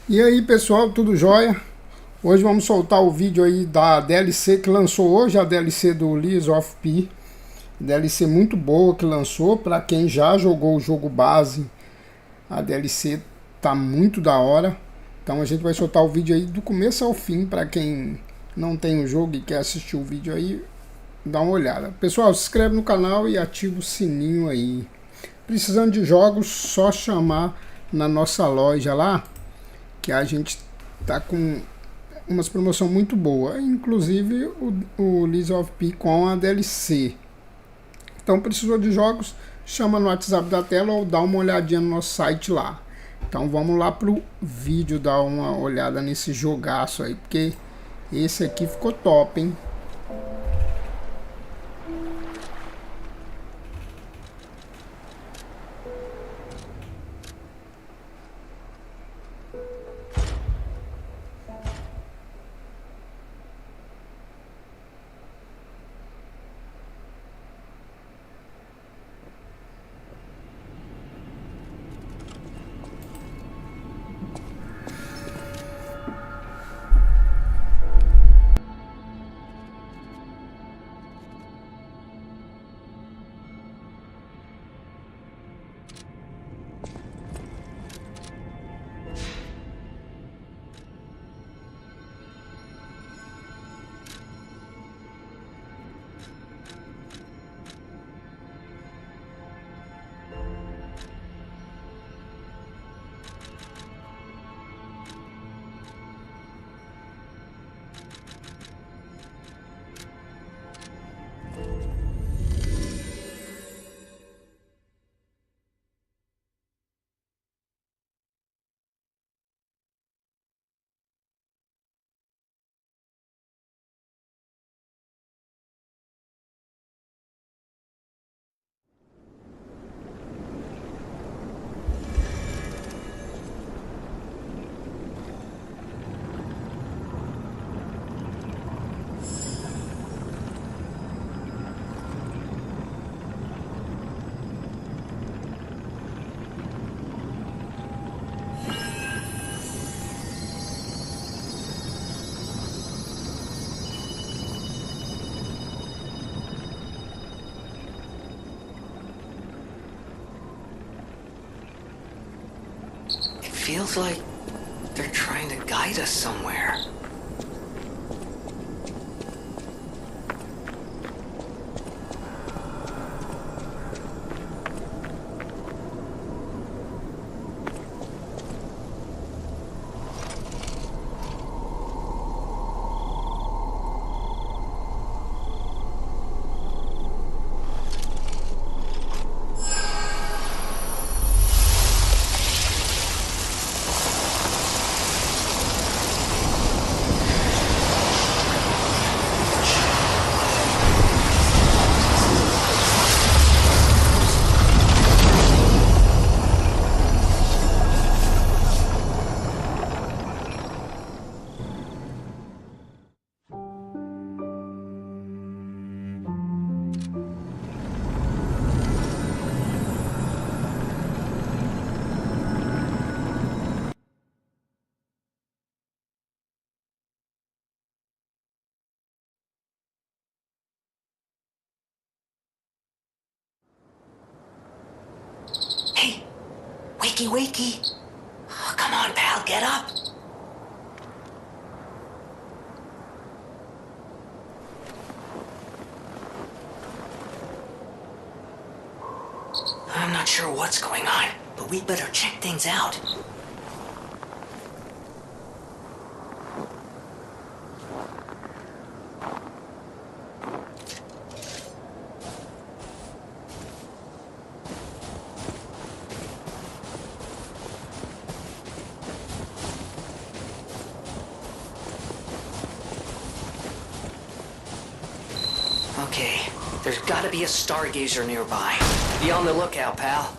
E aí pessoal, tudo jóia? Hoje vamos soltar o vídeo aí da DLC que lançou hoje, a DLC do Lies of P. DLC muito boa que lançou, para quem já jogou o jogo base, a DLC tá muito da hora. Então a gente vai soltar o vídeo aí do começo ao fim, para quem não tem o jogo e quer assistir o vídeo aí, dá uma olhada. Pessoal, se inscreve no canal e ativa o sininho aí. Precisando de jogos, só chamar na nossa loja lá, que a gente tá com umas promoção muito boa, inclusive o Lies of P com a DLC. Então precisou de jogos, chama no WhatsApp da tela ou dá uma olhadinha no nosso site lá. Então vamos lá pro vídeo dar uma olhada nesse jogaço aí, porque esse aqui ficou top, hein? It feels like they're trying to guide us somewhere. Hey, wakey wakey. Oh, come on, pal, get up. I'm not sure what's going on, but we'd better check things out. Okay, there's gotta be a stargazer nearby. Be on the lookout, pal.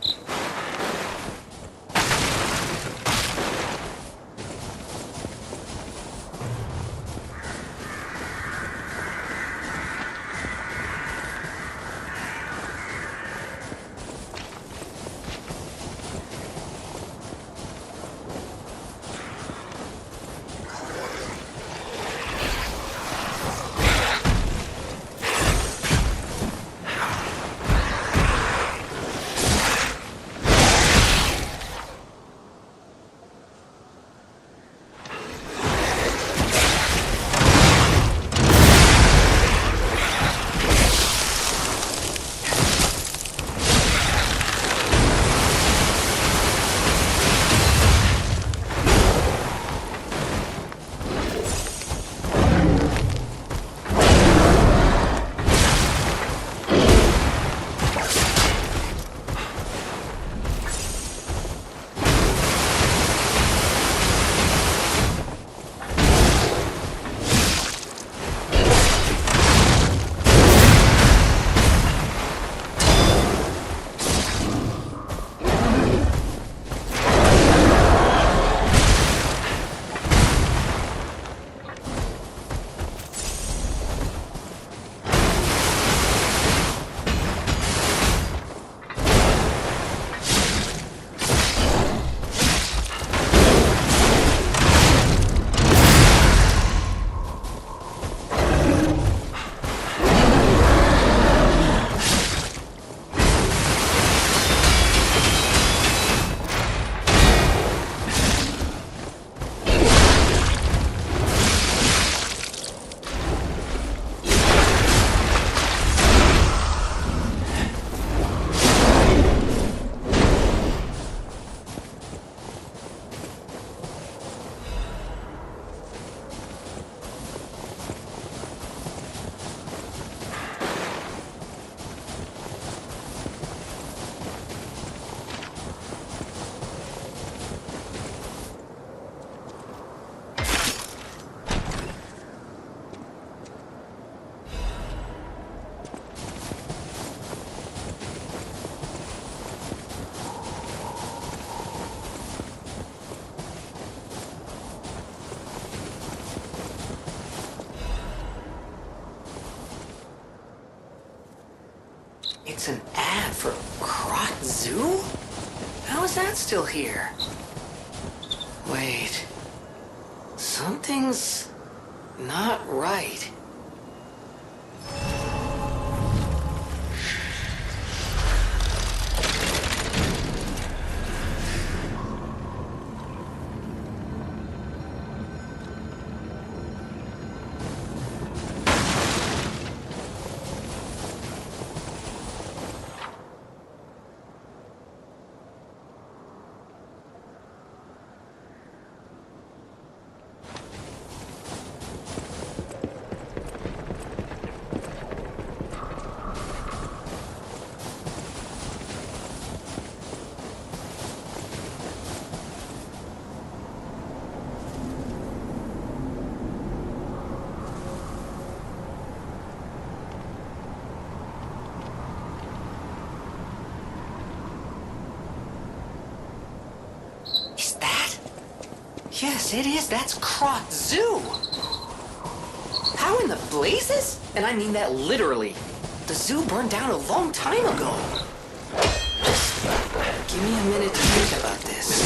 It's an ad for Krot Zoo? How is that still here? Wait. Something's not right. Is that? Yes, it is. That's Krot Zoo. How in the blazes? And I mean that literally. The zoo burned down a long time ago. Just give me a minute to think about this.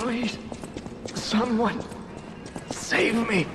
Please, someone, save me.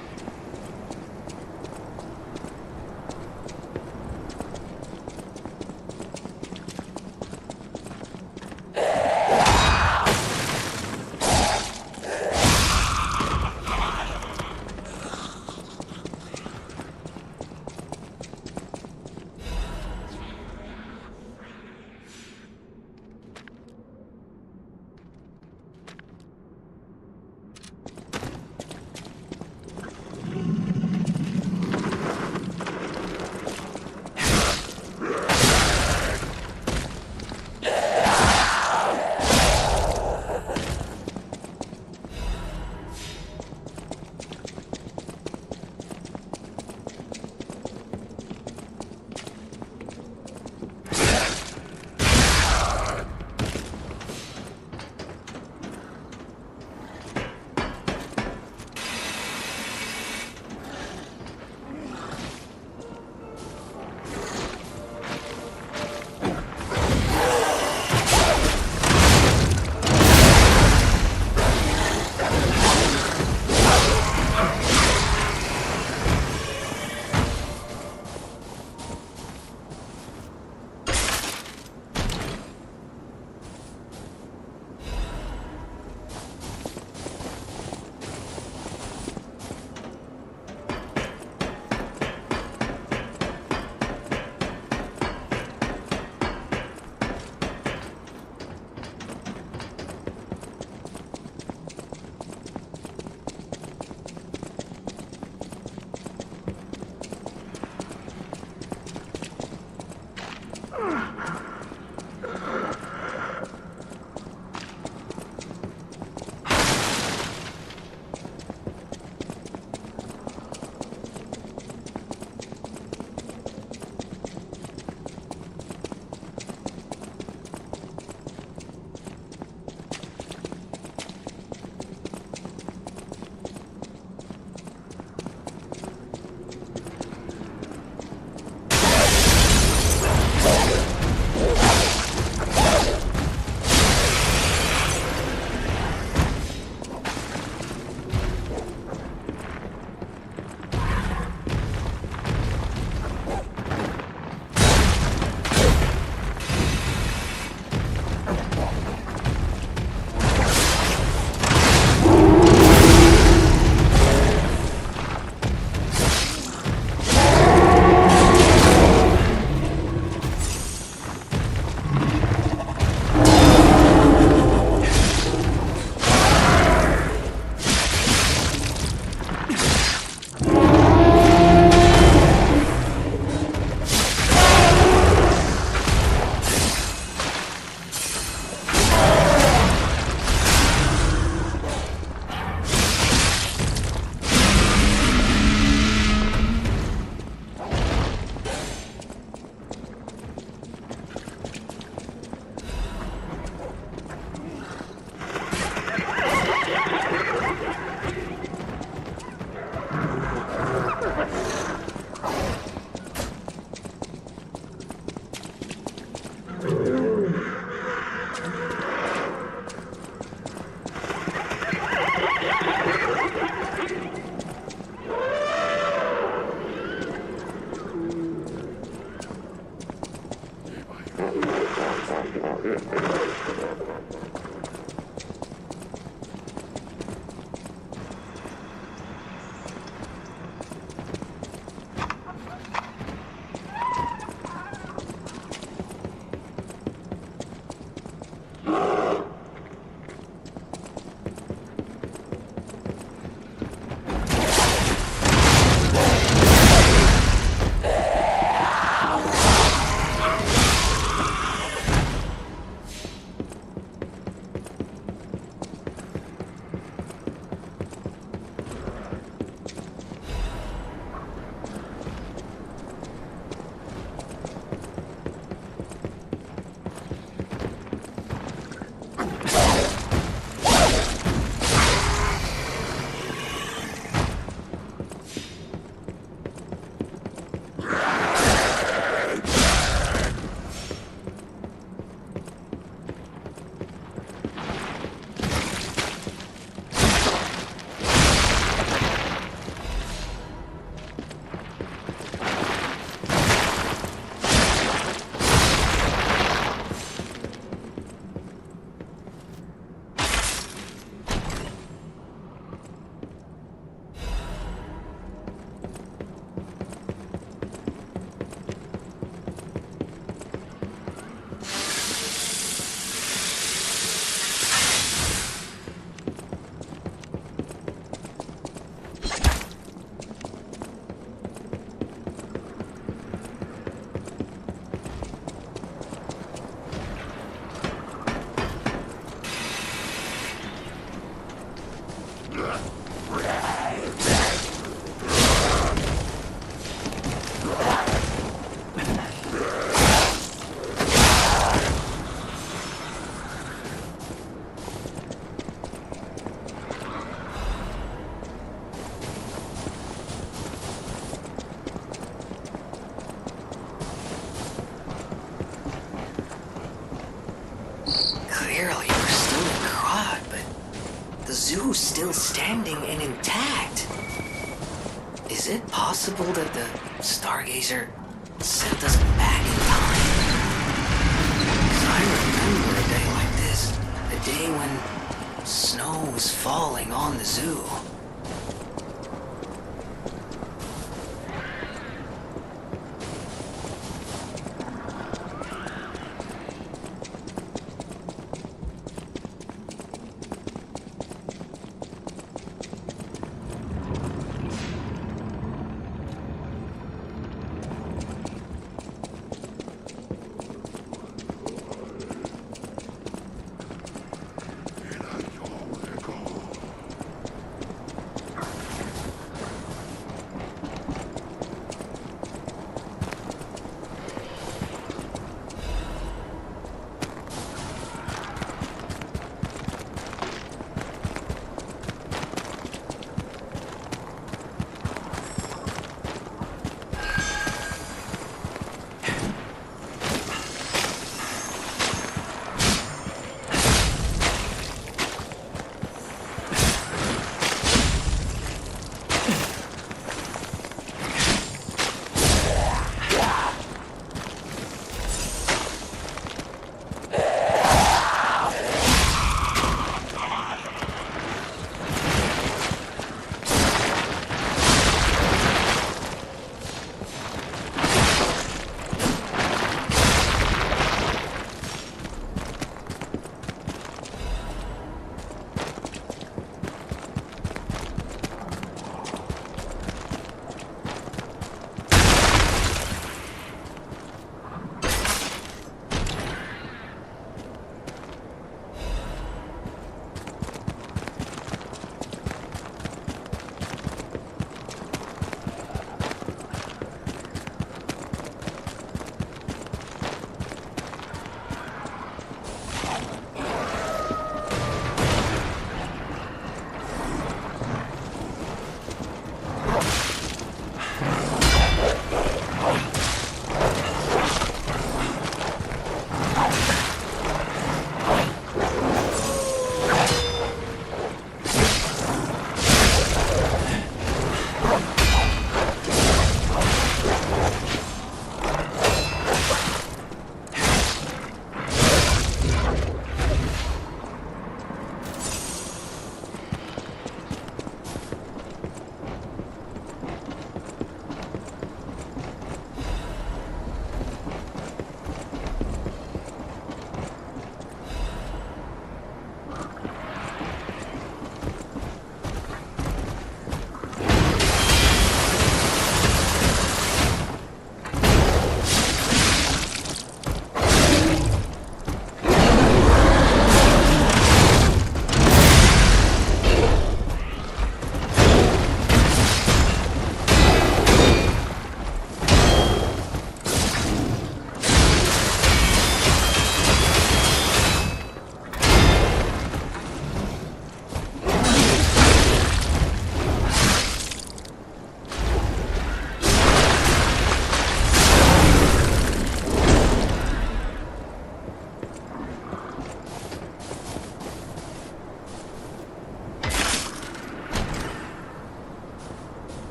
zoo's still standing and intact. Is it possible that the Stargazer sent us back in time? 'Cause I remember a day like this, a day when snow was falling on the zoo.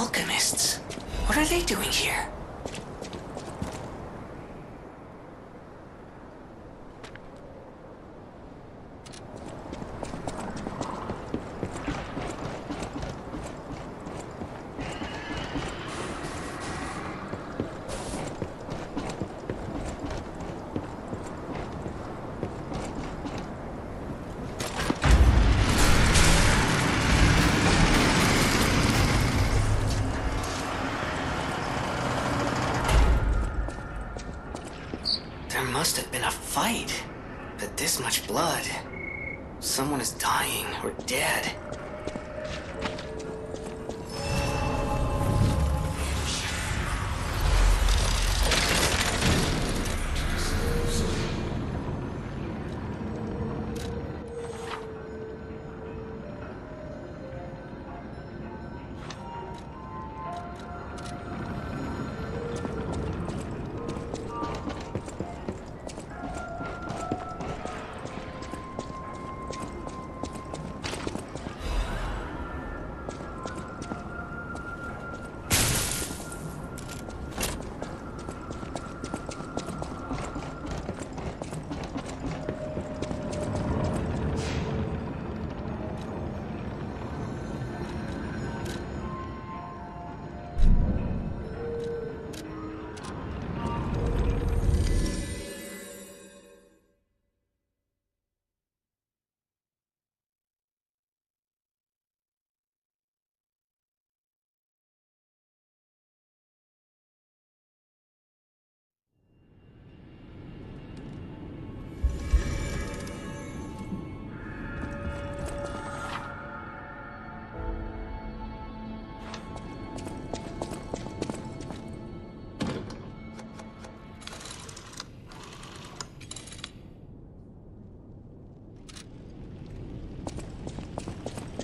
alchemists. What are they doing here? There must have been a fight. But this much blood. Someone is dying or dead.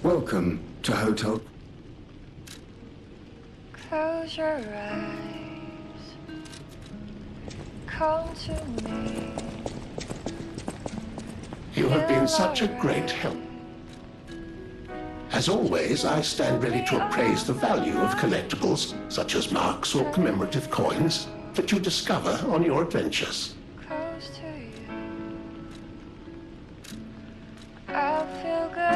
Welcome to Hotel. Close your eyes. Come to me. You have been such a great help. As always, I stand ready to appraise the value of collectibles, such as marks or commemorative coins, that you discover on your adventures. Close to you. I feel good.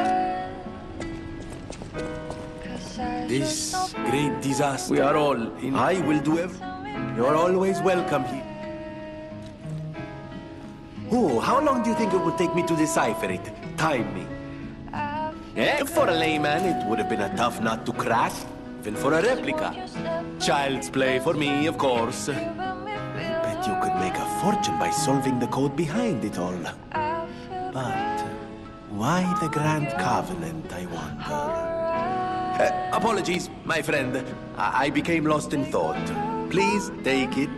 'Cause I This just don't great disaster. We are all in. I will do it. You're always welcome here. Oh, how long do you think it would take me to decipher it? Time me. For a layman, it would have been a tough nut to crack. Even for a replica. Child's play for me, of course. Bet you could make a fortune by solving the code behind it all. But why the Grand Covenant, I wonder? Apologies, my friend. I became lost in thought. Please take it.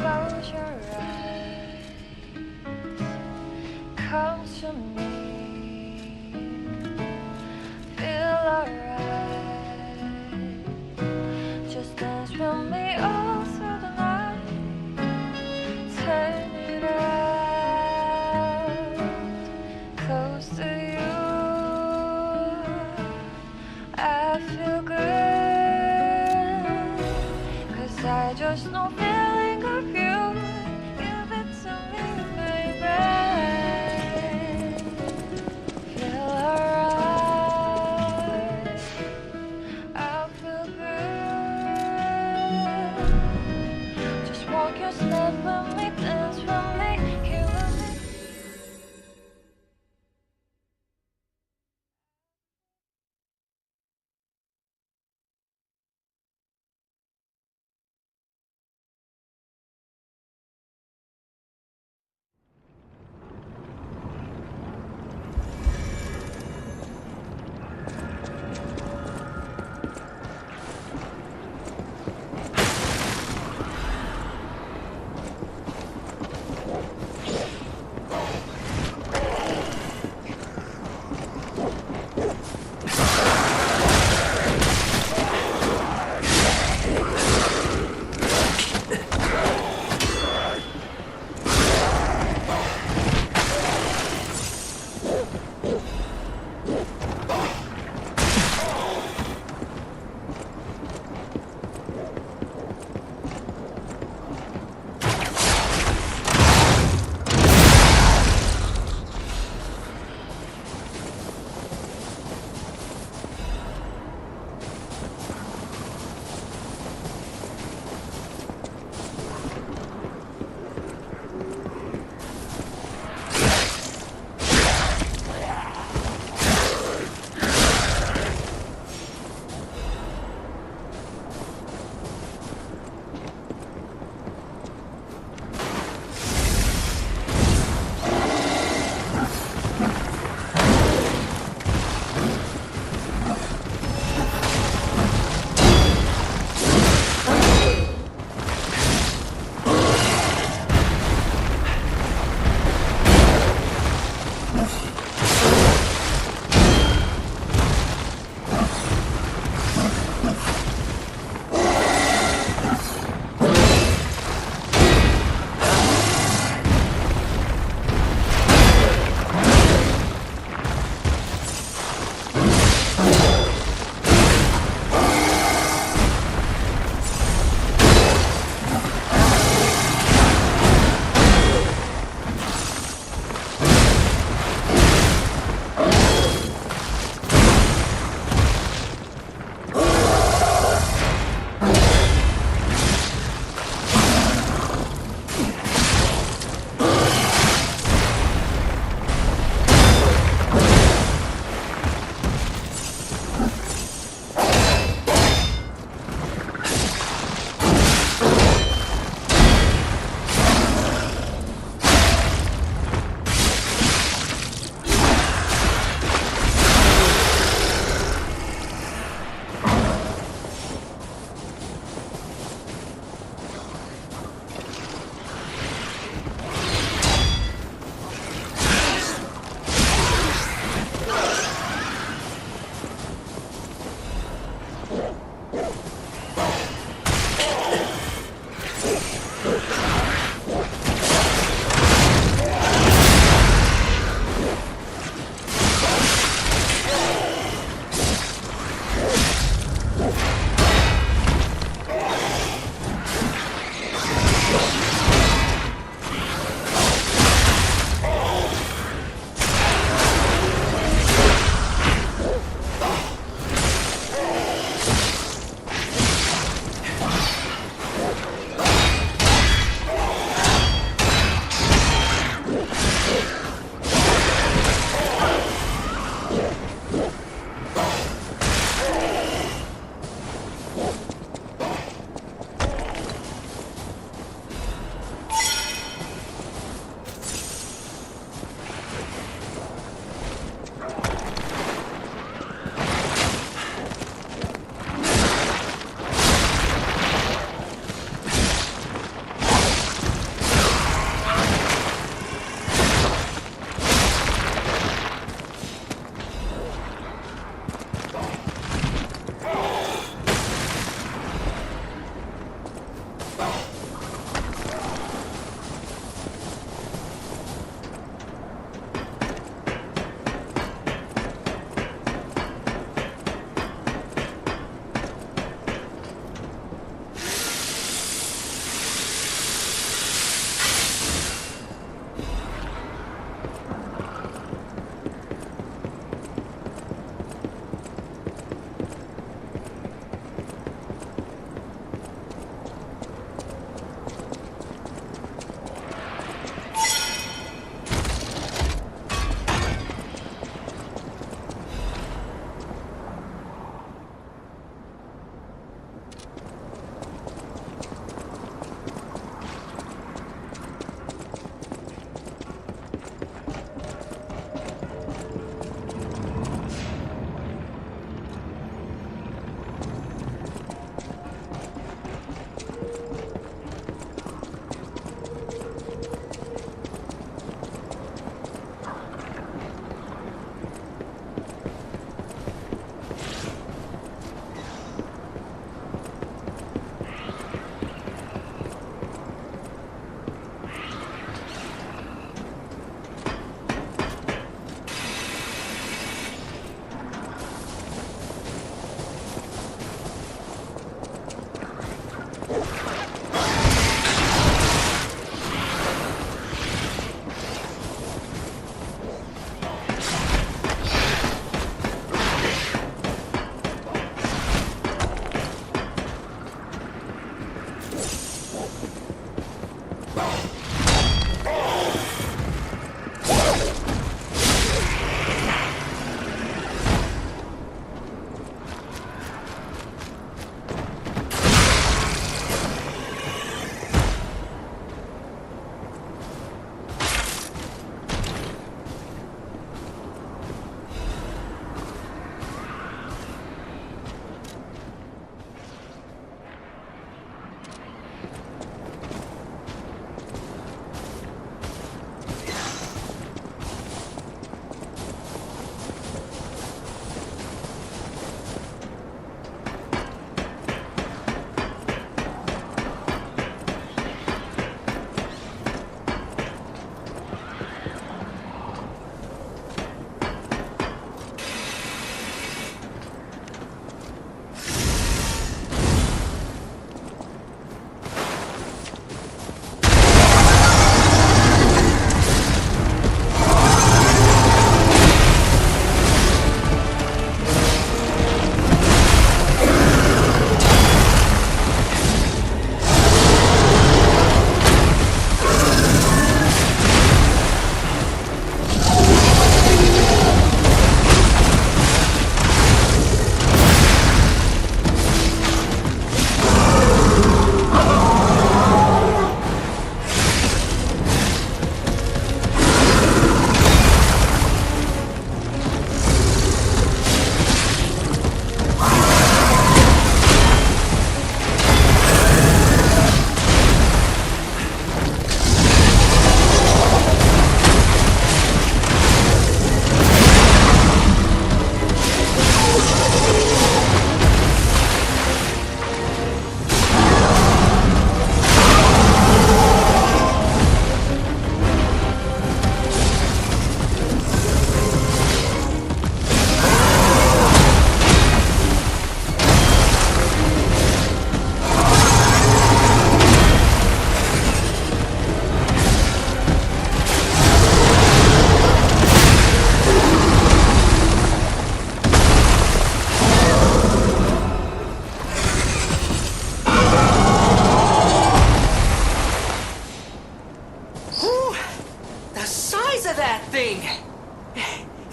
close your eyes. Come to me. Feel alright. Just dance with me all through the night. Turn it out. Close to you. I feel good. 'Cause I just know feeling of you. Give it to me, baby. Feel alright. I feel good. Just walk your step with me, dance with me, here with me.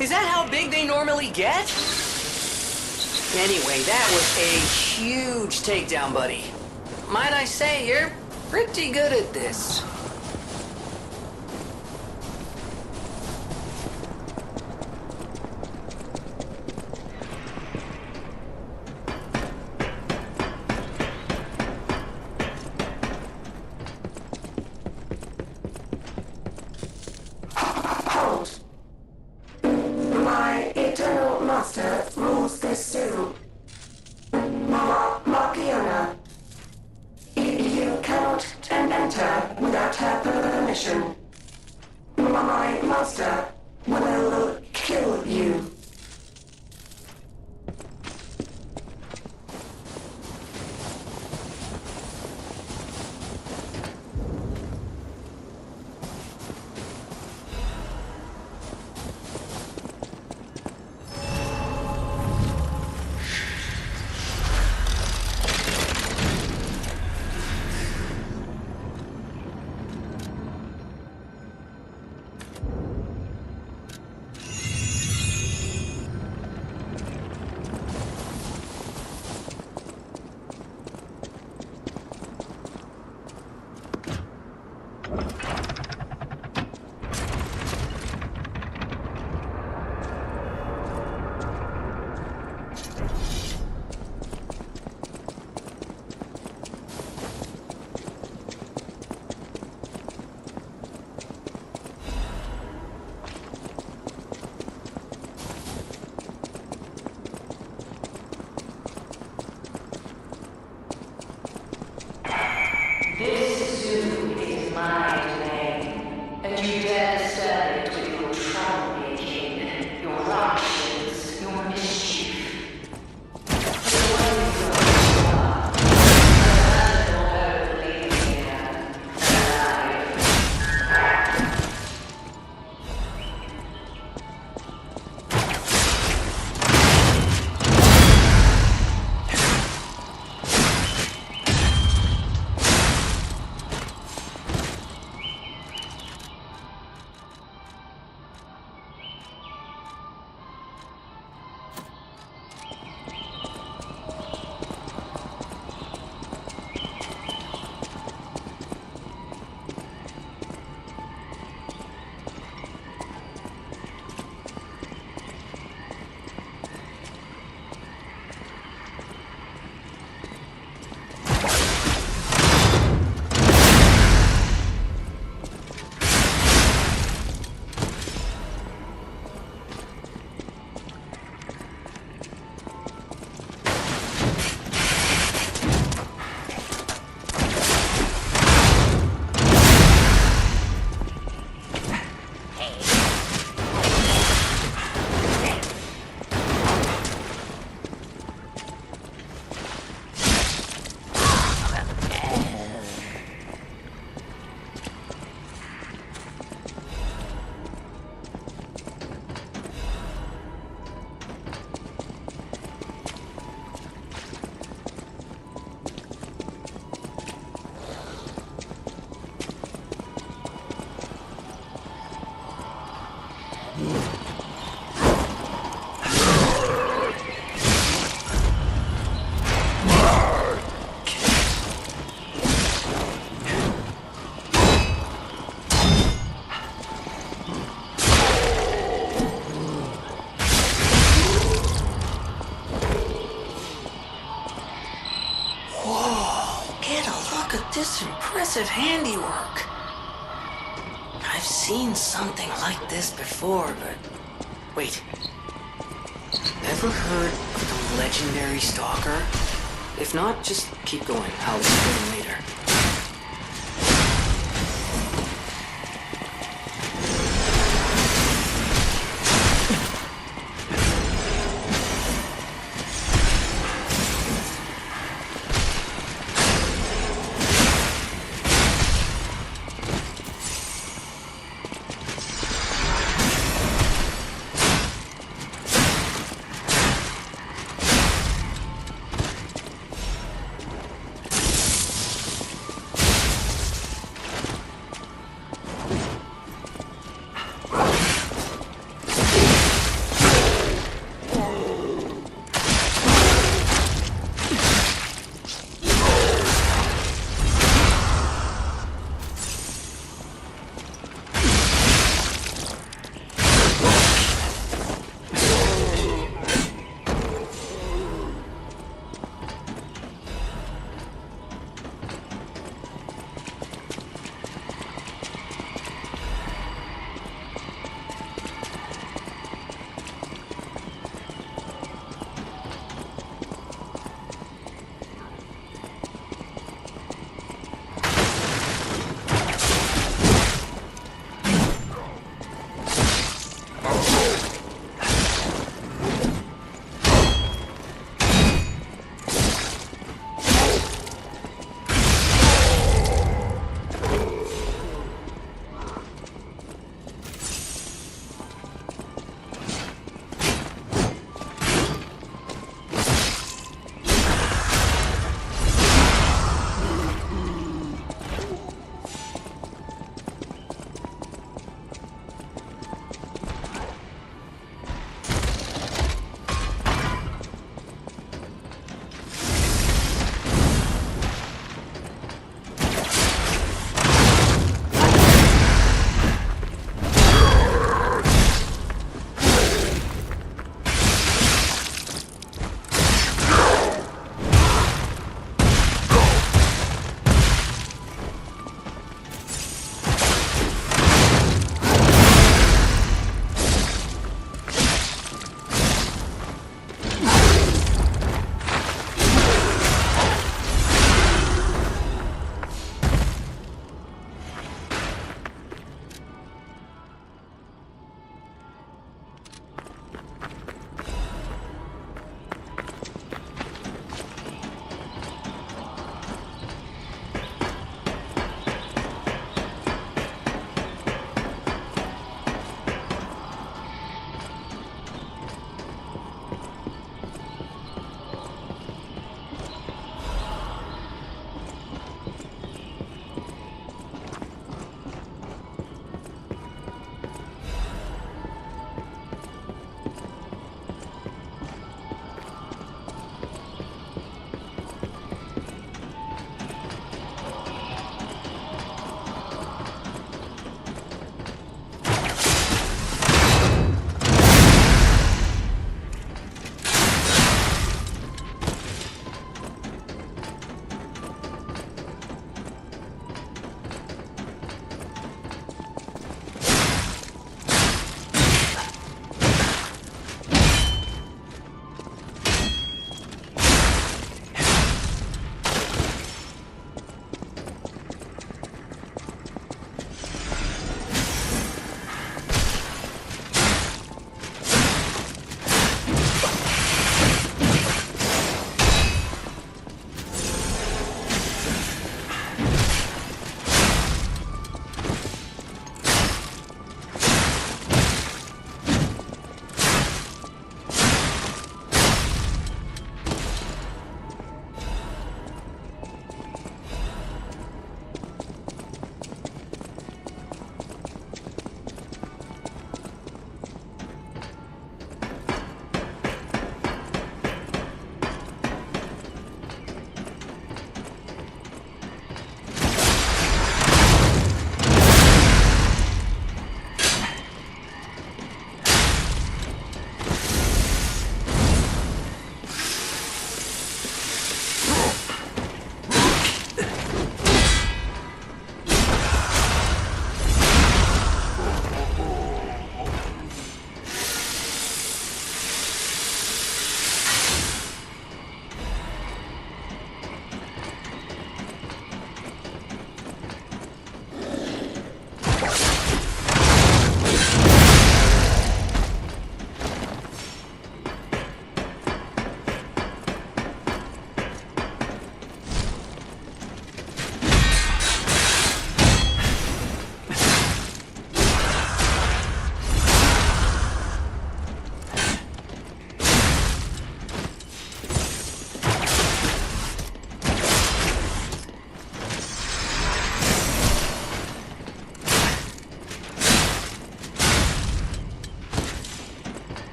Is that how big they normally get? Anyway, that was a huge takedown, buddy. Might I say, you're pretty good at this. My eternal master rules this zoo. Markiana. You cannot enter without her permission. My master will kill you. This zoo is my domain. impressive handiwork. I've seen something like this before, but... Wait. Ever heard of the legendary stalker? If not, just keep going. I'll explain later.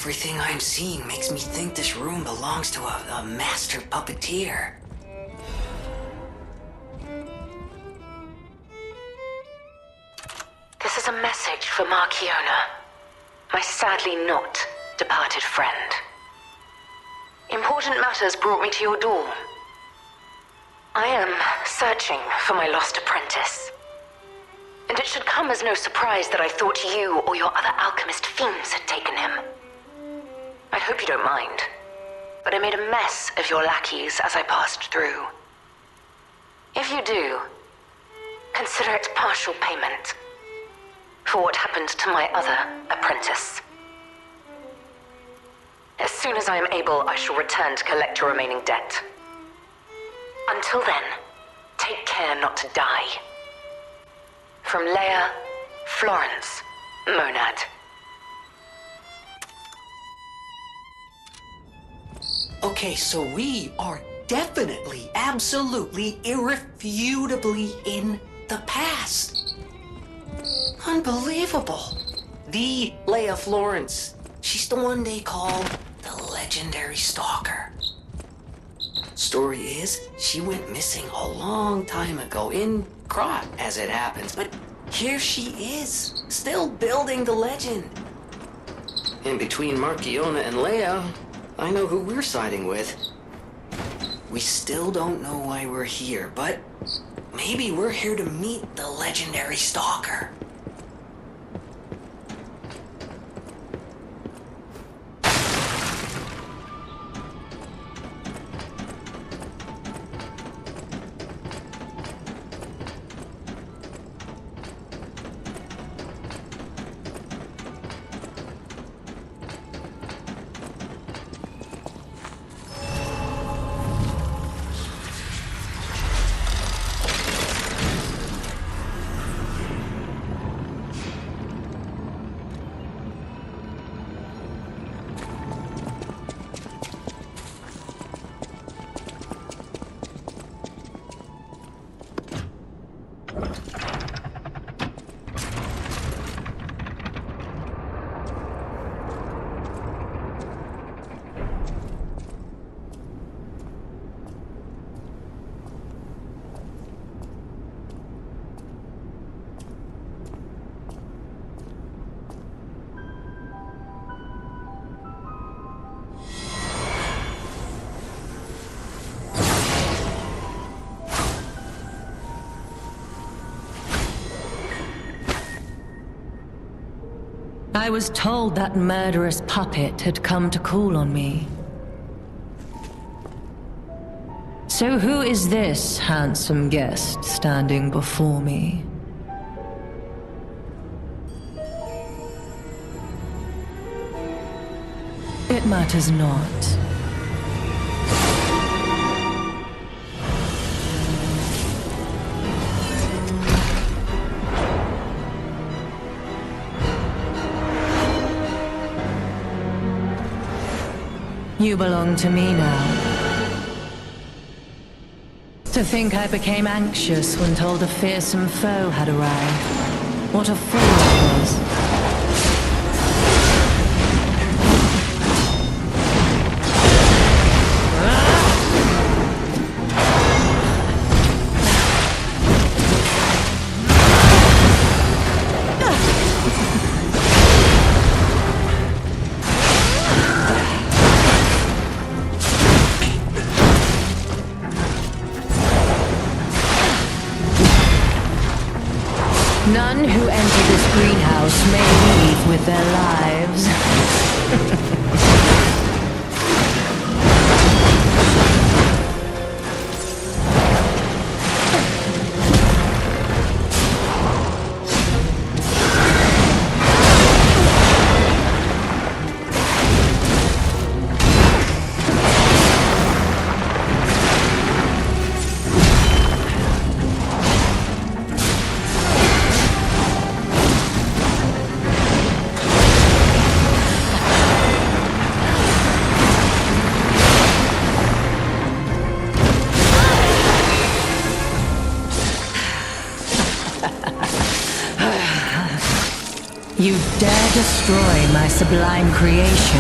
Everything I'm seeing makes me think this room belongs to a master puppeteer. This is a message for Marciona, my sadly not departed friend. Important matters brought me to your door. I am searching for my lost apprentice. And it should come as no surprise that I thought you or your other alchemist fiends had taken him. I hope you don't mind, but I made a mess of your lackeys as I passed through. If you do, consider it partial payment for what happened to my other apprentice. As soon as I am able, I shall return to collect your remaining debt. Until then, take care not to die. From Leia, Florence, Monad. Okay, so we are definitely, absolutely, irrefutably in the past. Unbelievable. The Leia Florence. She's the one they call the legendary stalker. Story is, she went missing a long time ago in Krot, as it happens, but here she is, still building the legend. And between Marciona and Leia, I know who we're siding with. We still don't know why we're here, but maybe we're here to meet the legendary stalker. I was told that murderous puppet had come to call on me. So who is this handsome guest standing before me? It matters not. You belong to me now. To think I became anxious when told a fearsome foe had arrived. What a fool I was. None who enter this greenhouse may leave with their lives. destroy my sublime creation.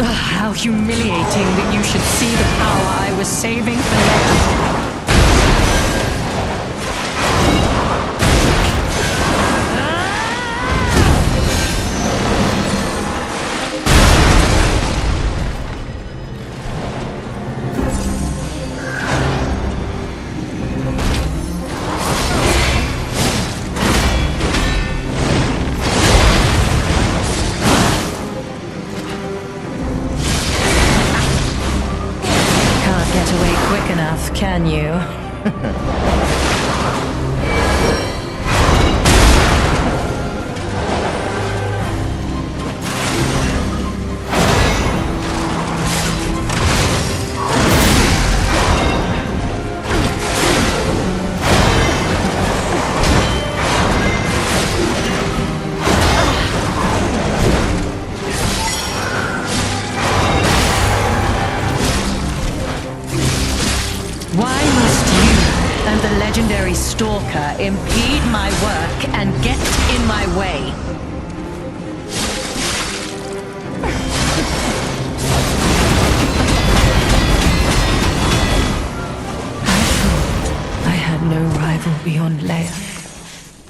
How humiliating that you should see the power I was saving for later. Get away quick enough, can you? Why must you and the legendary Stalker impede my work and get in my way? I had no rival beyond Leia.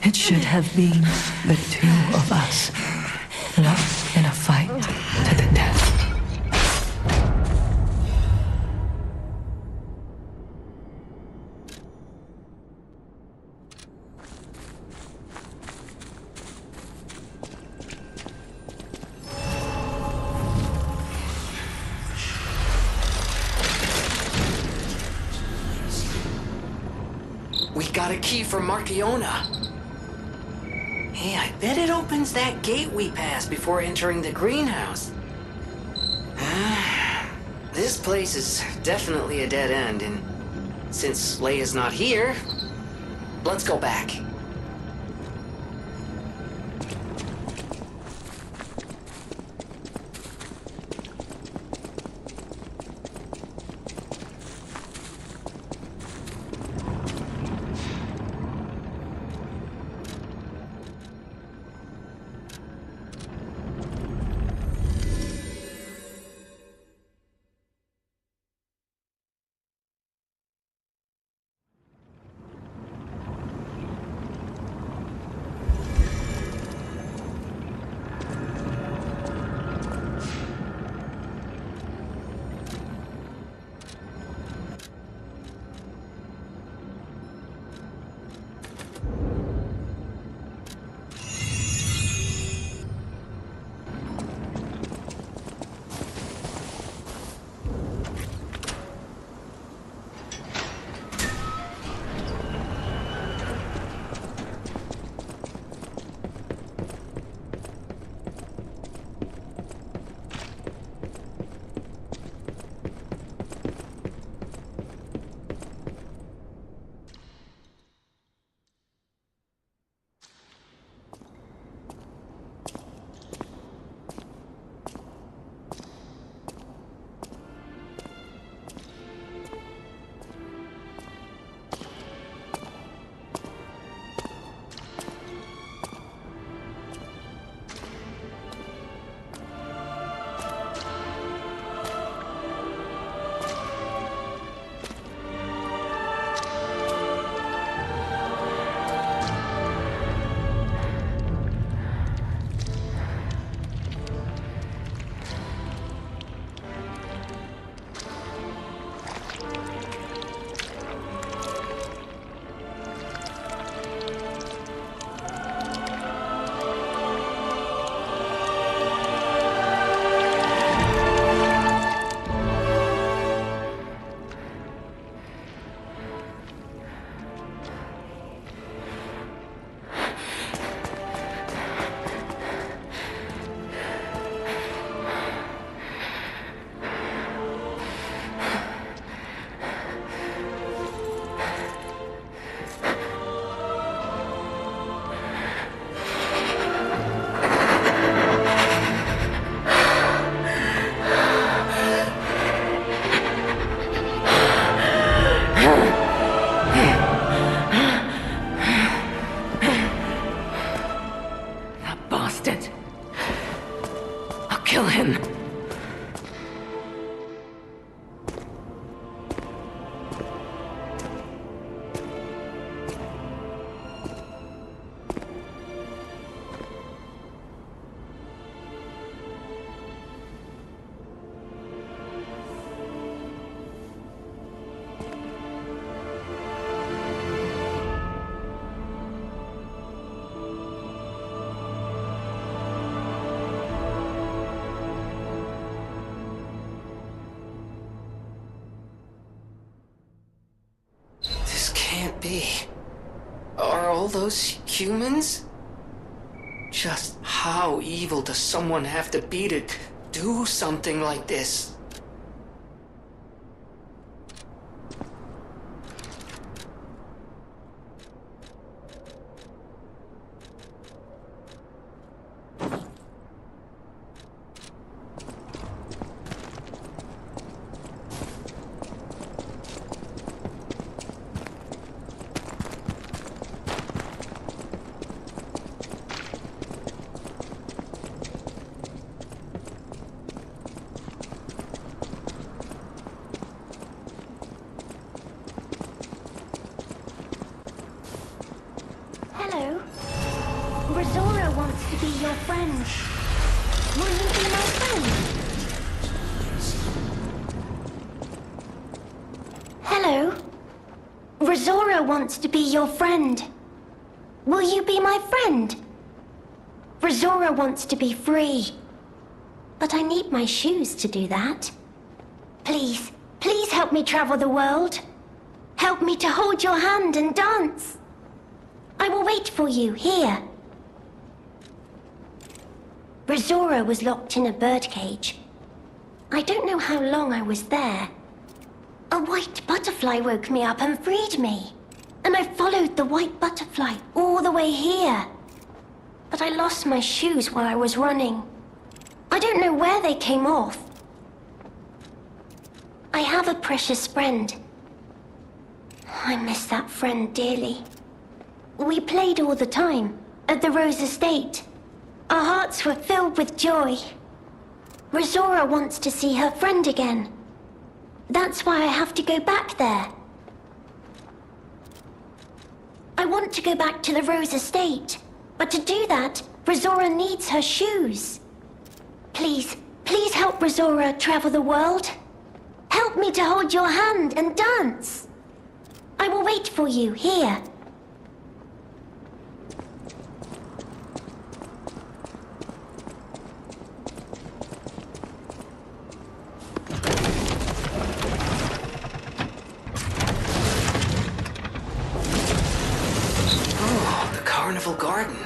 It should have been the two of us, locked in a fight to the death. We got a key for Marciona. Hey, I bet it opens that gate we passed before entering the greenhouse. This place is definitely a dead end, and since Leia's not here, let's go back. all those humans? Just how evil does someone have to be to do something like this? Hello. Rosora wants to be your friend. Will you be my friend? Hello. Rosora wants to be your friend. Will you be my friend? Rosora wants to be free. But I need my shoes to do that. Please, please help me travel the world. Help me to hold your hand and dance. I will wait for you here. Rosora was locked in a birdcage. I don't know how long I was there. A white butterfly woke me up and freed me. And I followed the white butterfly all the way here. But I lost my shoes while I was running. I don't know where they came off. I have a precious friend. I miss that friend dearly. We played all the time, at the Rose Estate. Our hearts were filled with joy. Rosora wants to see her friend again. That's why I have to go back there. I want to go back to the Rose Estate, but to do that, Rosora needs her shoes. Please, please help Rosora travel the world. Help me to hold your hand and dance. I will wait for you here. Carnival Garden.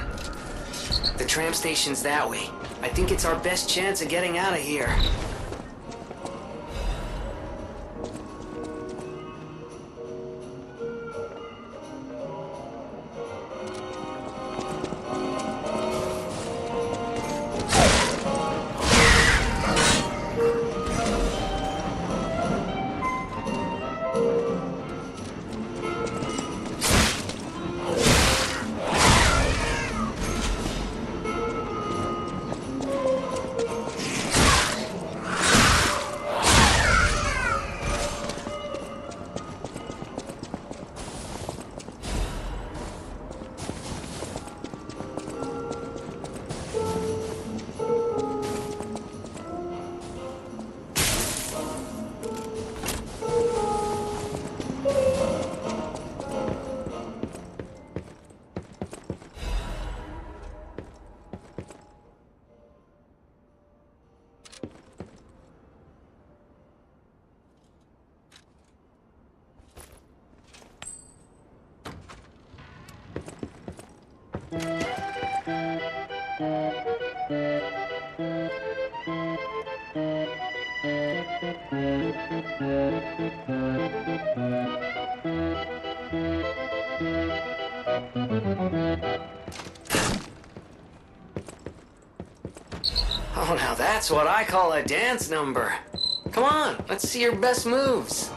The tram station's that way. I think it's our best chance of getting out of here. Oh, now that's what I call a dance number. Come on, let's see your best moves.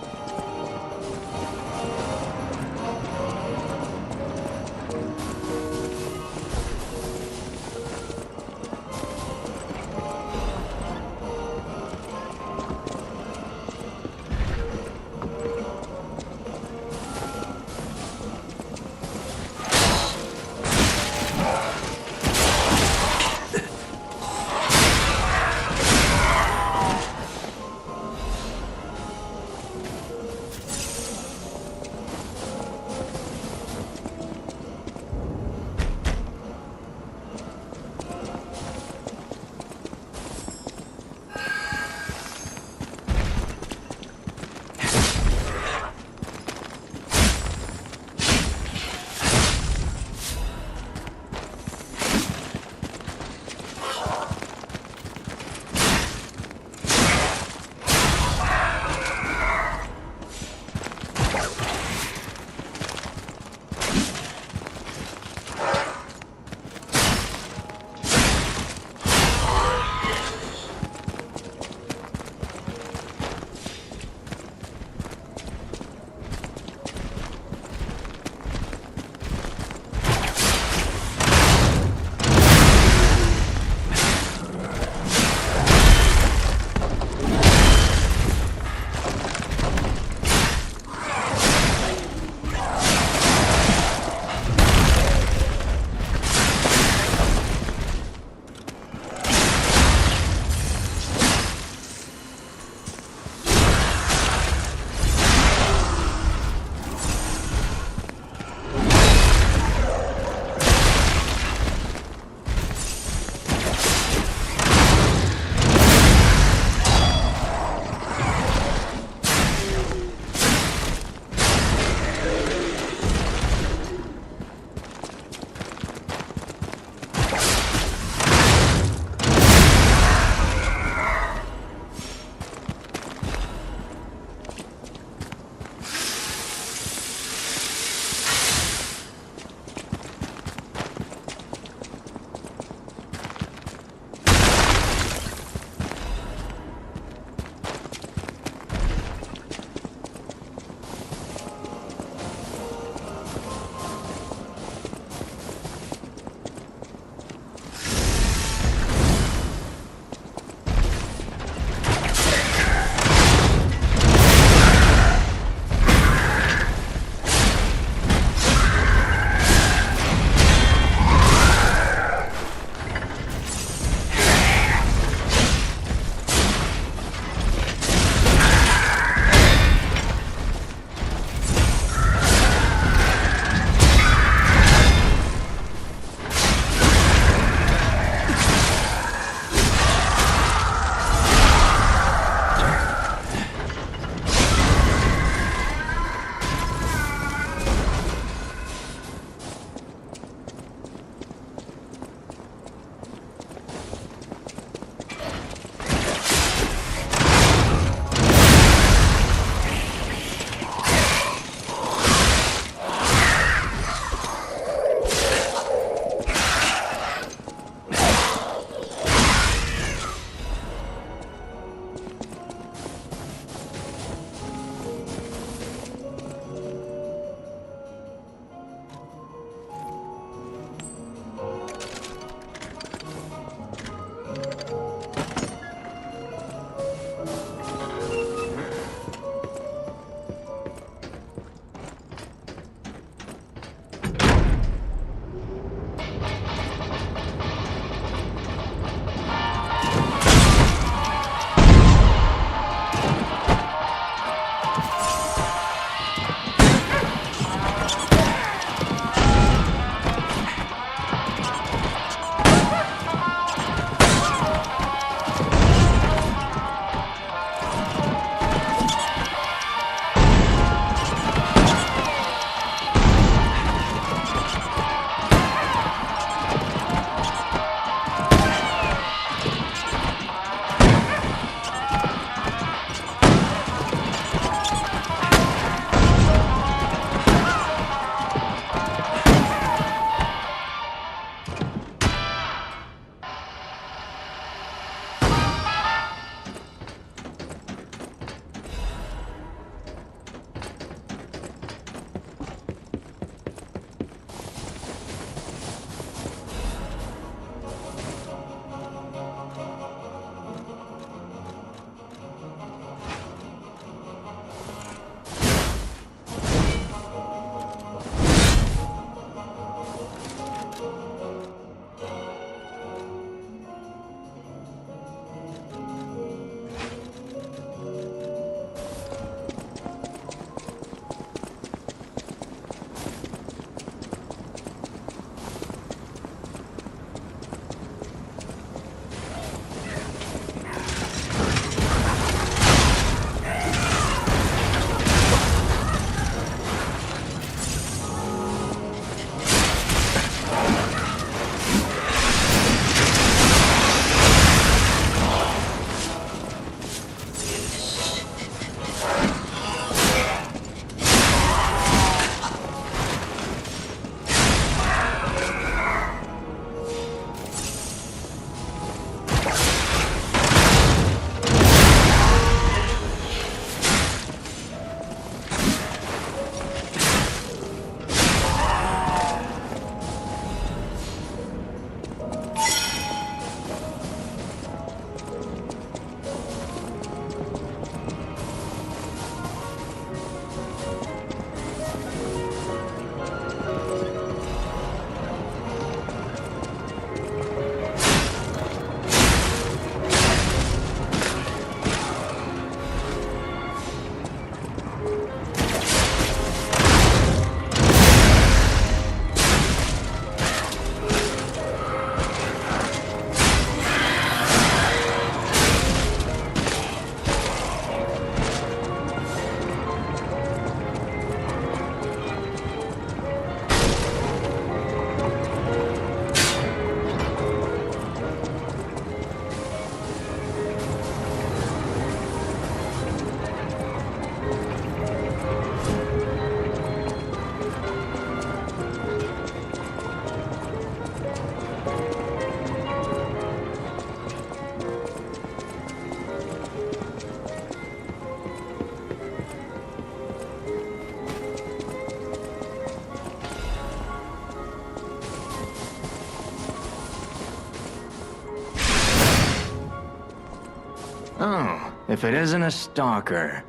Oh, if it isn't a stalker.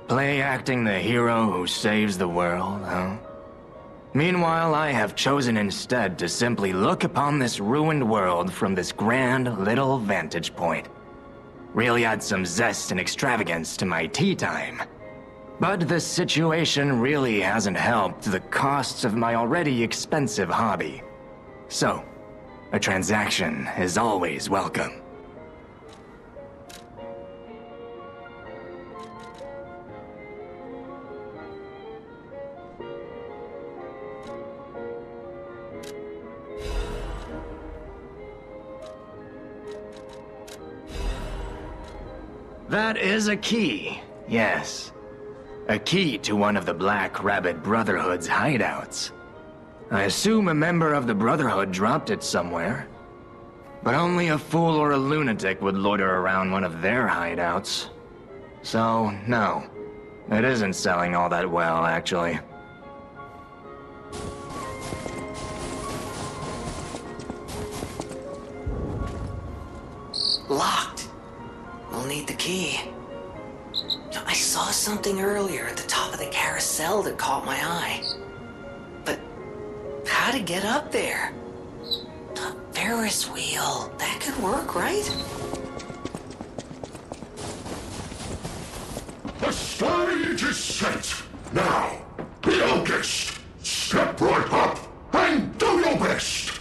Play acting the hero who saves the world, huh? Meanwhile, I have chosen instead to simply look upon this ruined world from this grand little vantage point. Really add some zest and extravagance to my tea time. But the situation really hasn't helped the costs of my already expensive hobby. So, a transaction is always welcome. That is a key, yes. A key to one of the Black Rabbit Brotherhood's hideouts. I assume a member of the Brotherhood dropped it somewhere. But only a fool or a lunatic would loiter around one of their hideouts. So, no. It isn't selling all that well, actually. Locked. We'll need the key. I saw something earlier at the top of the carousel that caught my eye. But how to get up there? A Ferris wheel. That could work, right? The stage is set. Now, be our guest. Step right up and do your best.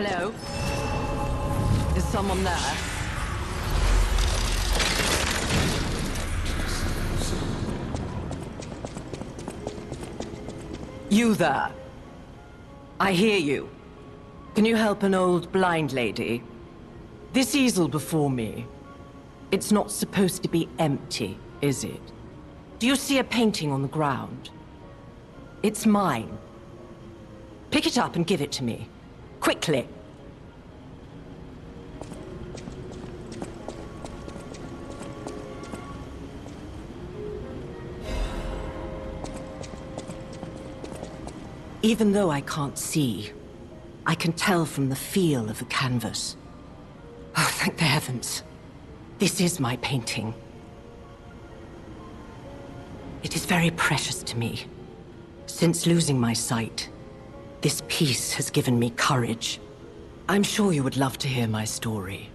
Hello? Is someone there? You there? I hear you. Can you help an old blind lady? This easel before me, it's not supposed to be empty, is it? Do you see a painting on the ground? It's mine. Pick it up and give it to me. Quickly. Even though I can't see, I can tell from the feel of the canvas. Oh, thank the heavens. This is my painting. It is very precious to me. Since losing my sight, this piece has given me courage. I'm sure you would love to hear my story.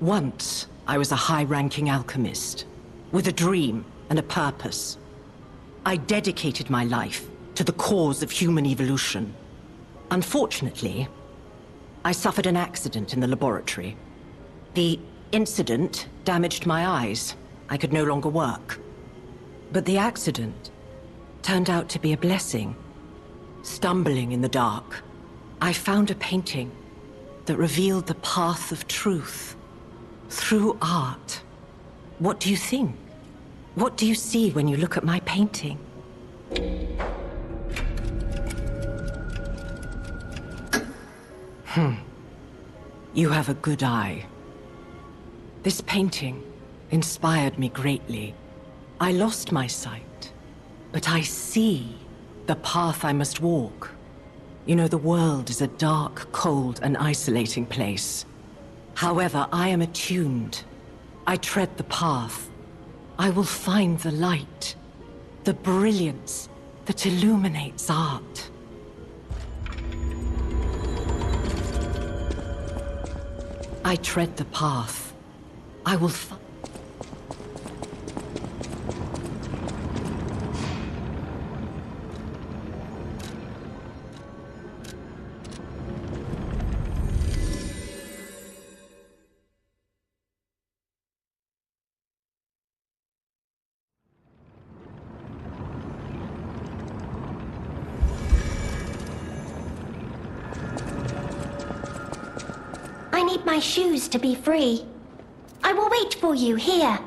Once, I was a high-ranking alchemist, with a dream and a purpose. I dedicated my life to the cause of human evolution. Unfortunately, I suffered an accident in the laboratory. The incident damaged my eyes. I could no longer work. But the accident turned out to be a blessing. Stumbling in the dark, I found a painting that revealed the path of truth through art. What do you think? What do you see when you look at my painting? You have a good eye. This painting inspired me greatly. I lost my sight, but I see the path I must walk. You know, the world is a dark, cold, and isolating place. However, I am attuned. I tread the path. I will find the light, the brilliance that illuminates art. I tread the path. I will find... I need my shoes to be free. I will wait for you here.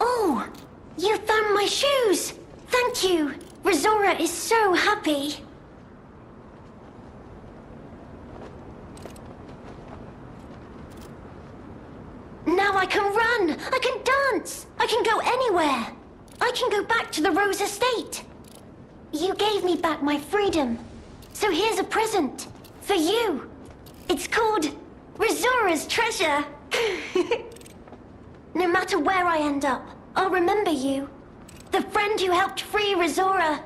Oh, you found my shoes! Thank you! Rizora is so happy. Now I can run! I can dance! I can go anywhere! I can go back to the Rose Estate! You gave me back my freedom. So here's a present. For you. It's called Rizora's Treasure. No matter where I end up, I'll remember you. The friend who helped free Rizora.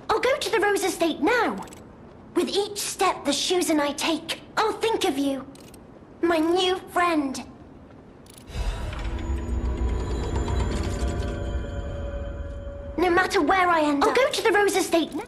I'll go to the Rose Estate now. With each step the shoes and I take, I'll think of you. My new friend. No matter where I end up, I'll go to the Rose Estate now.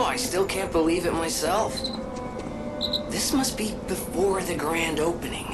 know, I still can't believe it myself. This must be before the grand opening.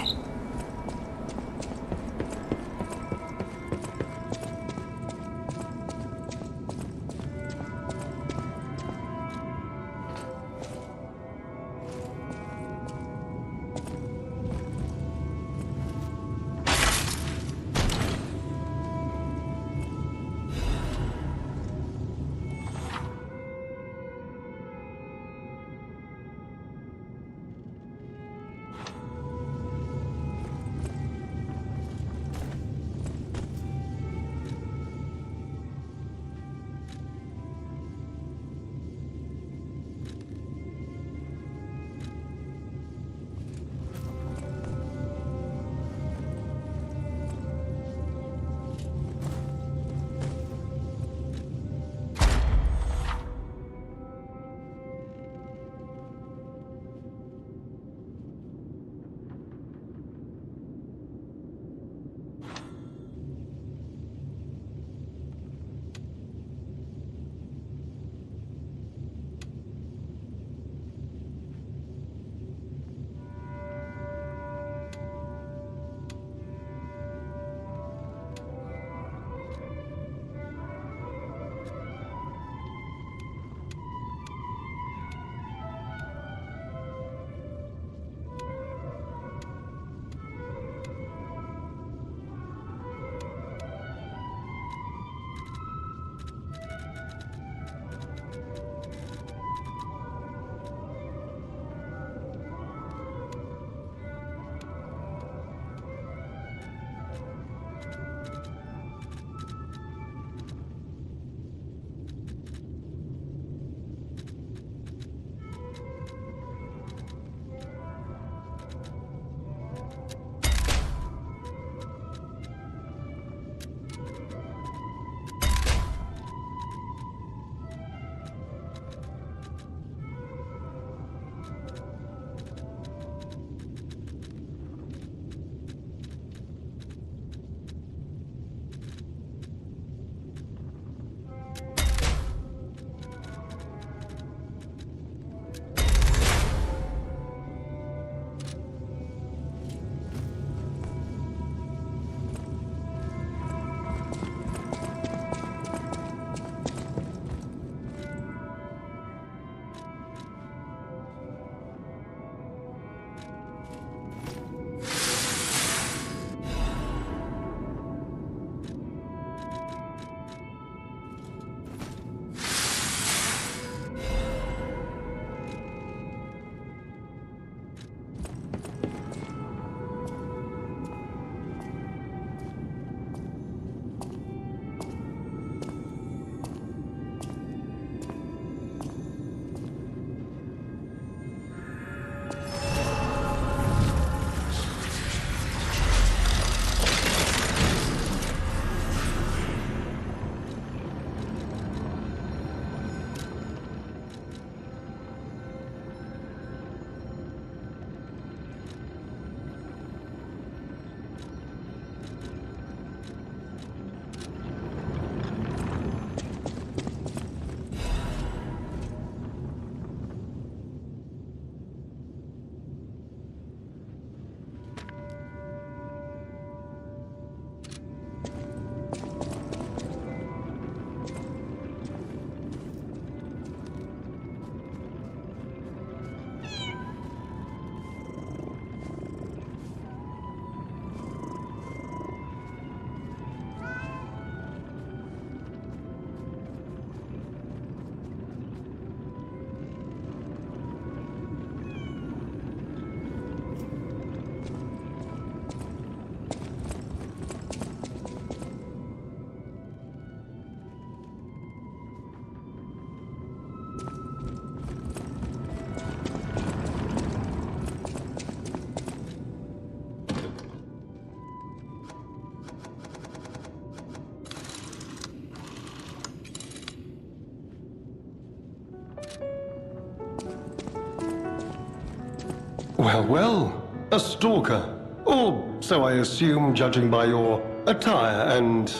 Well, well, a stalker. Or so I assume, judging by your attire and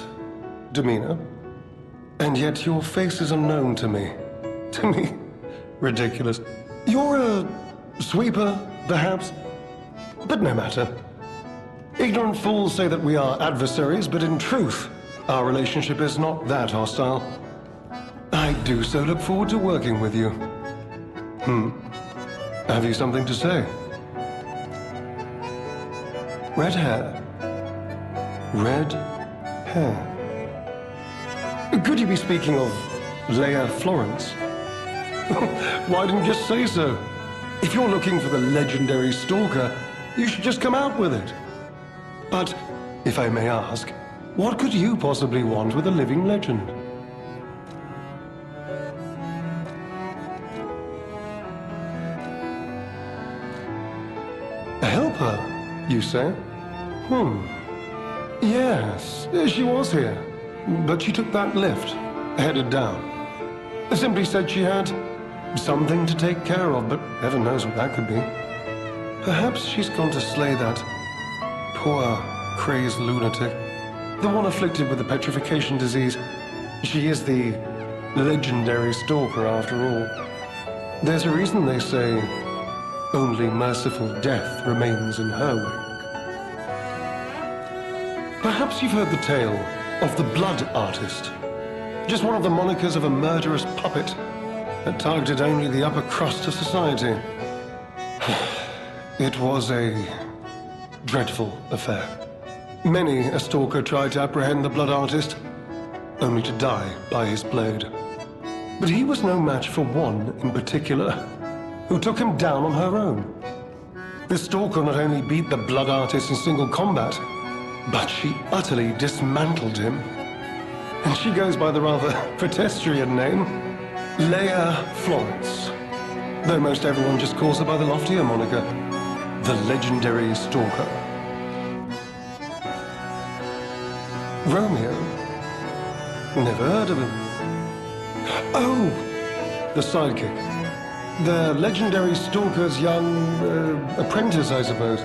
demeanor. And yet your face is unknown to me. To me, Ridiculous. You're a sweeper, perhaps? But no matter. Ignorant fools say that we are adversaries, but in truth, our relationship is not that hostile. I do so look forward to working with you. Have you something to say? Red hair. Red hair. Could you be speaking of Leia Florence? Why didn't you just say so? If you're looking for the legendary stalker, you should just come out with it. But, if I may ask, what could you possibly want with a living legend? A helper, you say? Yes, she was here. But she took that lift, headed down. Simply said she had something to take care of, but heaven knows what that could be. Perhaps she's gone to slay that poor, crazed lunatic. The one afflicted with the petrification disease. She is the legendary stalker, after all. There's a reason they say only merciful death remains in her wake. Perhaps you've heard the tale of the Blood Artist. Just one of the monikers of a murderous puppet that targeted only the upper crust of society. It was a dreadful affair. Many a stalker tried to apprehend the Blood Artist, only to die by his blade. But he was no match for one in particular, who took him down on her own. The stalker not only beat the Blood Artist in single combat, but she utterly dismantled him. And she goes by the rather pedestrian name, Leia Florence. Though most everyone just calls her by the loftier moniker, the legendary stalker. Romeo? Never heard of him. Oh, the sidekick. The legendary stalker's young apprentice, I suppose.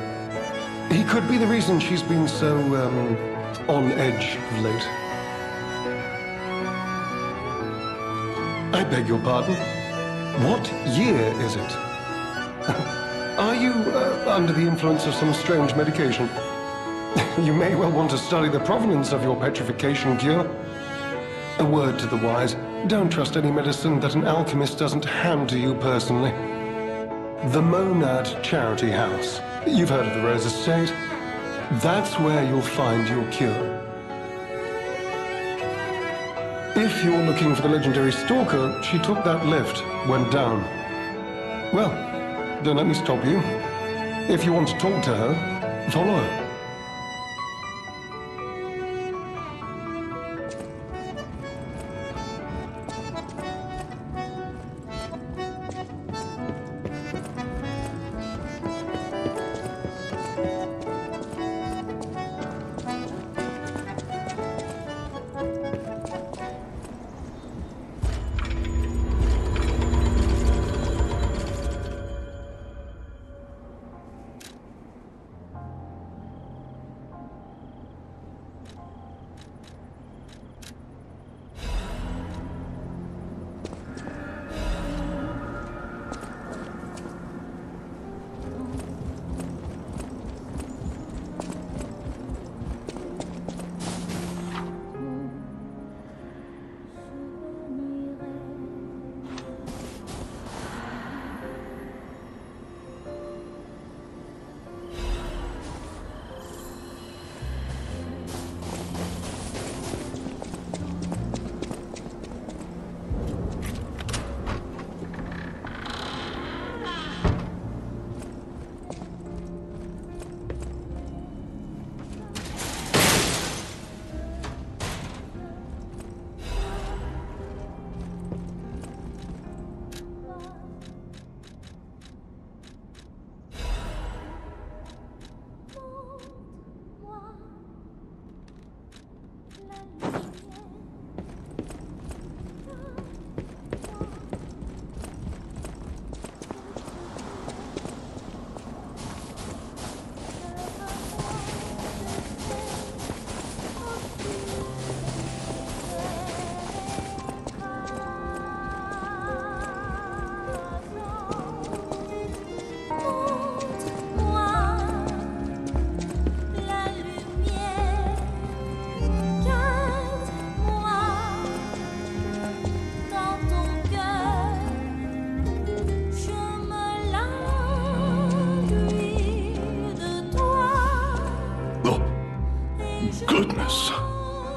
He could be the reason she's been so, on edge of late. I beg your pardon? What year is it? Are you under the influence of some strange medication? You may well want to study the provenance of your petrification cure. A word to the wise, don't trust any medicine that an alchemist doesn't hand to you personally. The Monad Charity House. You've heard of the Rose Estate. That's where you'll find your cure. If you're looking for the legendary stalker, she took that lift, went down. Well, don't let me stop you. If you want to talk to her, follow her.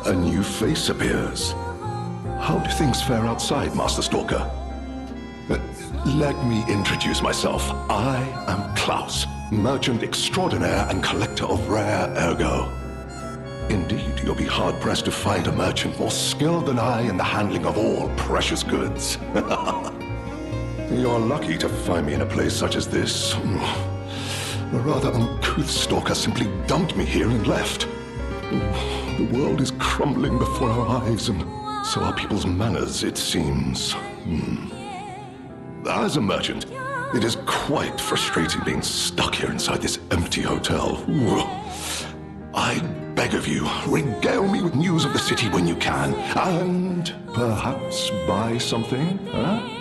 A new face appears. How do things fare outside, Master Stalker? Let me introduce myself. I am Klaus, merchant extraordinaire and collector of rare ergo. Indeed, you'll be hard-pressed to find a merchant more skilled than I in the handling of all precious goods. You're lucky to find me in a place such as this. A rather uncouth stalker simply dumped me here and left. The world is crumbling before our eyes, and so are people's manners, it seems. As a merchant, it is quite frustrating being stuck here inside this empty hotel. I beg of you, regale me with news of the city when you can, and perhaps buy something, huh?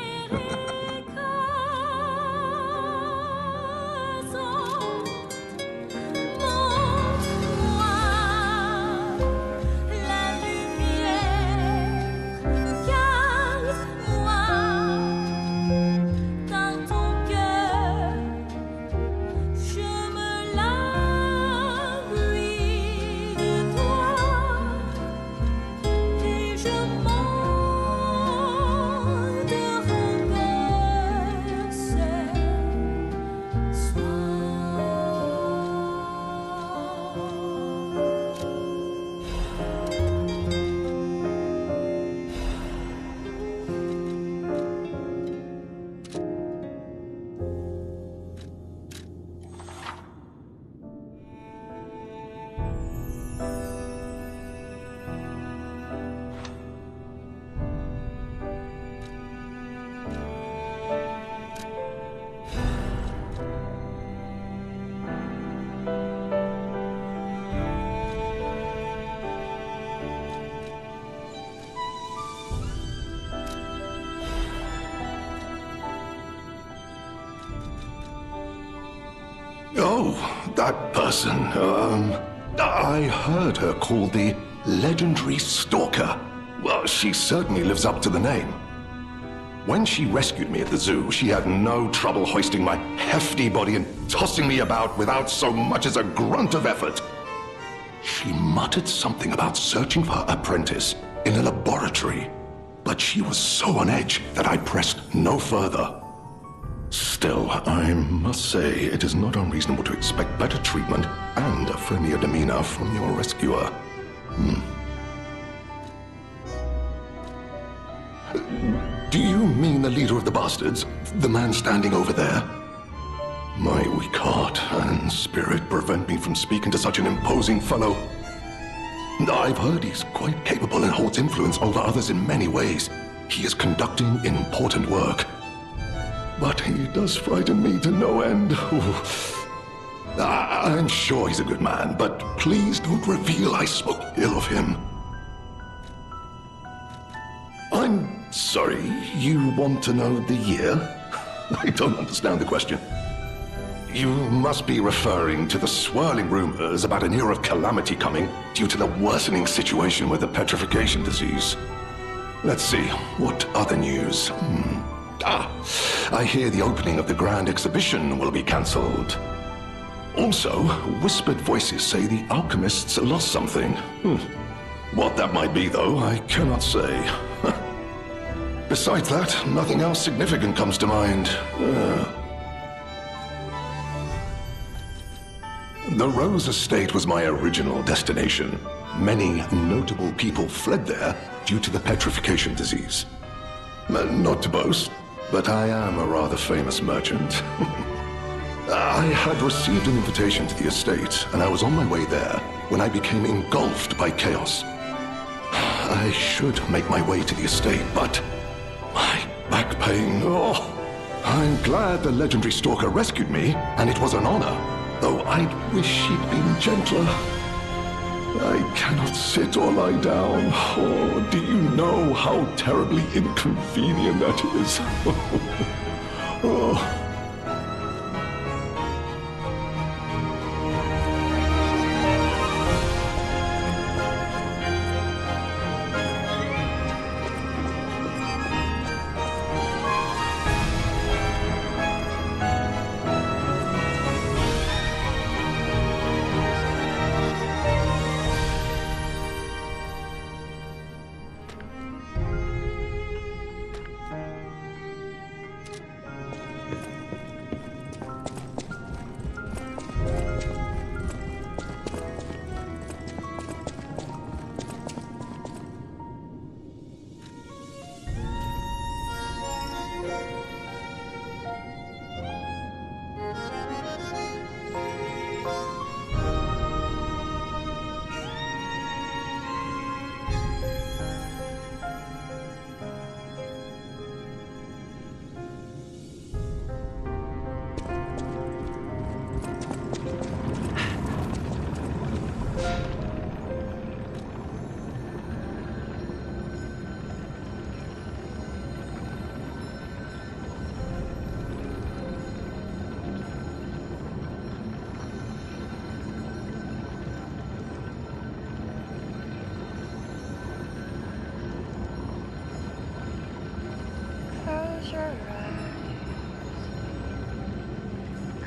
Oh, that person. I heard her called the legendary Stalker. Well, she certainly lives up to the name. When she rescued me at the zoo, she had no trouble hoisting my hefty body and tossing me about without so much as a grunt of effort. She muttered something about searching for her apprentice in a laboratory, but she was so on edge that I pressed no further. Still, I must say it is not unreasonable to expect better treatment and a friendlier demeanor from your rescuer. Do you mean the leader of the bastards? The man standing over there? My weak heart and spirit prevent me from speaking to such an imposing fellow. I've heard he's quite capable and holds influence over others in many ways. He is conducting important work. But he does frighten me to no end. I'm sure he's a good man, but please don't reveal I spoke ill of him. I'm sorry, you want to know the year? I don't understand the question. You must be referring to the swirling rumors about an era of calamity coming due to the worsening situation with the petrification disease. Let's see, what other news? I hear the opening of the grand exhibition will be cancelled. Also, whispered voices say the alchemists lost something. What that might be, though, I cannot say. Besides that, nothing else significant comes to mind. The Rose Estate was my original destination. Many notable people fled there due to the petrification disease. Not to boast, but I am a rather famous merchant. I had received an invitation to the estate, and I was on my way there when I became engulfed by chaos. I should make my way to the estate, but my back pain, I'm glad the legendary Stalker rescued me, and it was an honor, though I'd wish she'd been gentler. I cannot sit or lie down. Oh, do you know how terribly inconvenient that is? Oh.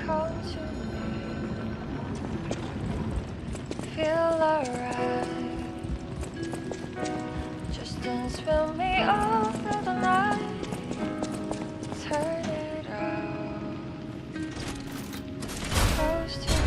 come to me. Feel alright. Just dance with me all through the night. Turn it out. Close to you.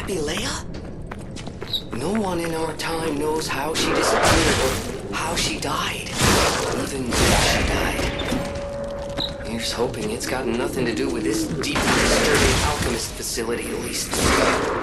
be Leia? No one in our time knows how she disappeared or how she died. Even if she died. Here's hoping it's got nothing to do with this deeply disturbing alchemist facility, at least.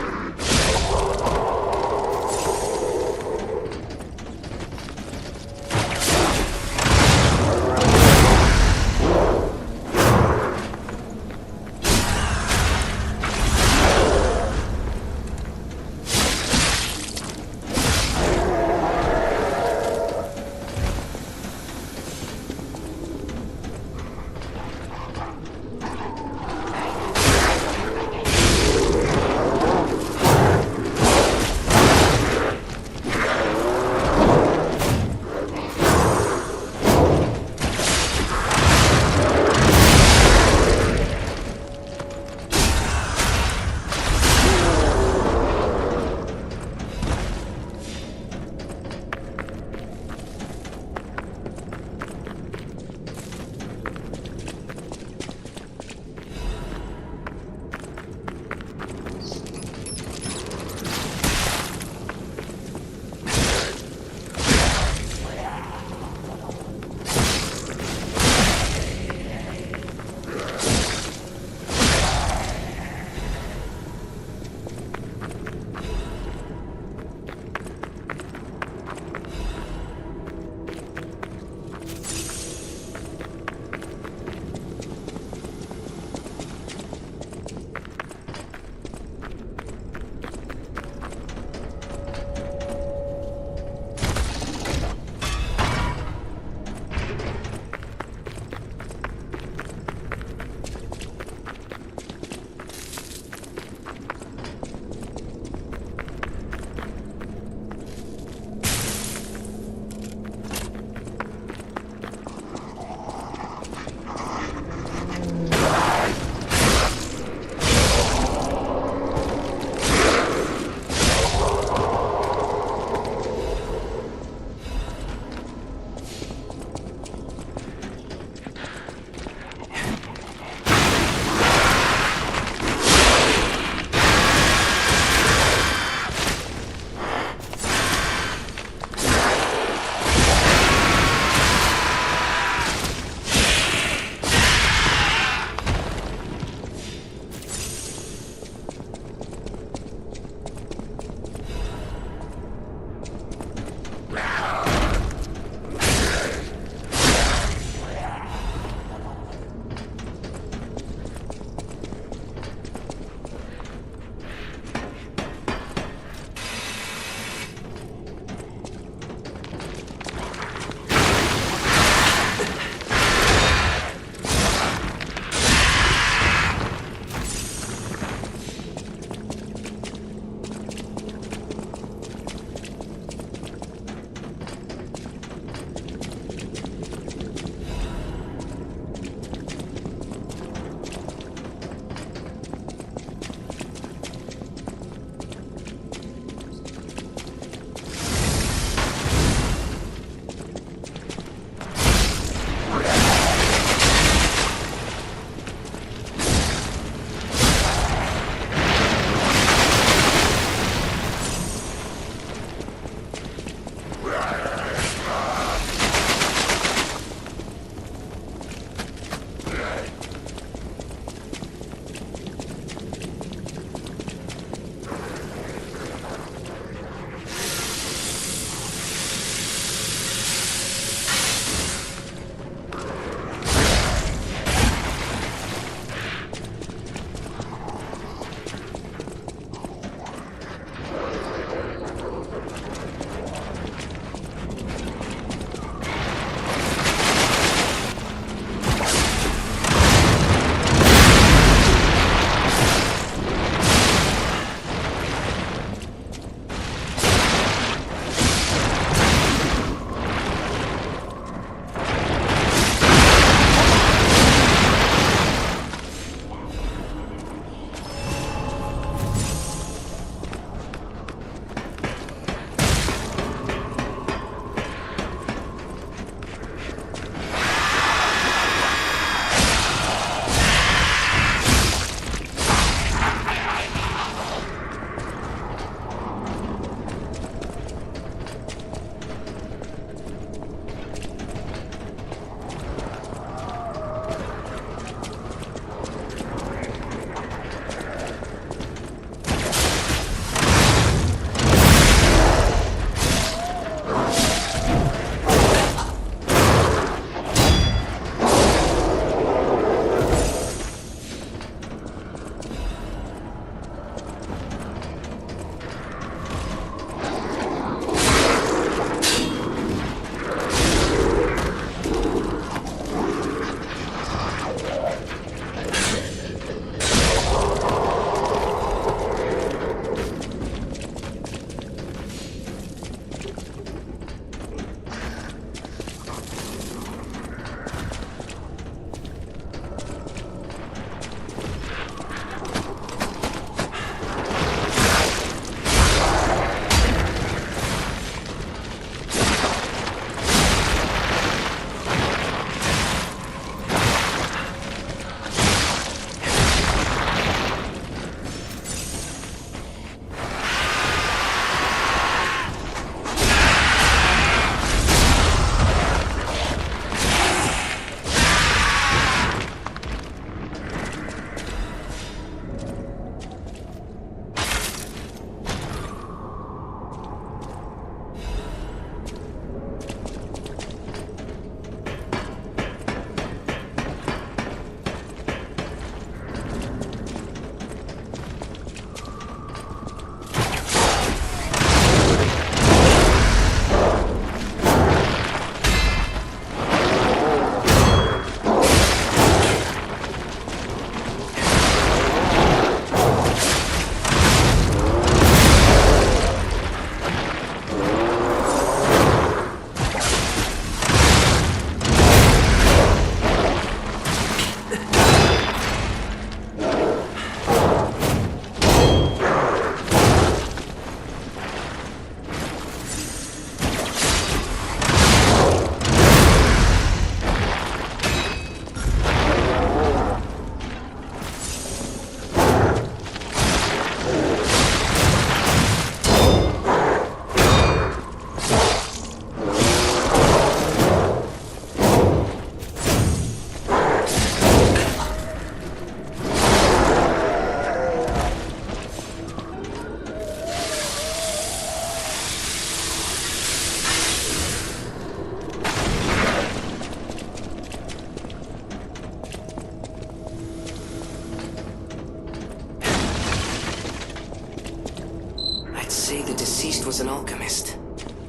was an alchemist.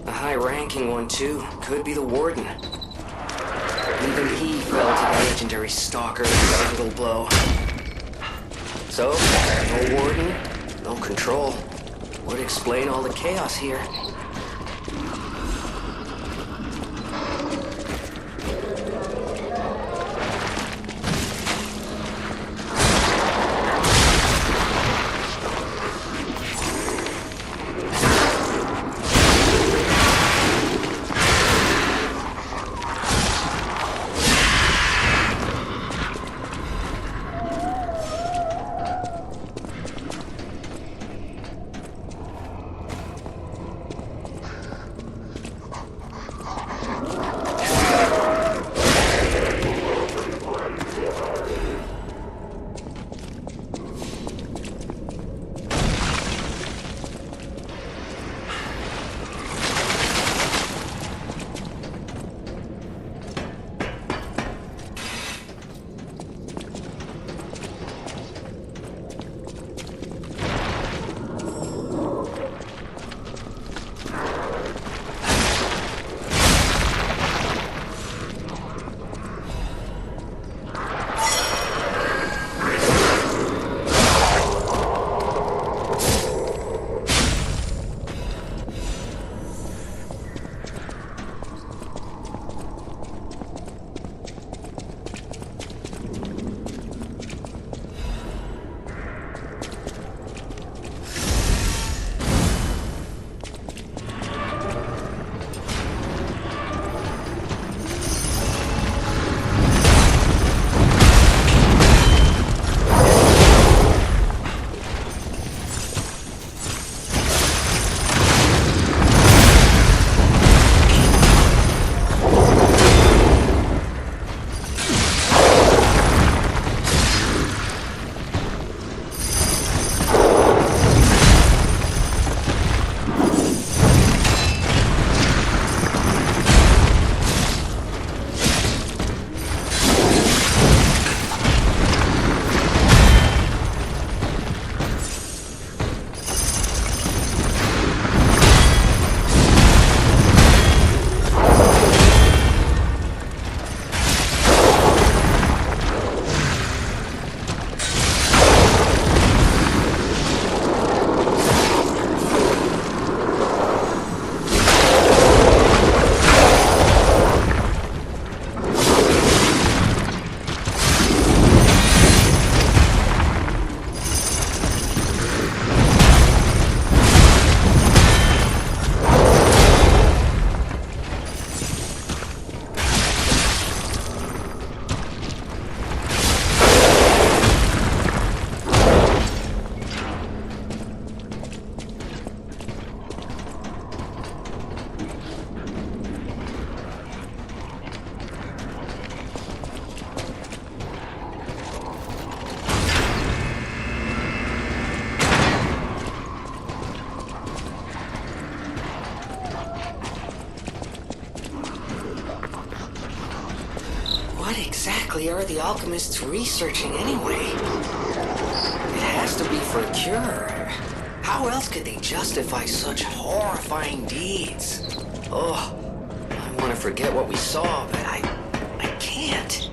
A high-ranking one, too. Could be the Warden. Even he fell to the legendary Stalker's fatal blow. So, no Warden, no control. Would explain all the chaos here. What exactly are the alchemists researching anyway? It has to be for a cure. How else could they justify such horrifying deeds? Oh, I want to forget what we saw, but I can't.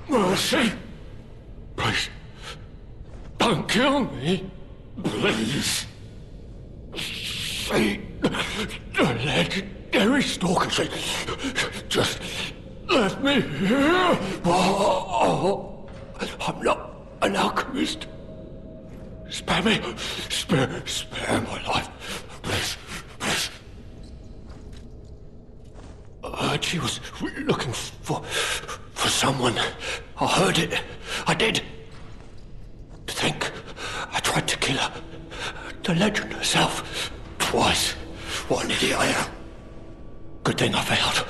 Mercy! Please, don't kill me. Please. Say, the legendary stalker say, just let me here. Oh, I'm not an alchemist. Spare me. Spare my life. Please, please. I heard she was looking for someone. it. I did. To think I tried to kill her. The legend herself. Twice. What an idiot I am. Good thing I failed.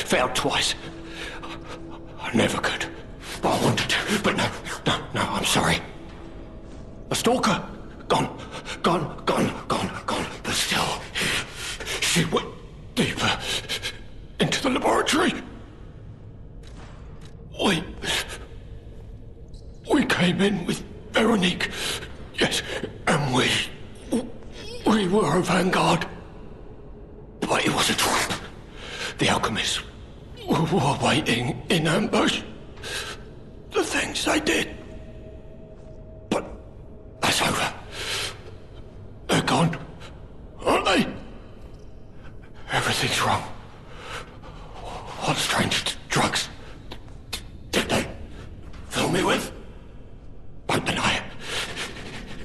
Failed twice. I never could. But I wanted to. But no, I'm sorry. A stalker. Gone. But still, she went deeper into the laboratory. We came in with Veronique. Yes, and we were a vanguard. But it was a trap. The alchemists were waiting in ambush. The things they did. But that's over. They're gone, aren't they? Everything's wrong. What strange drugs did they fill me with? Don't deny it.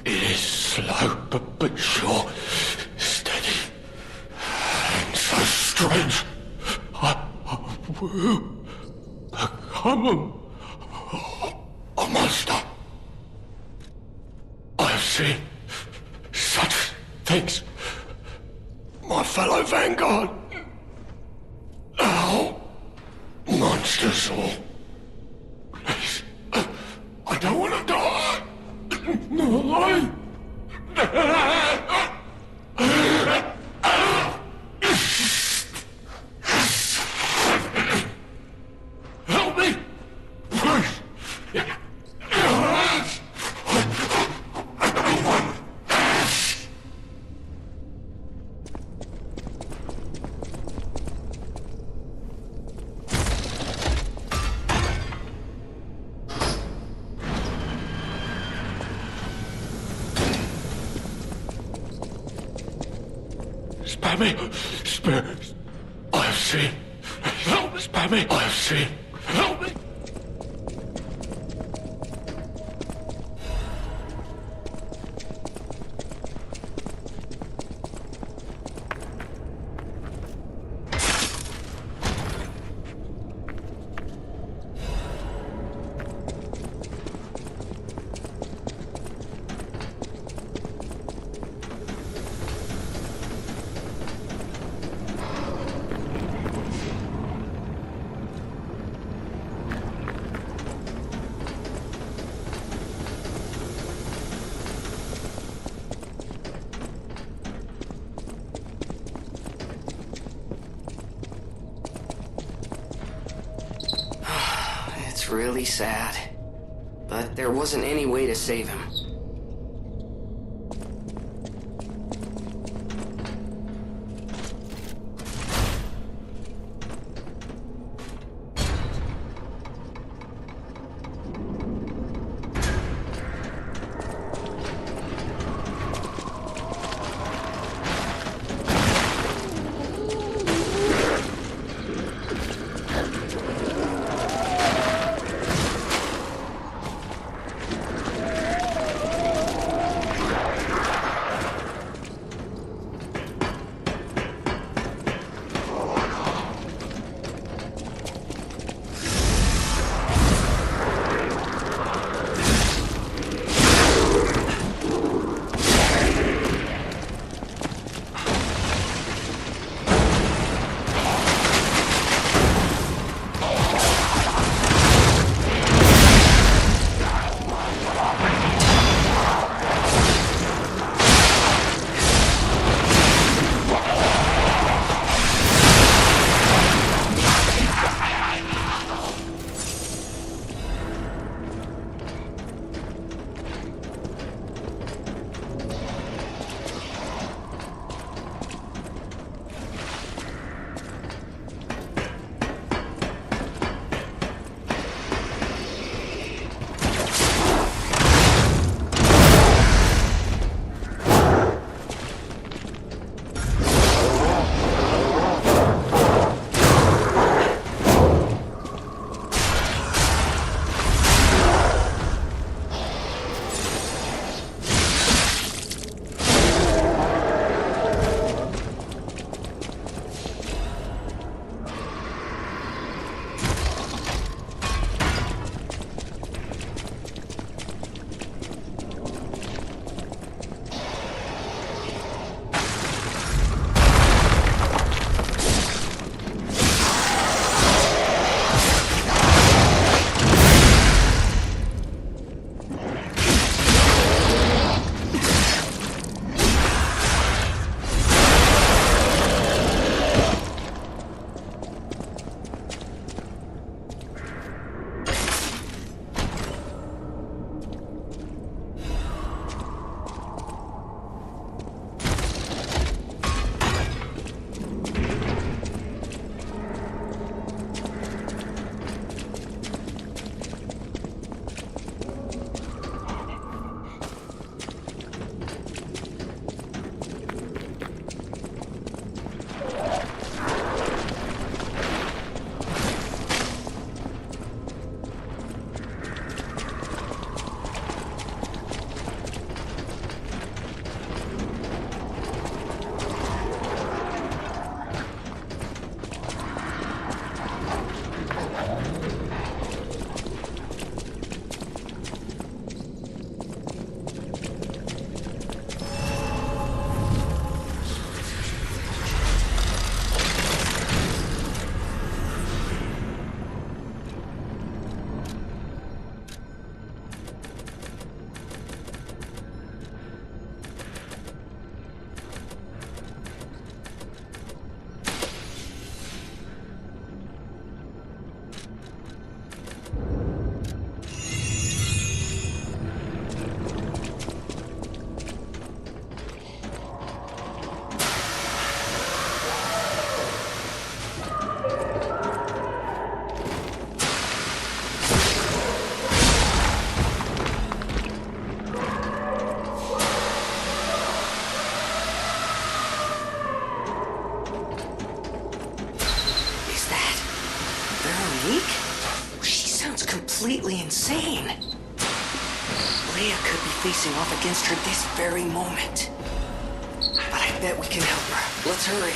It is slow, but sure, steady, and so strange. I will become a monster. I have seen such things. My fellow vanguard. Now, monsters all. Please, I don't want to die. No, help me, please. Spare me! Spare! I have seen! Help me! Spare me! I have seen! Help me! It's really sad. But there wasn't any way to save him. completely insane. Leia could be facing off against her this very moment. But I bet we can help her. Let's hurry.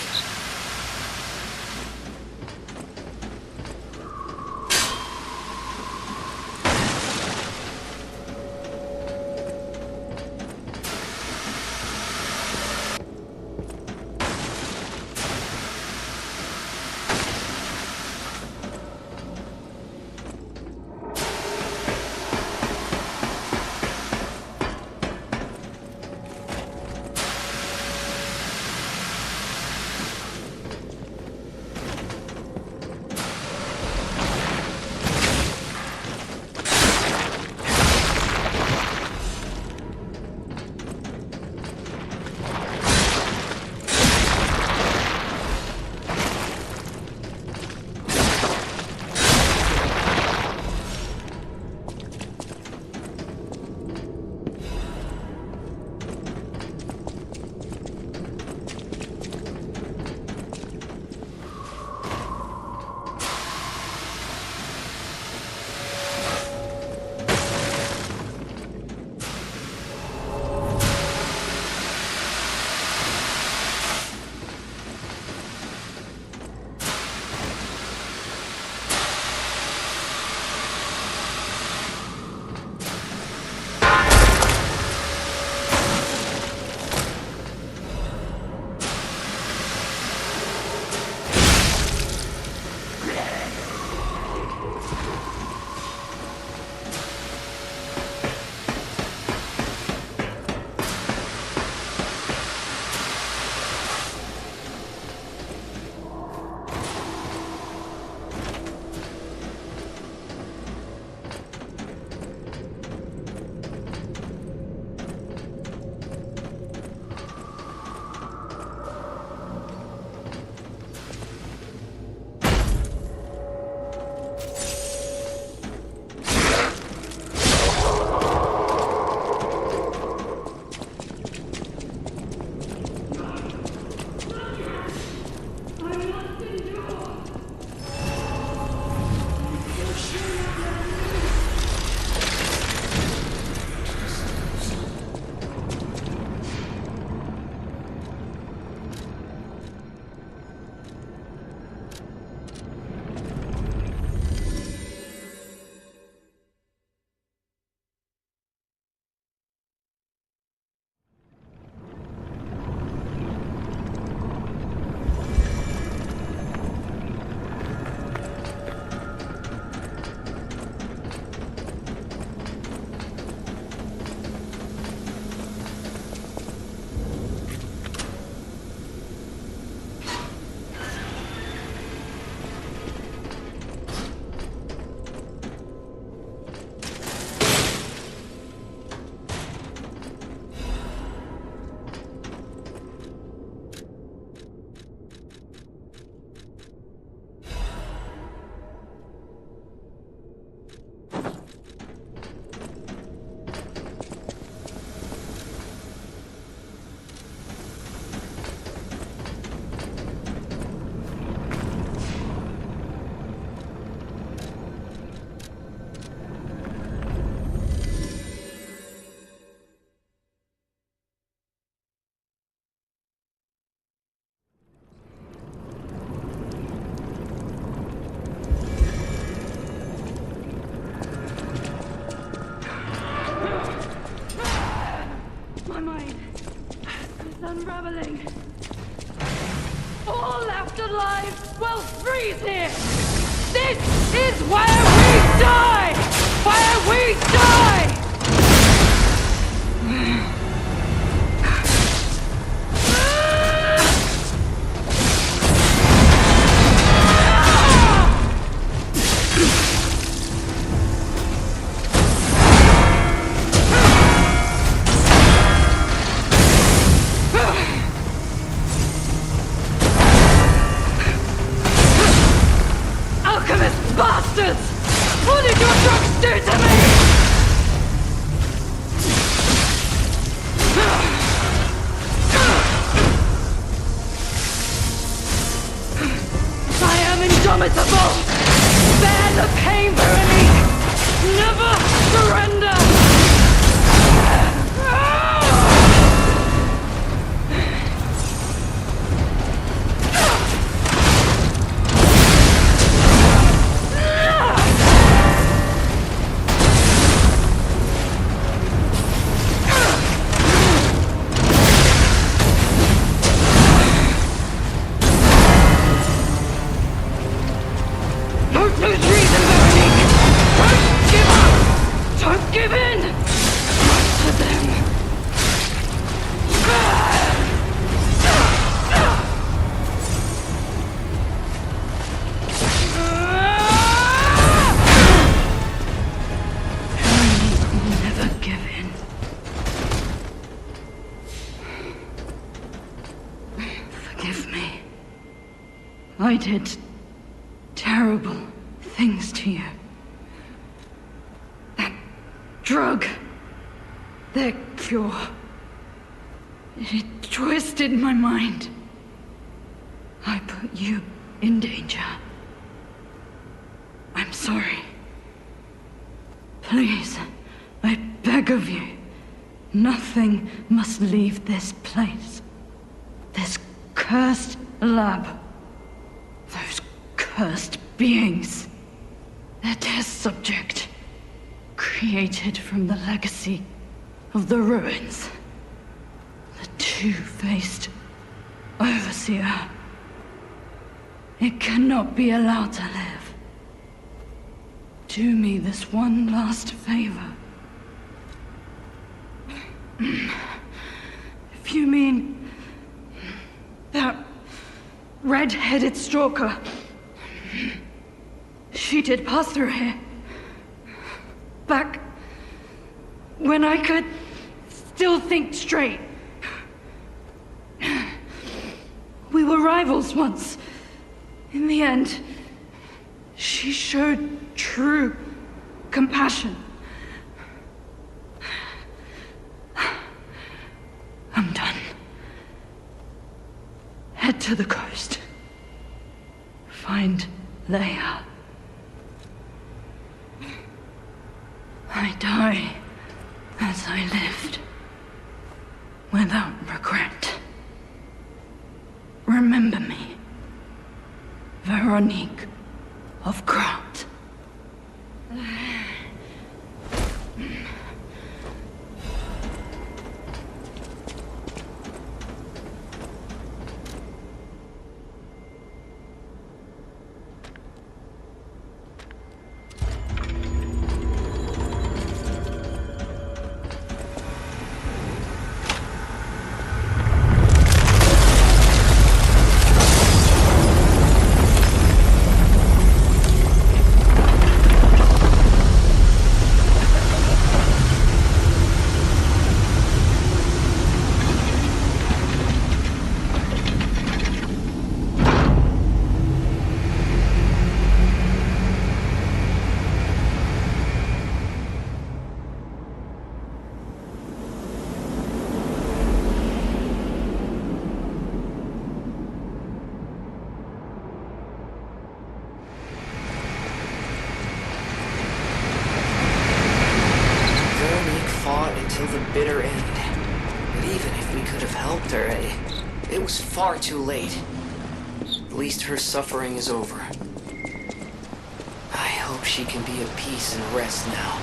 unraveling. All left alive will freeze here! This is where we die! Where we die! Bastards! What did your drugs do to me? I am indomitable! Bear the pain, Veronique! Forgive me. I did terrible things to you. That drug, their cure, it twisted my mind. I put you in danger. I'm sorry. Please, I beg of you, nothing must leave this place. This cursed lab. Those cursed beings. Their test subject. Created from the legacy of the ruins. The two-faced Overseer. It cannot be allowed to live. Do me this one last favor. If you mean that red-headed stalker, she did pass through here. Back when I could still think straight. We were rivals once. In the end, she showed true compassion. I'm done. Head to the coast. Find Leia. I die as I lived, without regret. Remember me, Veronique of Grant. Bitter end. But even if we could have helped her, it was far too late. At least her suffering is over. I hope she can be at peace and rest now.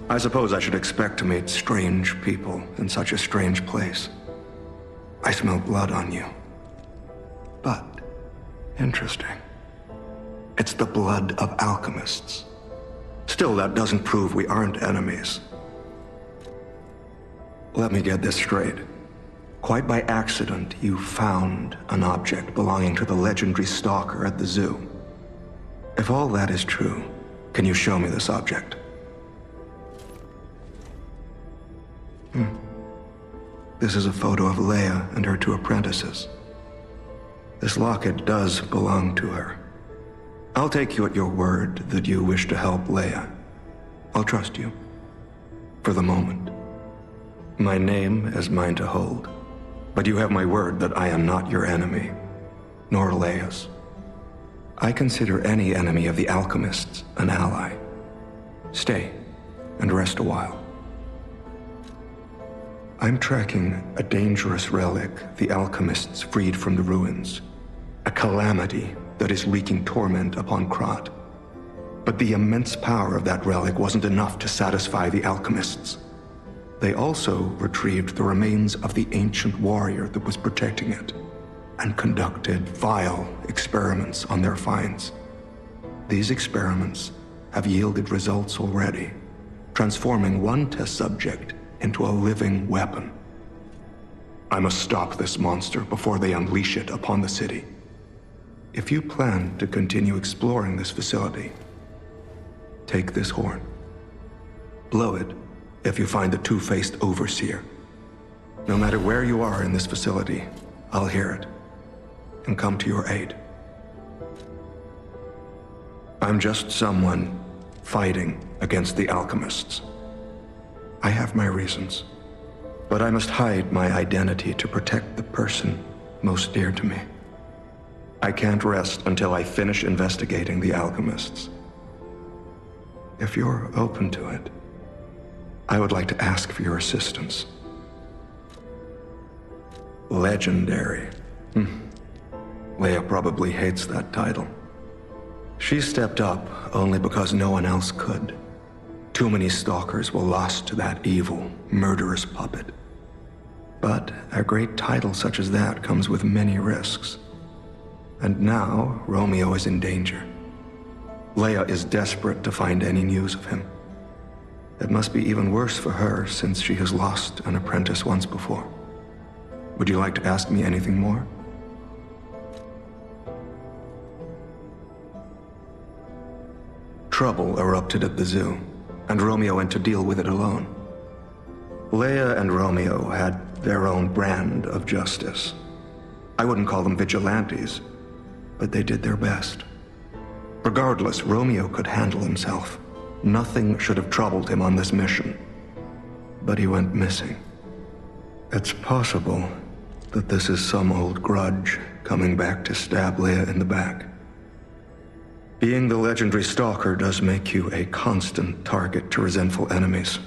I suppose I should expect to meet strange people in such a strange place. I smell blood on you. But, interesting. It's the blood of alchemists. Still, that doesn't prove we aren't enemies. Let me get this straight. Quite by accident, you found an object belonging to the legendary stalker at the zoo. If all that is true, Can you show me this object? This is a photo of Leia and her 2 apprentices. This locket does belong to her. I'll take you at your word that you wish to help Leia. I'll trust you. For the moment. My name is mine to hold. But you have my word that I am not your enemy, nor Leia's. I consider any enemy of the alchemists an ally. Stay and rest a while. I'm tracking a dangerous relic the alchemists freed from the ruins. A calamity that is wreaking torment upon Krat. But the immense power of that relic wasn't enough to satisfy the alchemists. They also retrieved the remains of the ancient warrior that was protecting it, and conducted vile experiments on their finds. These experiments have yielded results already, transforming one test subject into a living weapon. I must stop this monster before they unleash it upon the city. If you plan to continue exploring this facility, take this horn. Blow it if you find the 2-faced Overseer. No matter where you are in this facility, I'll hear it and come to your aid. I'm just someone fighting against the alchemists. I have my reasons, but I must hide my identity to protect the person most dear to me. I can't rest until I finish investigating the alchemists. If you're open to it, I would like to ask for your assistance. Legendary. Leia probably hates that title. She stepped up only because no one else could. Too many stalkers were lost to that evil, murderous puppet. But a great title such as that comes with many risks. And now, Romeo is in danger. Leia is desperate to find any news of him. It must be even worse for her since she has lost an apprentice once before. Would you like to ask me anything more? Trouble erupted at the zoo, and Romeo went to deal with it alone. Leia and Romeo had their own brand of justice. I wouldn't call them vigilantes, but they did their best. Regardless, Romeo could handle himself. Nothing should have troubled him on this mission. But he went missing. It's possible that this is some old grudge coming back to stab Leia in the back. Being the legendary stalker does make you a constant target to resentful enemies.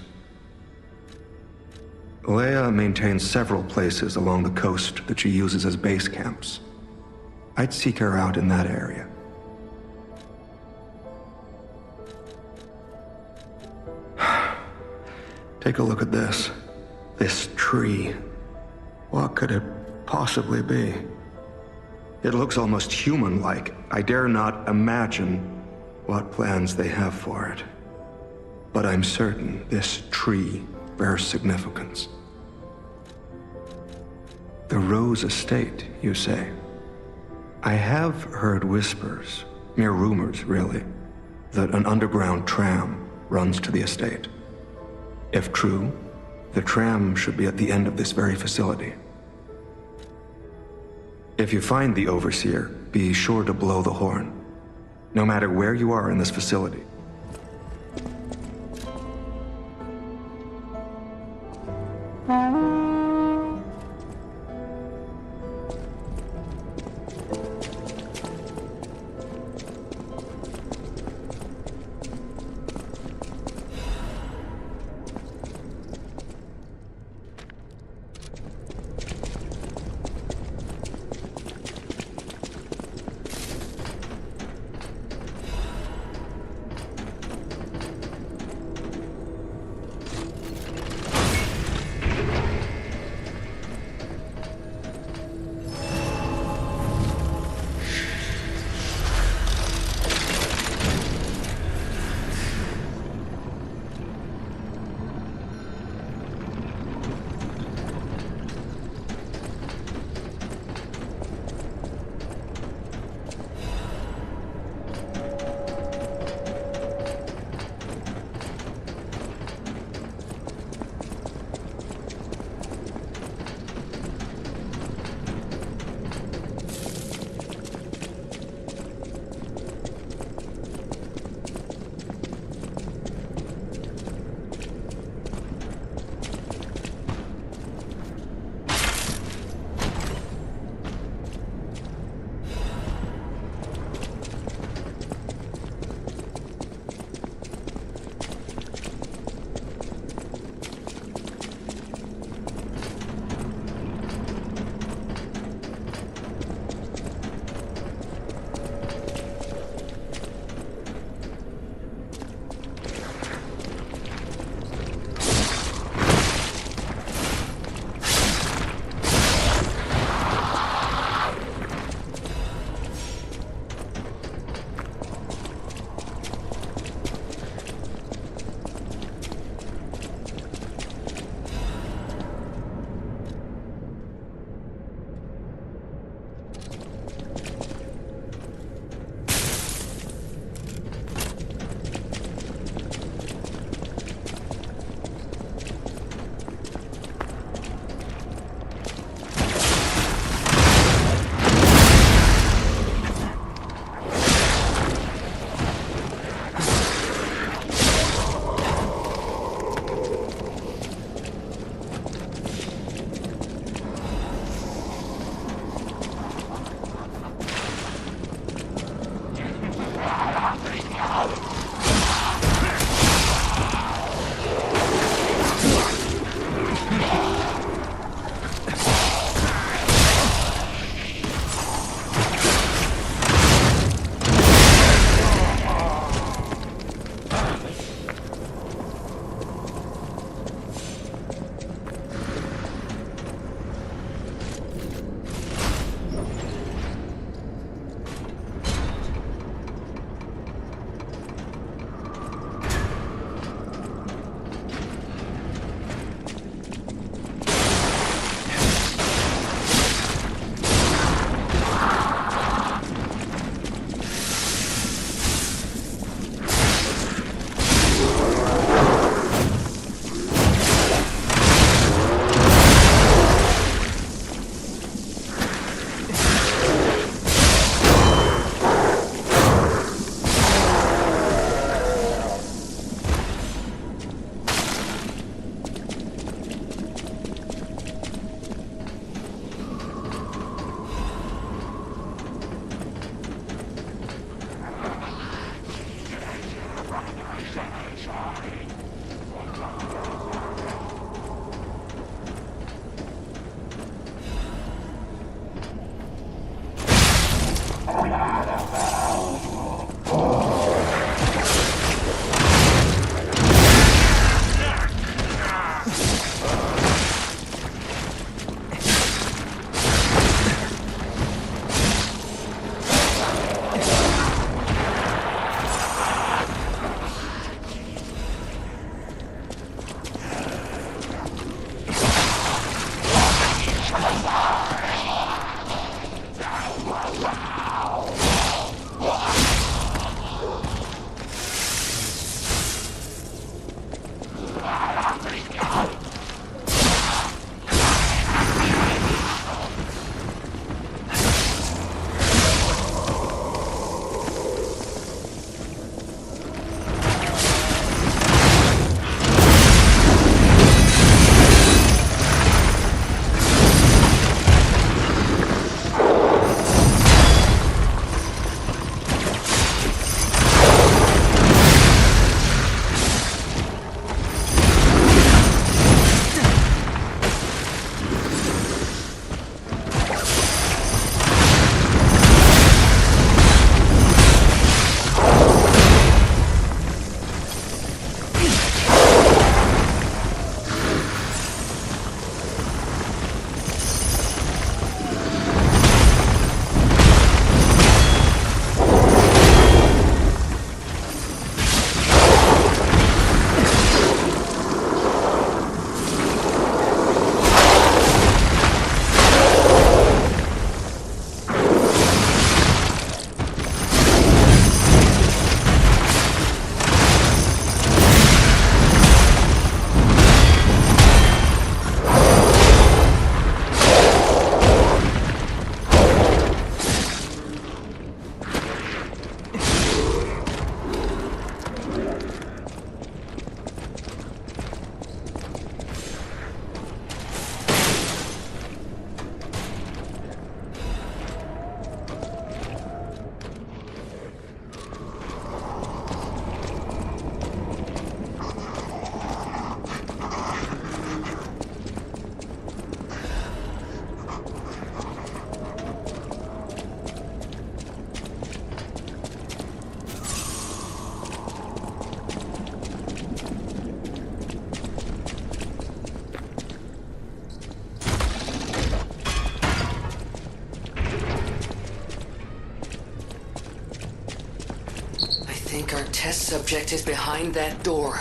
Leia maintains several places along the coast that she uses as base camps. I'd seek her out in that area. Take a look at this. This tree. What could it possibly be? It looks almost human-like. I dare not imagine what plans they have for it. But I'm certain this tree bears significance. The Rose Estate, you say? I have heard whispers, mere rumors really, that an underground tram runs to the estate. If true, the tram should be at the end of this very facility. If you find the Overseer, be sure to blow the horn, no matter where you are in this facility. think our test subject is behind that door.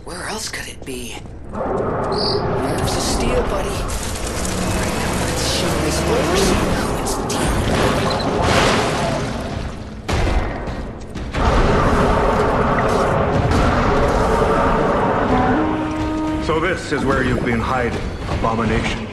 Where else could it be? Nerves of steel, buddy. Right now, let's show this overseer who it's dealing with. So this is where you've been hiding, Abomination.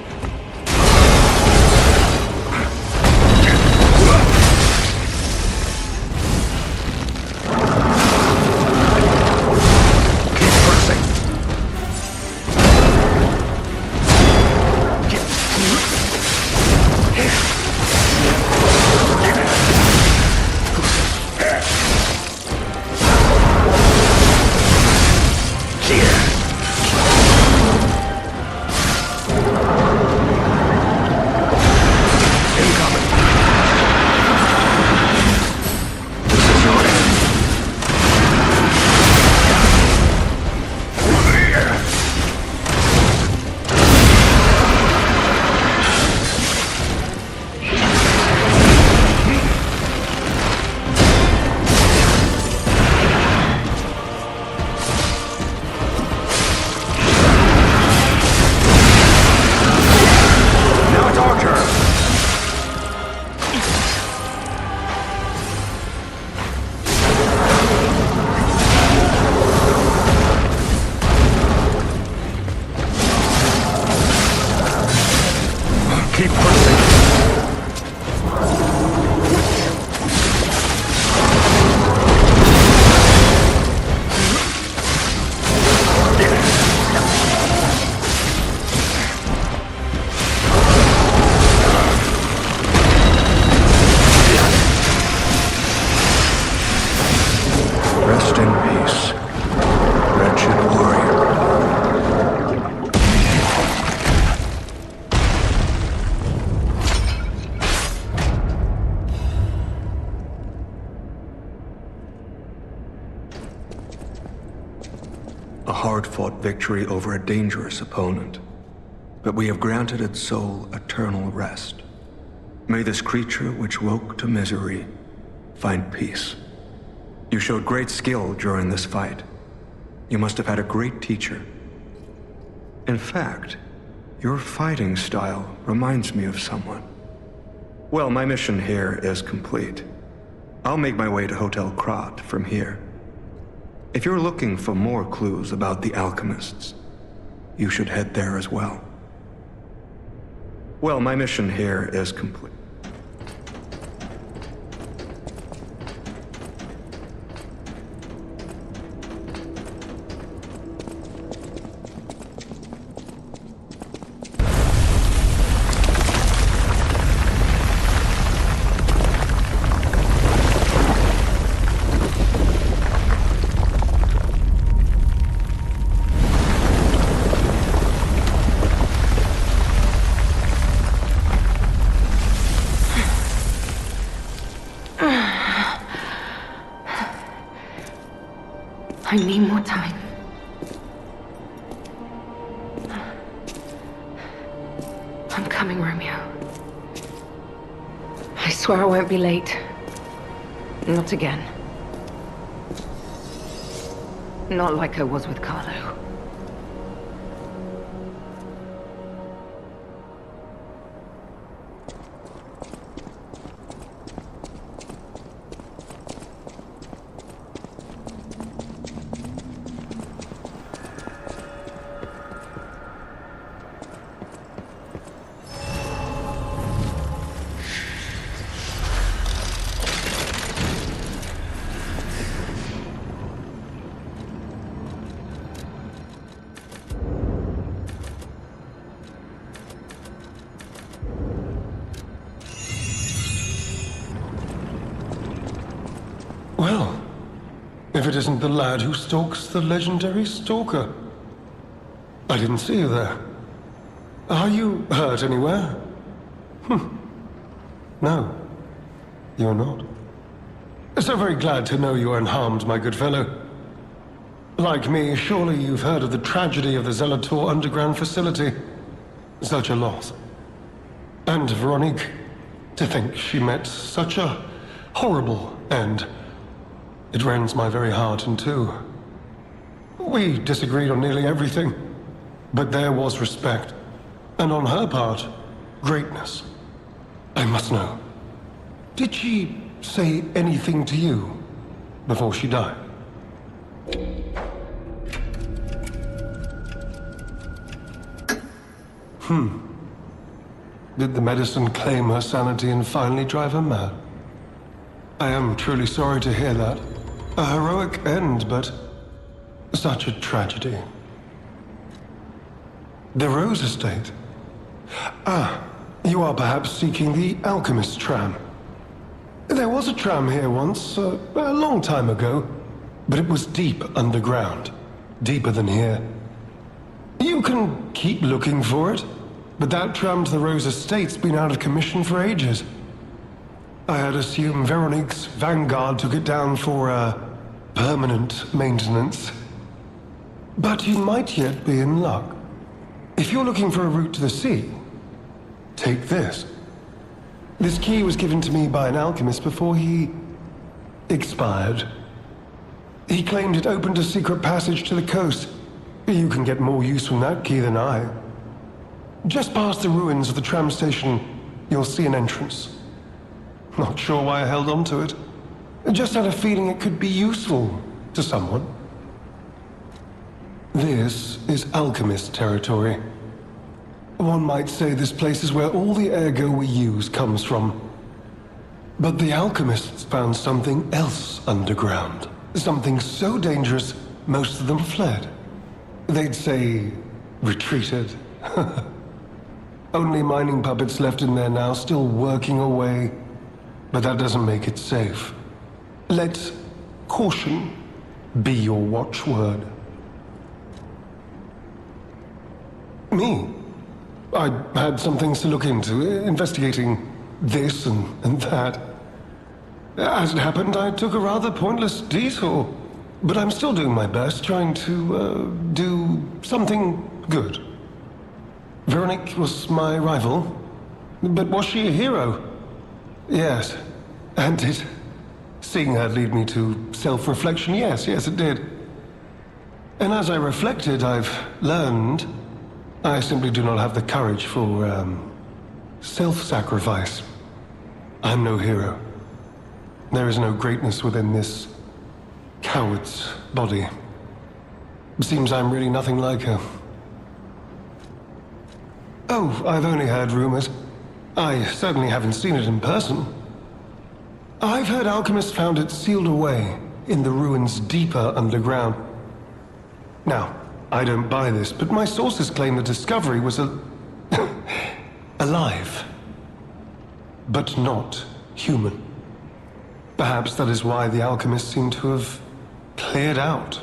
A hard-fought victory over a dangerous opponent. But we have granted its soul eternal rest. May this creature which woke to misery find peace. You showed great skill during this fight. You must have had a great teacher. In fact, your fighting style reminds me of someone. Well, my mission here is complete. I'll make my way to Hotel Krat from here. If you're looking for more clues about the alchemists, you should head there as well. Well, my mission here is complete. I need more time. I'm coming, Romeo. I swear I won't be late. Not again. Not like I was with Carlo. Well, if it isn't the lad who stalks the legendary stalker. I didn't see you there. Are you hurt anywhere? No, you're not. So very glad to know you are unharmed, my good fellow. Like me, surely you've heard of the tragedy of the Zelator underground facility. Such a loss. And Veronique, to think she met such a horrible end. It rends my very heart in two. We disagreed on nearly everything, but there was respect. And on her part, greatness. I must know. Did she say anything to you before she died? Did the medicine claim her sanity and finally drive her mad? I am truly sorry to hear that. A heroic end, but such a tragedy. The Rose Estate. Ah, you are perhaps seeking the Alchemist tram. There was a tram here once, a long time ago, but it was deep underground. Deeper than here. You can keep looking for it, but that tram to the Rose Estate's been out of commission for ages. I had assumed Veronique's Vanguard took it down for, permanent maintenance. But you might yet be in luck. If you're looking for a route to the sea, take this. This key was given to me by an alchemist before he expired. He claimed it opened a secret passage to the coast. You can get more use from that key than I. Just past the ruins of the tram station, you'll see an entrance. Not sure why I held on to it. I just had a feeling it could be useful to someone. This is alchemist territory. One might say this place is where all the ergo we use comes from. But the alchemists found something else underground. Something so dangerous, most of them fled. They'd say, retreated. Only mining puppets left in there now, still working away. But that doesn't make it safe. Let caution be your watchword. Me? I had some things to look into, investigating this and that. As it happened, I took a rather pointless detour. But I'm still doing my best, trying to, do something good. Veronique was my rival. But was she a hero? Yes. And did seeing her lead me to self-reflection? Yes, it did. And as I reflected, I've learned I simply do not have the courage for, self-sacrifice. I'm no hero. There is no greatness within this coward's body. It seems I'm really nothing like her. Oh, I've only heard rumors. I certainly haven't seen it in person. I've heard alchemists found it sealed away in the ruins deeper underground. Now, I don't buy this, but my sources claim the discovery was alive. But not human. Perhaps that is why the alchemists seem to have cleared out.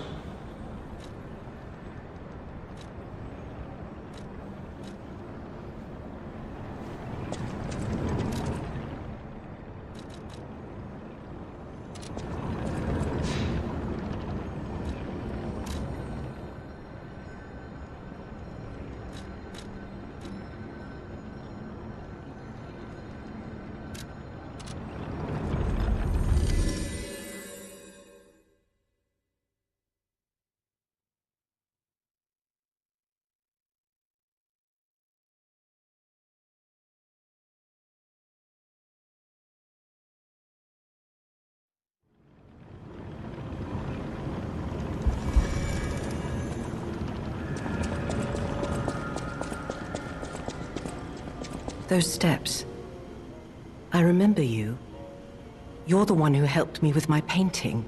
Those steps. I remember you. You're the one who helped me with my painting.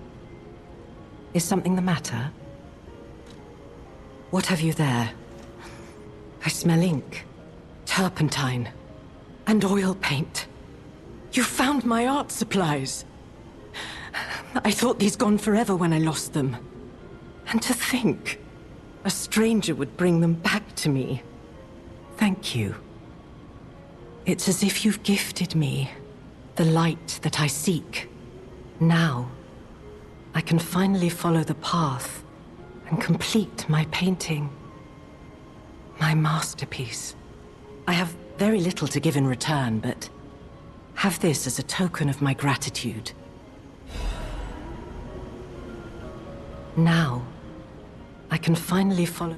Is something the matter? What have you there? I smell ink, turpentine, and oil paint. You found my art supplies. I thought these gone forever when I lost them. And to think, a stranger would bring them back to me. Thank you. It's as if you've gifted me the light that I seek. Now, I can finally follow the path and complete my painting. My masterpiece. I have very little to give in return, but have this as a token of my gratitude. Now, I can finally follow...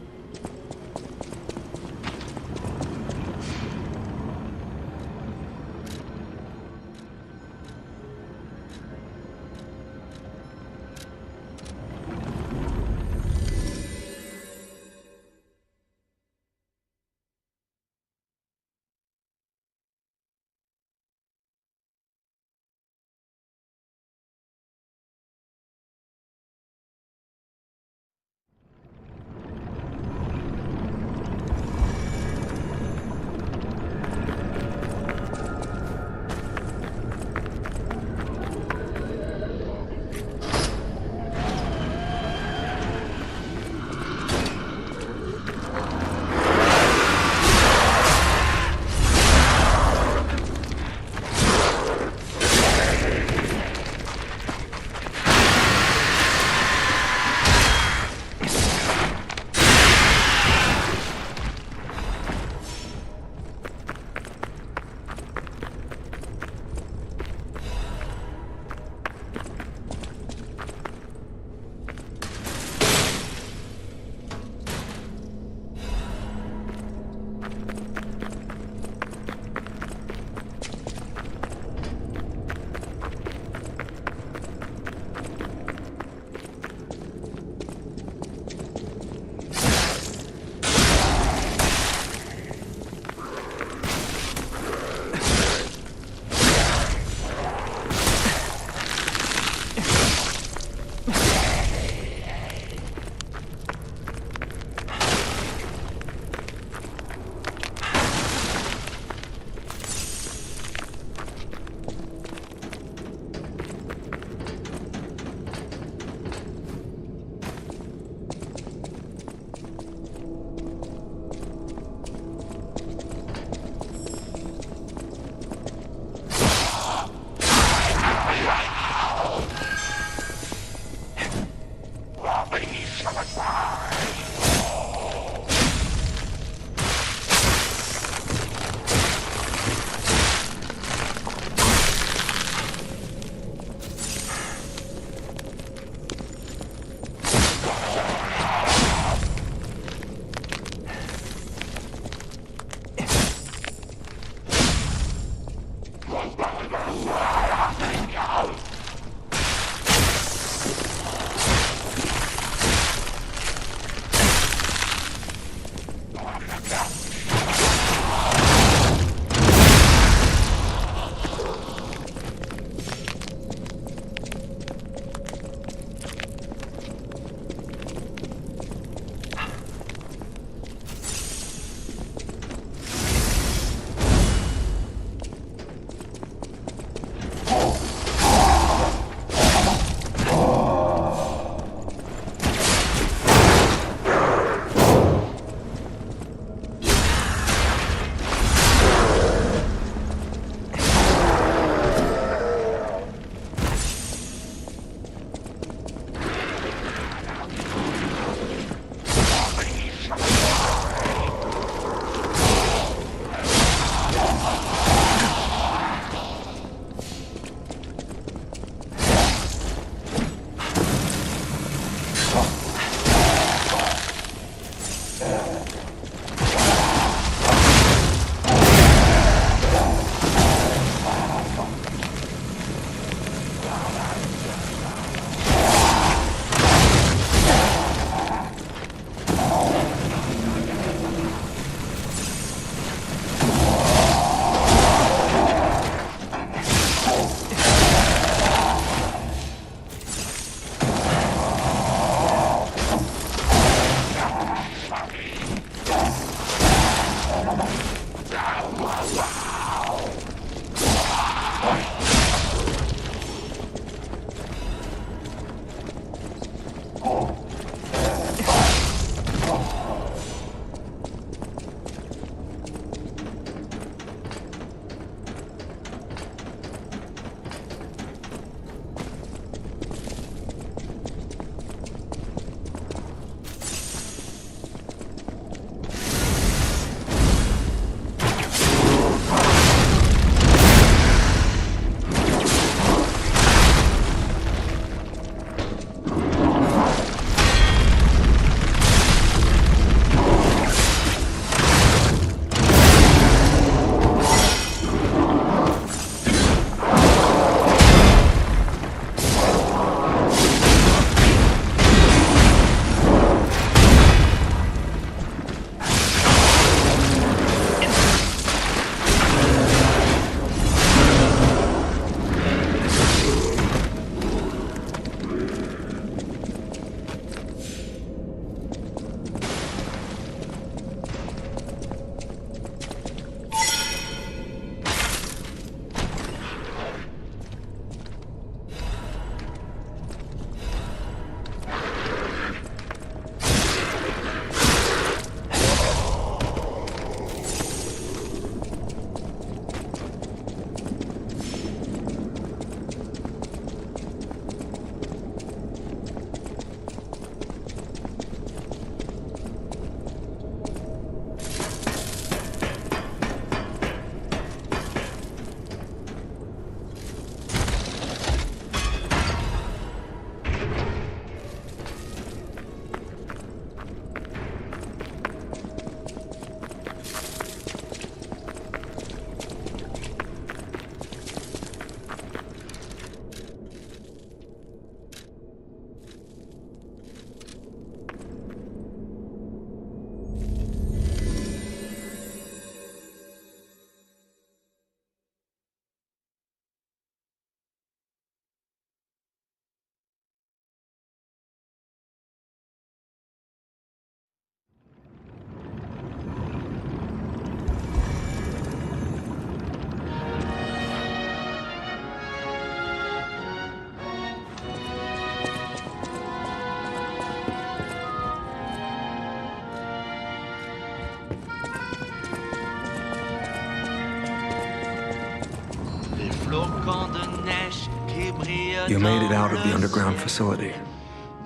You made it out of the underground facility.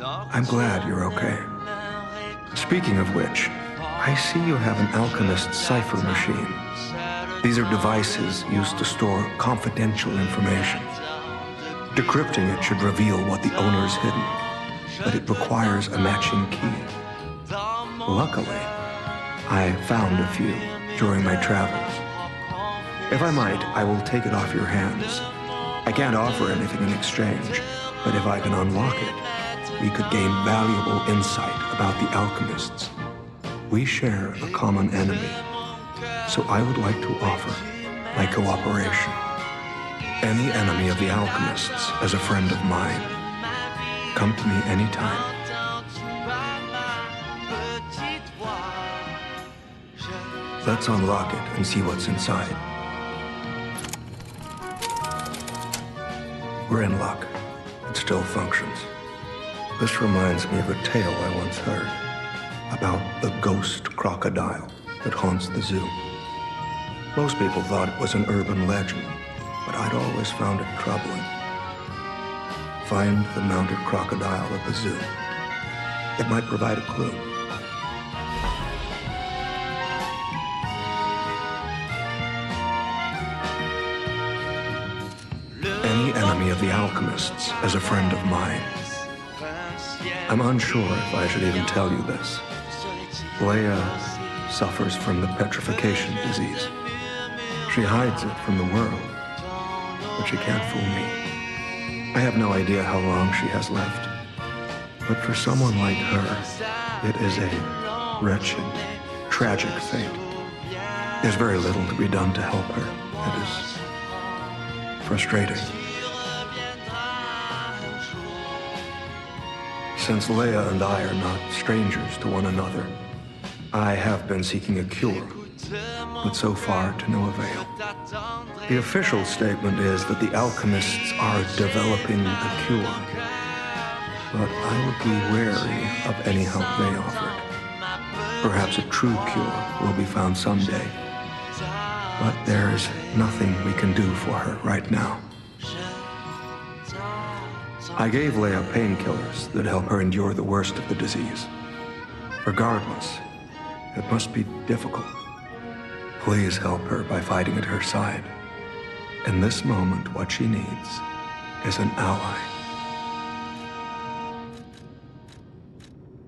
I'm glad you're okay. Speaking of which, I see you have an alchemist's cipher machine. These are devices used to store confidential information. Decrypting it should reveal what the owner's hidden, but it requires a matching key. Luckily, I found a few during my travels. If I might, I will take it off your hands. I can't offer anything in exchange, but if I can unlock it, we could gain valuable insight about the alchemists. We share a common enemy, so I would like to offer my cooperation. Any enemy of the alchemists is a friend of mine. Come to me anytime. Let's unlock it and see what's inside. We're in luck. It still functions. This reminds me of a tale I once heard about the ghost crocodile that haunts the zoo. Most people thought it was an urban legend, but I'd always found it troubling. Find the mounted crocodile at the zoo. It might provide a clue. Any enemy of the alchemists is a friend of mine. I'm unsure if I should even tell you this. Leia suffers from the petrification disease. She hides it from the world, but she can't fool me. I have no idea how long she has left. But for someone like her, it is a wretched, tragic fate. There's very little to be done to help her. It is frustrating. Since Leia and I are not strangers to one another, I have been seeking a cure, but so far to no avail. The official statement is that the alchemists are developing a cure, but I would be wary of any help they offered. Perhaps a true cure will be found someday, but there's nothing we can do for her right now. I gave Leia painkillers that help her endure the worst of the disease. Regardless, it must be difficult. Please help her by fighting at her side. In this moment, what she needs is an ally.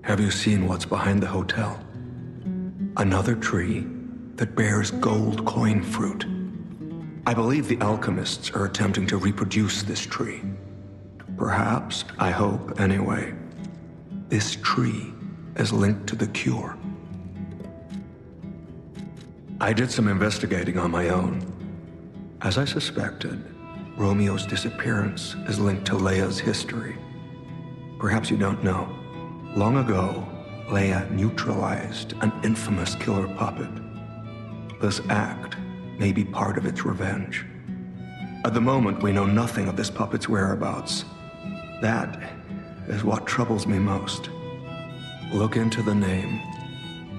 Have you seen what's behind the hotel? Another tree that bears gold coin fruit. I believe the alchemists are attempting to reproduce this tree. Perhaps, I hope anyway, this tree is linked to the cure. I did some investigating on my own. As I suspected, Romeo's disappearance is linked to Leia's history. Perhaps you don't know. Long ago, Leia neutralized an infamous killer puppet. This act may be part of its revenge. At the moment, we know nothing of this puppet's whereabouts. That is what troubles me most. Look into the name,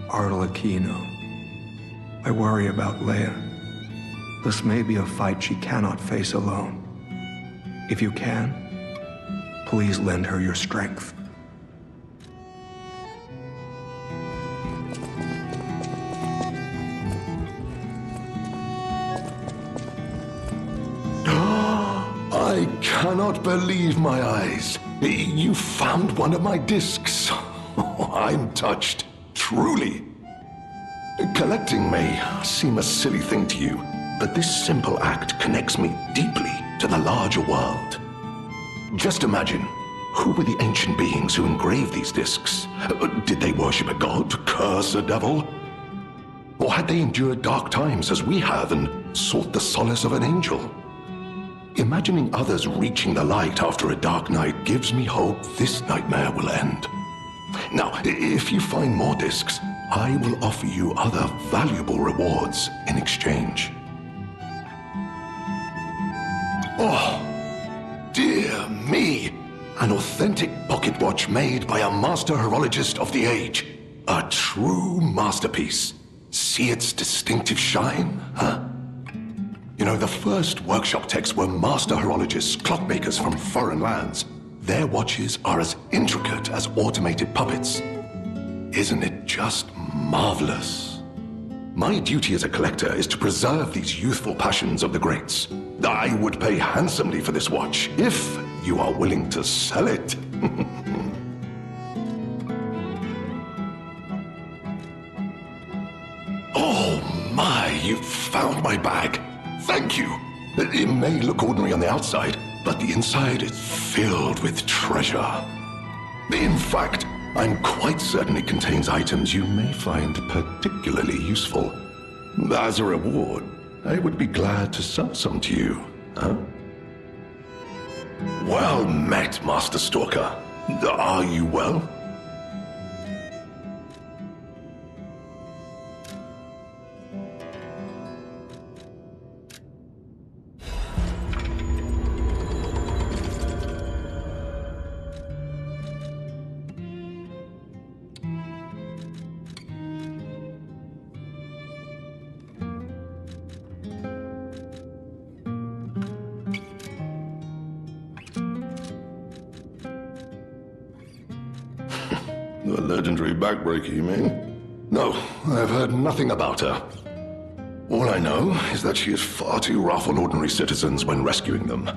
Arlecchino. I worry about Leia. This may be a fight she cannot face alone. If you can, please lend her your strength. I cannot believe my eyes. You found one of my discs. I'm touched, truly. Collecting may seem a silly thing to you, but this simple act connects me deeply to the larger world. Just imagine, who were the ancient beings who engraved these discs? Did they worship a god, curse a devil? Or had they endured dark times as we have and sought the solace of an angel? Imagining others reaching the light after a dark night gives me hope this nightmare will end. Now, if you find more discs, I will offer you other valuable rewards in exchange. Oh, dear me! An authentic pocket watch made by a master horologist of the age. A true masterpiece. See its distinctive shine, huh? You know, the first workshop techs were master horologists, clockmakers from foreign lands. Their watches are as intricate as automated puppets. Isn't it just marvelous? My duty as a collector is to preserve these youthful passions of the greats. I would pay handsomely for this watch, if you are willing to sell it. Oh my, you found my bag. Thank you. It may look ordinary on the outside, but the inside is filled with treasure. In fact, I'm quite certain it contains items you may find particularly useful. As a reward, I would be glad to sell some to you, huh? Well met, Master Stalker. Are you well? The legendary backbreaker, you mean? No, I've heard nothing about her. All I know is that she is far too rough on ordinary citizens when rescuing them.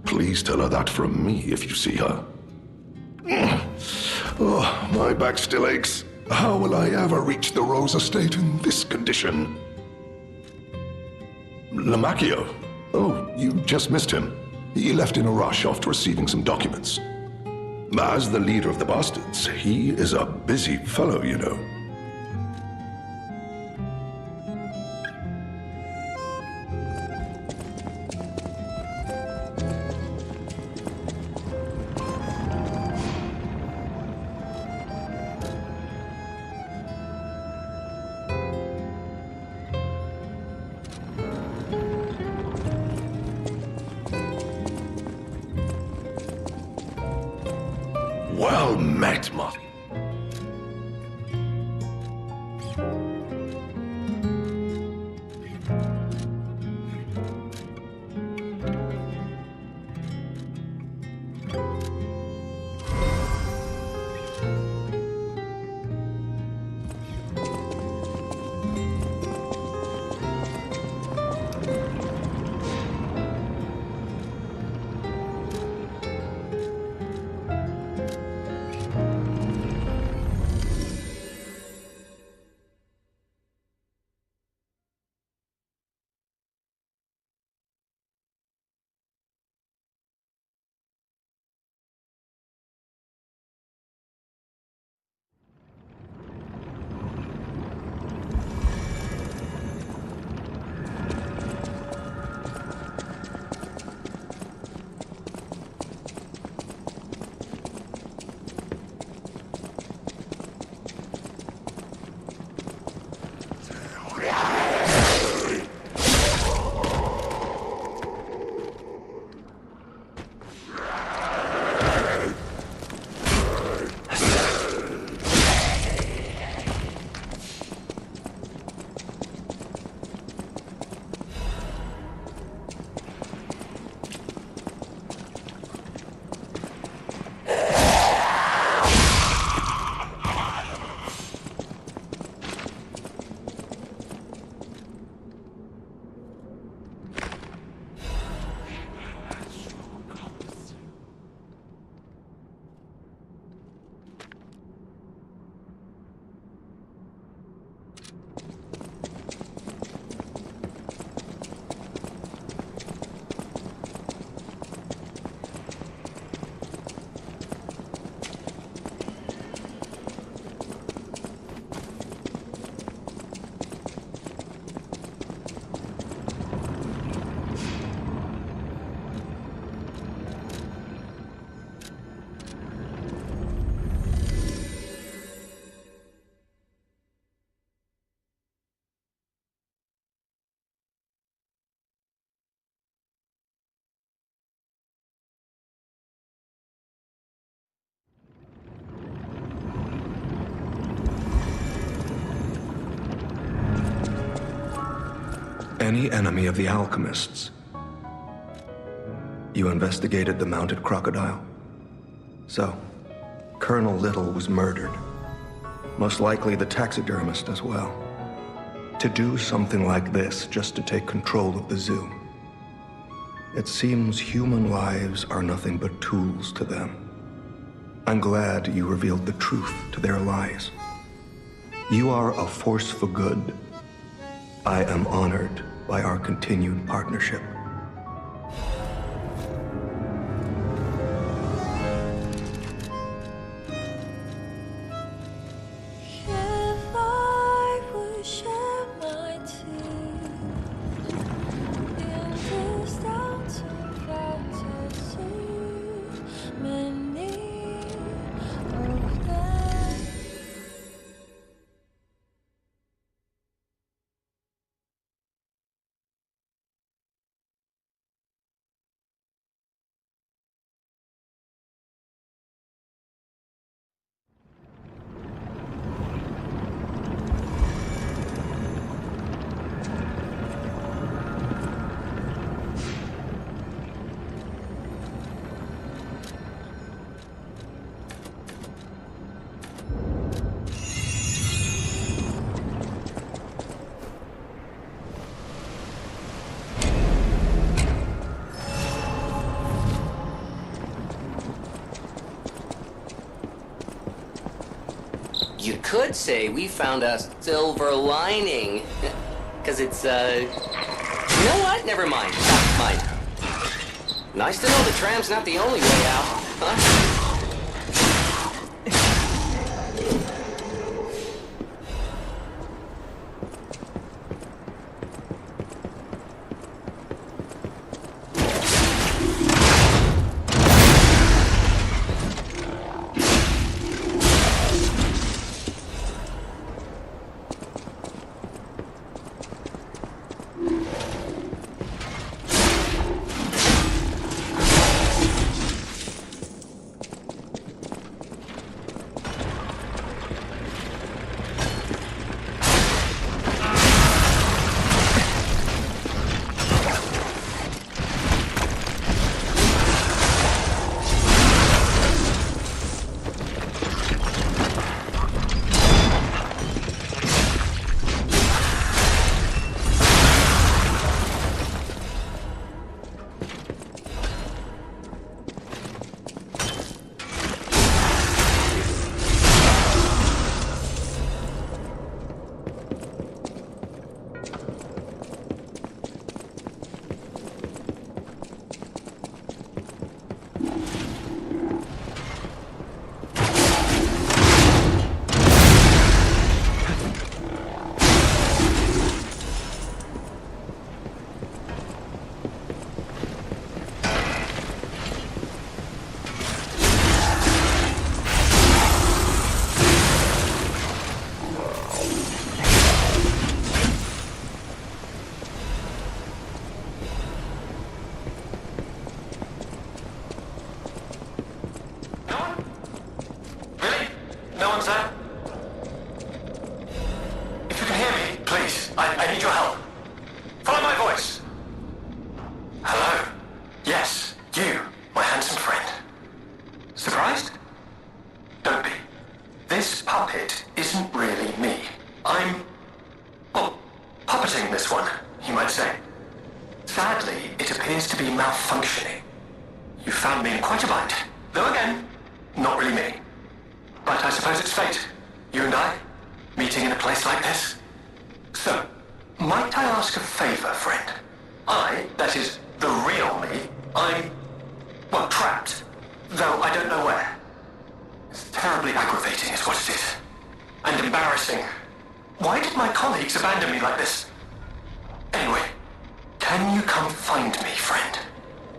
Please tell her that from me if you see her. Oh, my back still aches. How will I ever reach the Rose Estate in this condition? INICIO. Oh, you just missed him. He left in a rush after receiving some documents. As the leader of the bastards, he is a busy fellow, you know. Well met, Marty. any enemy of the alchemists. You investigated the mounted crocodile. So, Colonel Little was murdered. Most likely the taxidermist as well. To do something like this just to take control of the zoo. It seems human lives are nothing but tools to them. I'm glad you revealed the truth to their lies. You are a force for good. I am honored by our continued partnership. You could say we found a silver lining. Because it's, You know what? Never mind. Mind. Nice to know the tram's not the only way out, huh? I need your help. Follow my voice. Hello? Yes, you, my handsome friend. Surprised? Don't be. This puppet isn't really me. I'm, well, puppeting this one, you might say. Sadly, it appears to be malfunctioning. You found me in quite a bind. Though again, not really me. But I suppose it's fate. You and I, meeting in a place like this. So, might I ask a favor, friend? That is, the real me, I'm, well, trapped. Though I don't know where. It's terribly aggravating is what it is. And embarrassing. Why did my colleagues abandon me like this? Anyway, can you come find me, friend?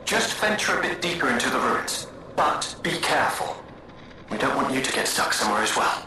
Just venture a bit deeper into the ruins. But be careful. We don't want you to get stuck somewhere as well.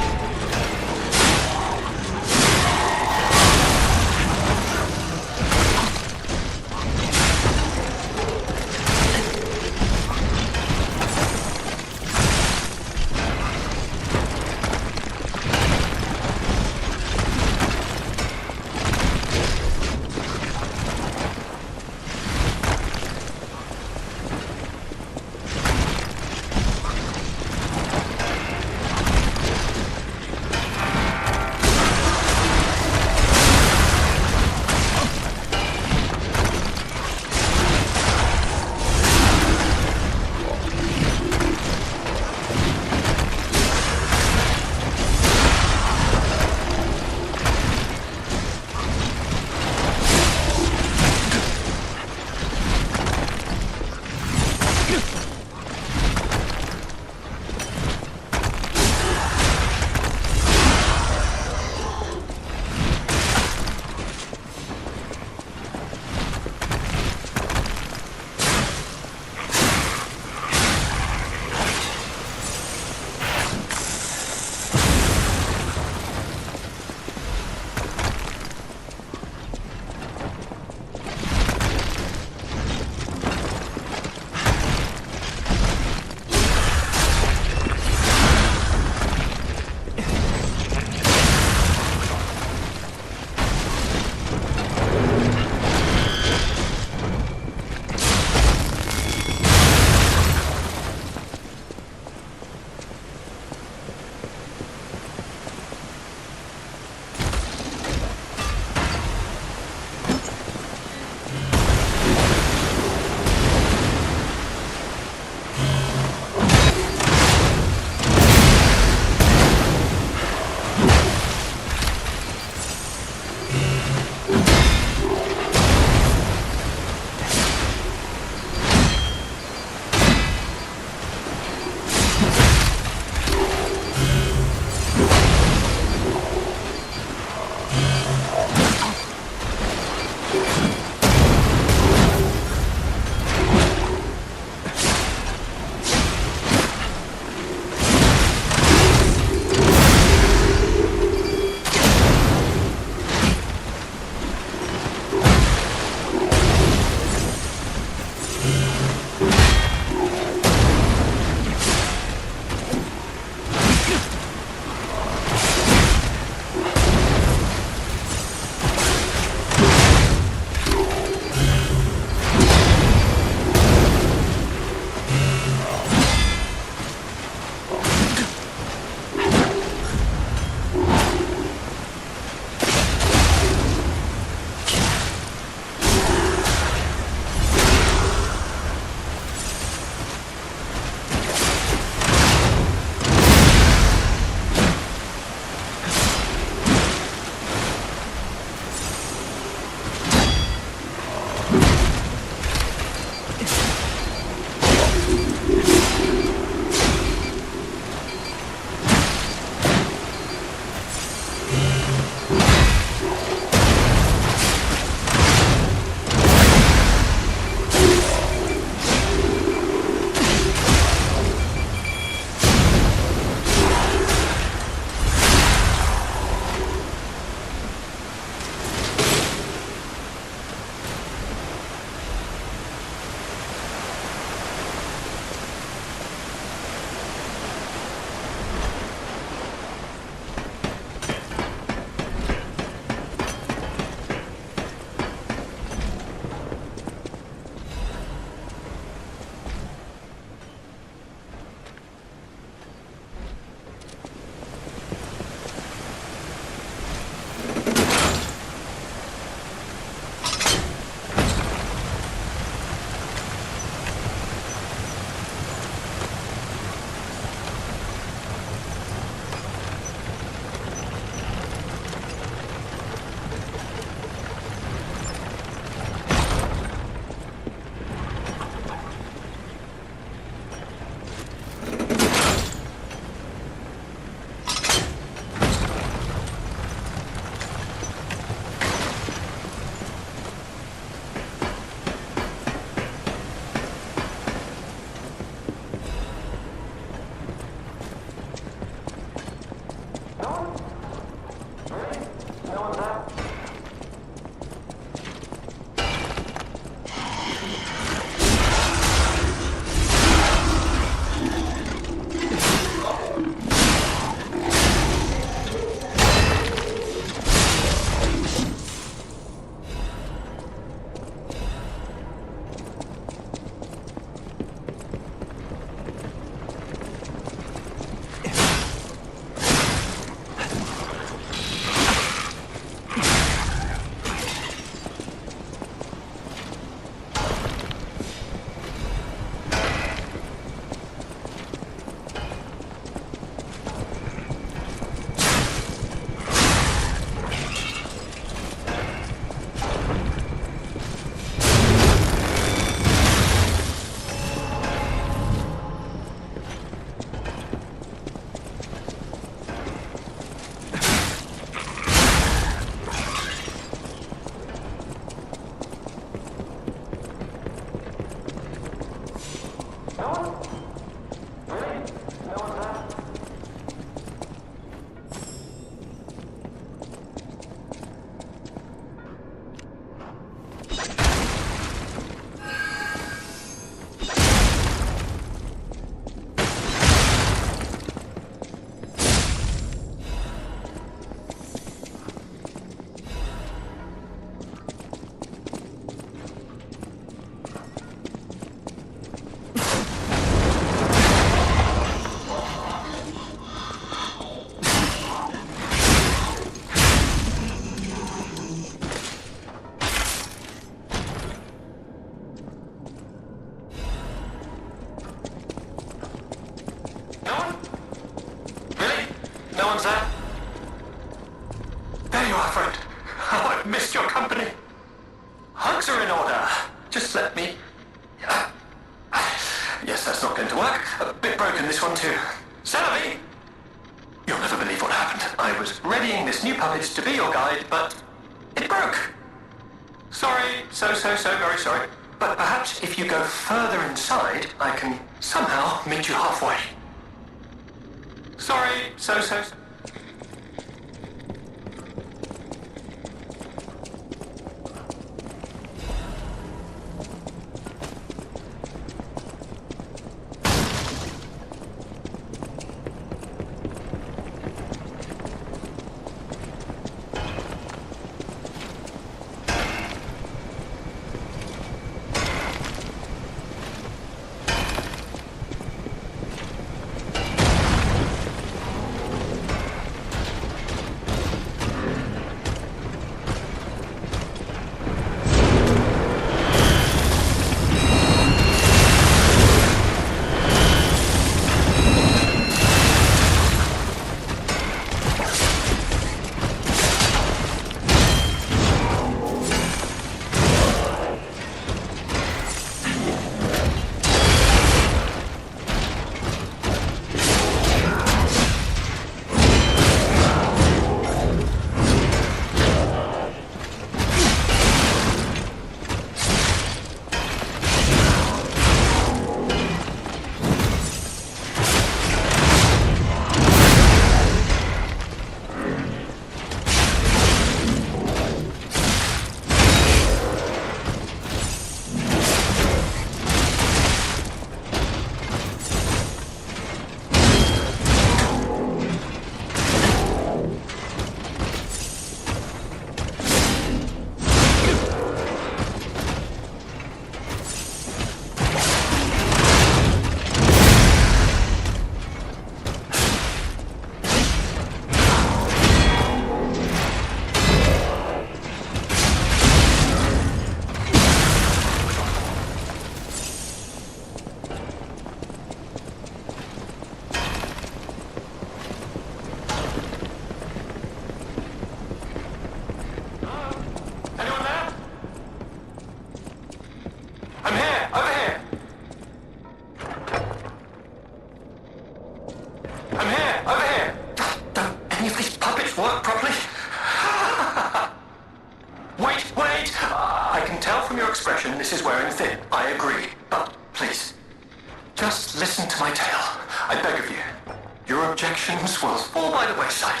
objections will fall by the wayside.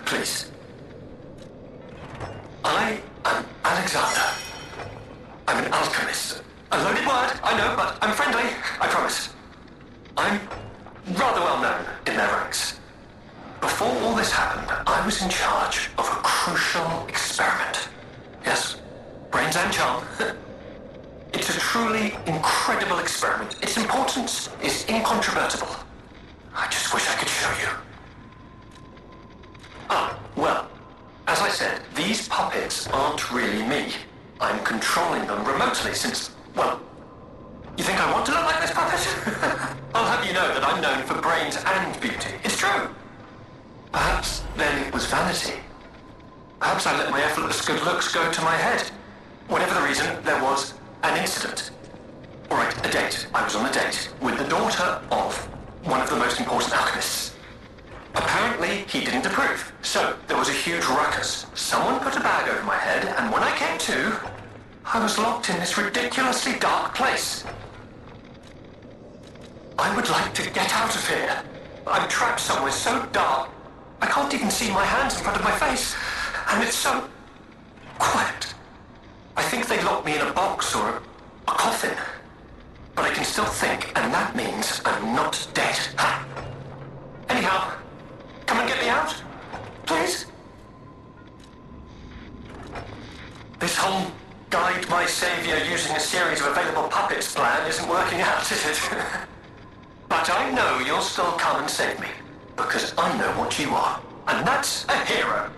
Please. I am Alexander. I'm an alchemist. A loaded word, I know, but I'm friendly, I promise. I'm rather well known in their ranks. Before all this happened, I was in charge of a crucial experiment. Yes, brains and charm. It's a truly incredible experiment. Its importance is incontrovertible. I just wish I could show you. Ah, well, as I said, these puppets aren't really me. I'm controlling them remotely since, well, you think I want to look like this puppet? I'll have you know that I'm known for brains and beauty. It's true. Perhaps then it was vanity. Perhaps I let my effortless good looks go to my head. Whatever the reason, there was an incident. All right, a date. I was on a date with the daughter of one of the most important alchemists. Apparently, he didn't approve, so there was a huge ruckus. Someone put a bag over my head, and when I came to, I was locked in this ridiculously dark place. I would like to get out of here. I'm trapped somewhere so dark, I can't even see my hands in front of my face, and it's so quiet. I think they locked me in a box or a coffin. But I can still think, and that means I'm not dead. Ha! Anyhow, come and get me out, please. This whole guide my savior using a series of available puppets plan isn't working out, is it? But I know you'll still come and save me, because I know what you are, and that's a hero.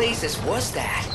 blazes was that?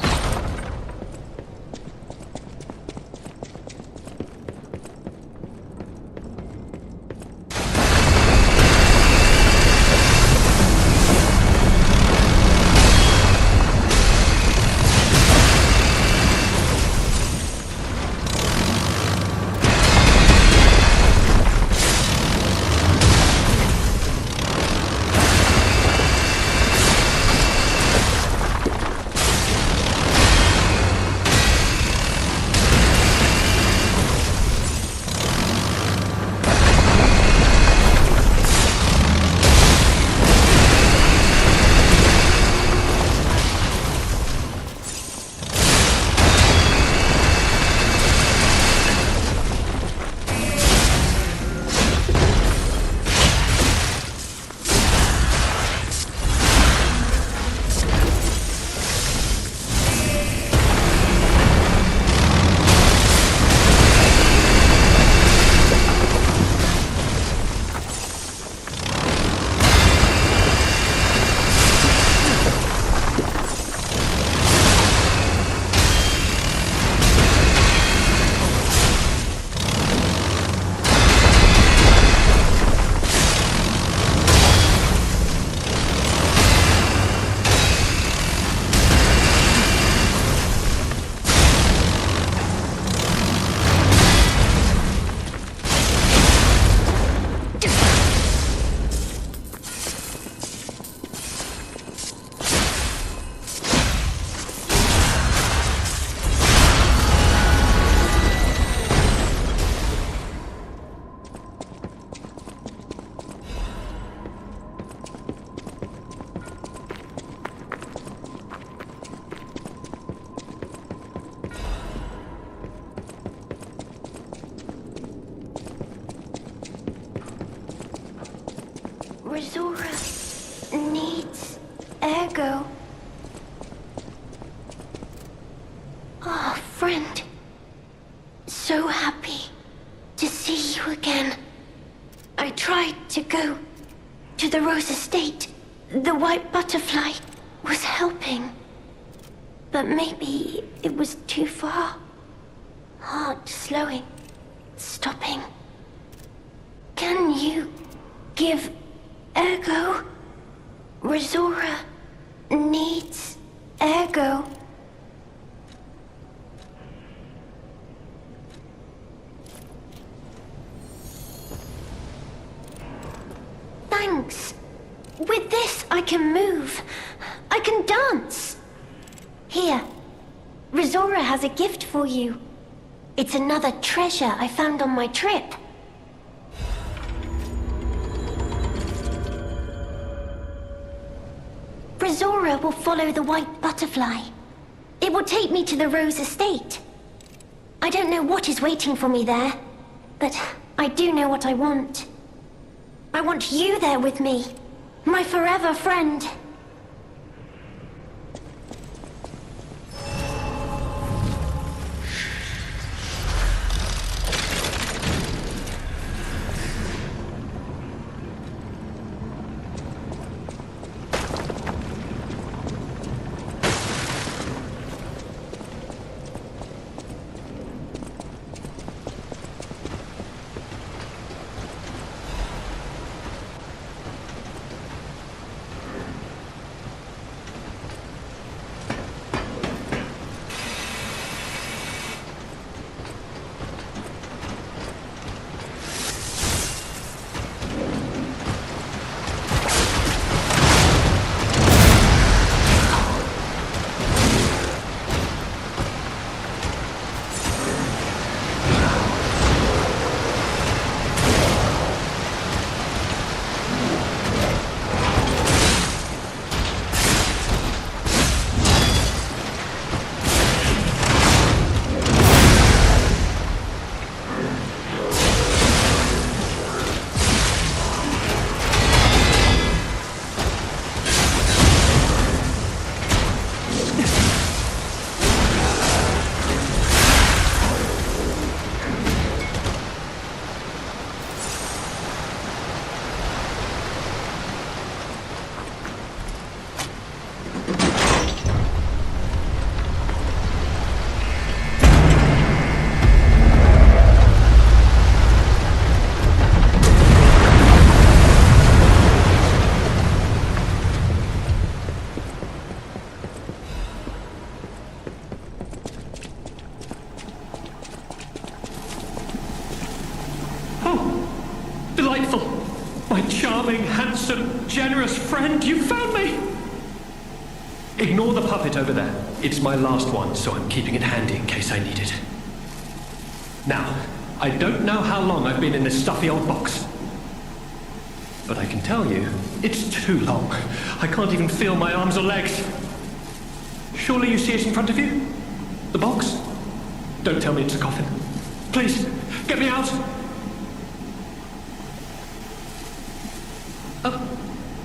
Ergo. Oh, friend. So happy to see you again. I tried to go to the Rose Estate. The white butterfly was helping. But maybe it was too far. Heart slowing, stopping. Can you give Ergo? Resora needs Ergo. Thanks. With this, I can move. I can dance. Here, Resora has a gift for you. It's another treasure I found on my trip. Resora will follow the white butterfly. It will take me to the Rose Estate. I don't know what is waiting for me there, but I do know what I want. I want you there with me, my forever friend. Charming, handsome, generous friend, you found me! Ignore the puppet over there. It's my last one, so I'm keeping it handy in case I need it. Now, I don't know how long I've been in this stuffy old box. But I can tell you, it's too long. I can't even feel my arms or legs. Surely you see it in front of you? The box? Don't tell me it's a coffin. Please, get me out!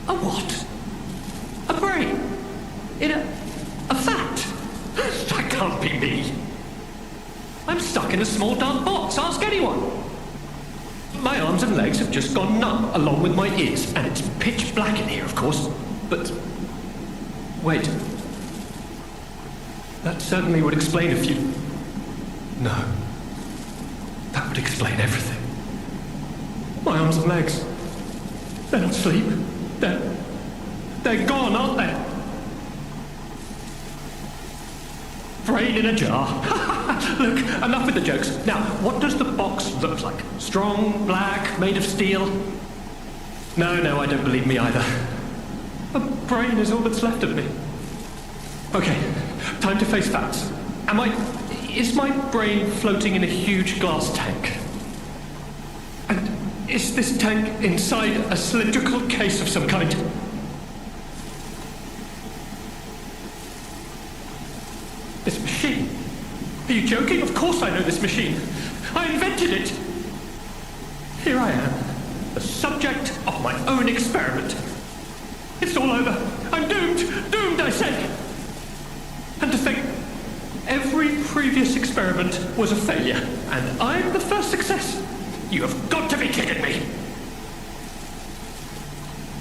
A what? A brain? In a fat? That can't be me. I'm stuck in a small dark box, ask anyone. My arms and legs have just gone numb, along with my ears, and it's pitch black in here, of course. But... wait. That certainly would explain a few... No. That would explain everything. My arms and legs. They're not asleep. They're gone, aren't they? Brain in a jar. Look, enough with the jokes. Now, what does the box look like? Strong, black, made of steel? No, I don't believe me either. A brain is all that's left of me. Okay, time to face facts. Is my brain floating in a huge glass tank? And is this tank inside a cylindrical case of some kind? This machine? Are you joking? Of course I know this machine. I invented it. Here I am, the subject of my own experiment. It's all over. I'm doomed. say? And to think, every previous experiment was a failure, and I'm the first success. You have got to be kidding me.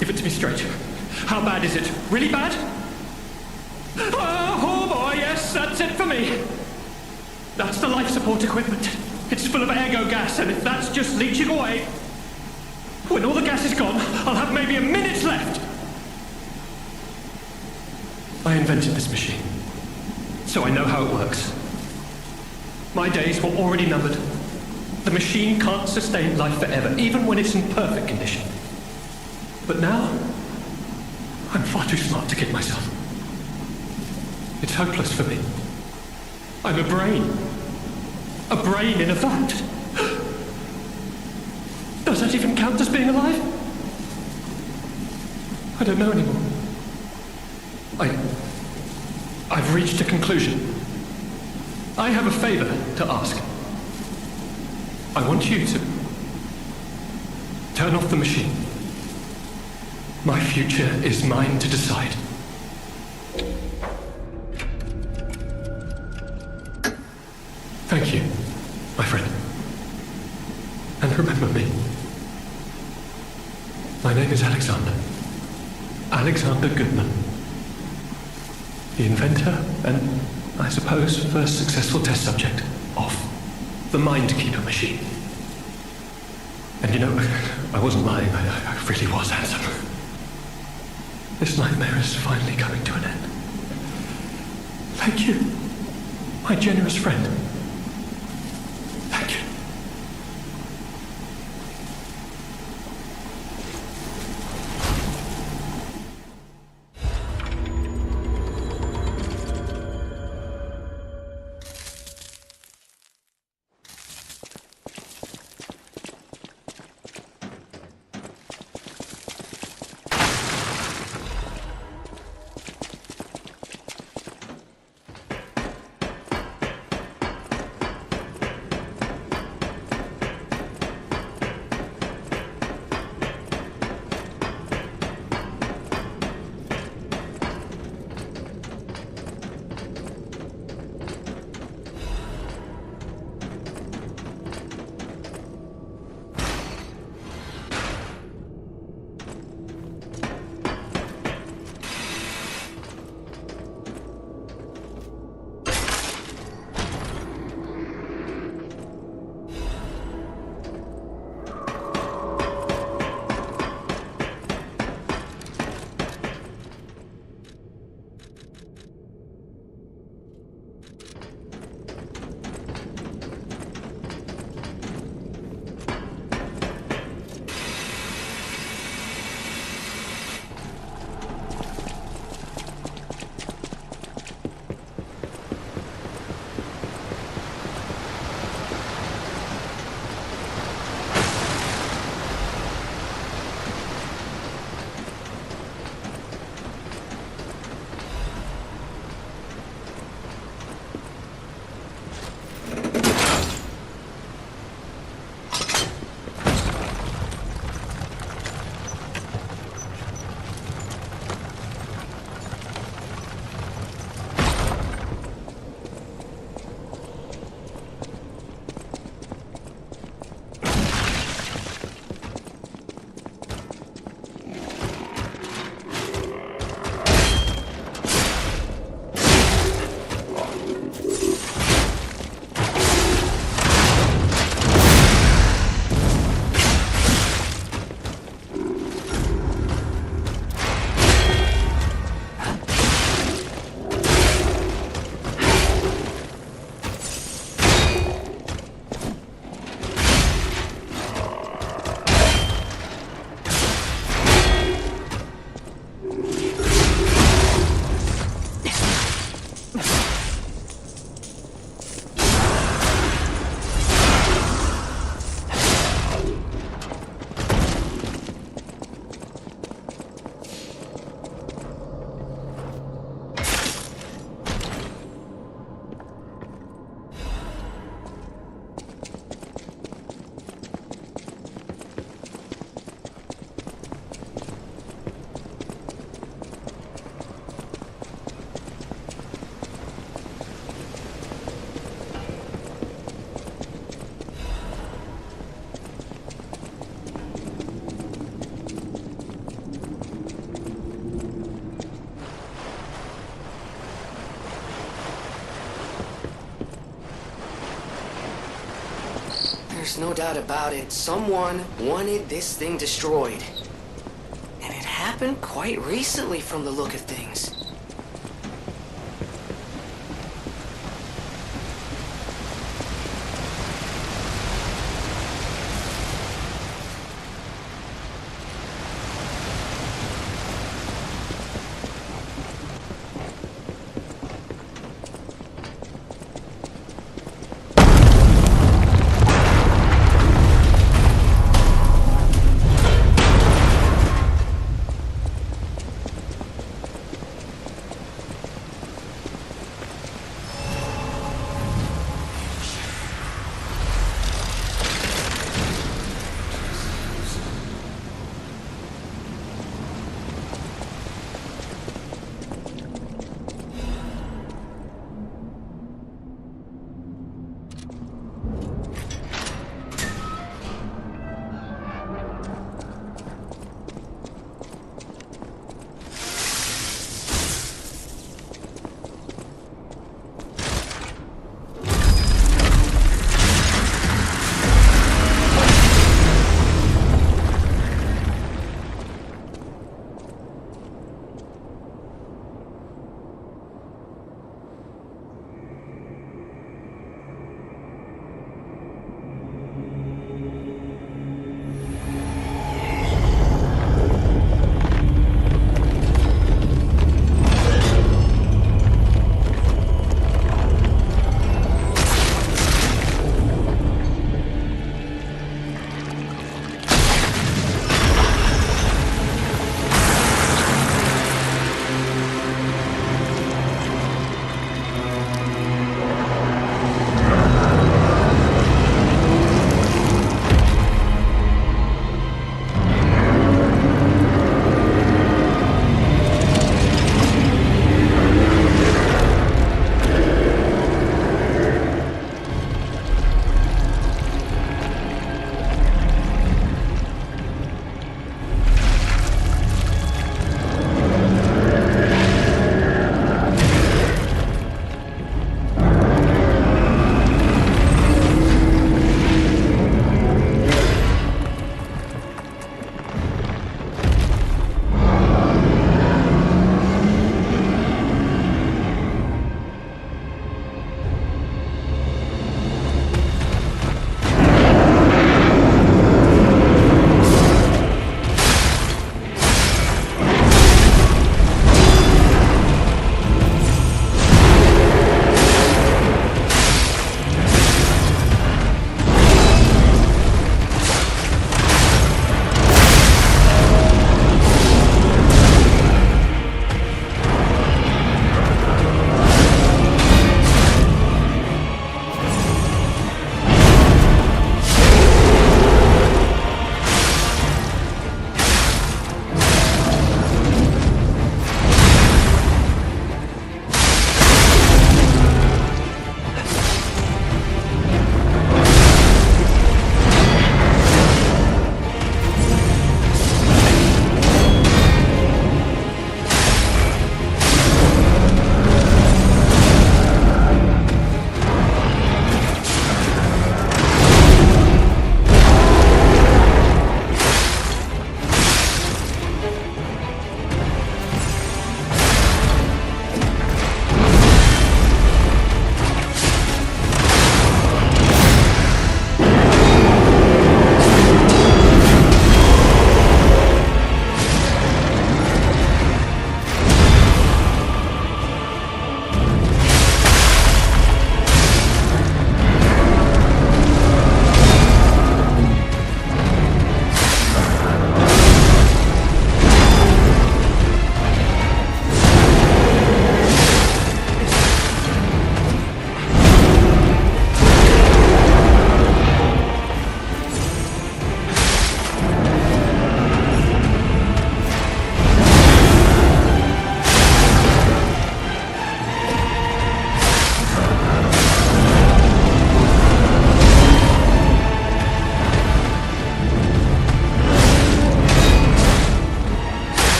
Give it to me straight. How bad is it? Really bad? Oh boy, yes, that's it for me. That's the life support equipment. It's full of ergo gas, and if that's just leaching away, when all the gas is gone, I'll have maybe a minute left. I invented this machine, so I know how it works. My days were already numbered. The machine can't sustain life forever, even when it's in perfect condition. But now, I'm far too smart to kid myself. It's hopeless for me. I'm a brain. A brain in a vat. Does that even count as being alive? I don't know anymore. I've reached a conclusion. I have a favor to ask. I want you to turn off the machine. My future is mine to decide. Thank you, my friend. And remember me. My name is Alexander. Alexander Goodman. The inventor and, I suppose, first successful test subject of the Mindkeeper machine. And you know, I wasn't lying. I really was handsome. This nightmare is finally coming to an end. Thank you, my generous friend. Thank you. There's no doubt about it. Someone wanted this thing destroyed. And it happened quite recently from the look of things.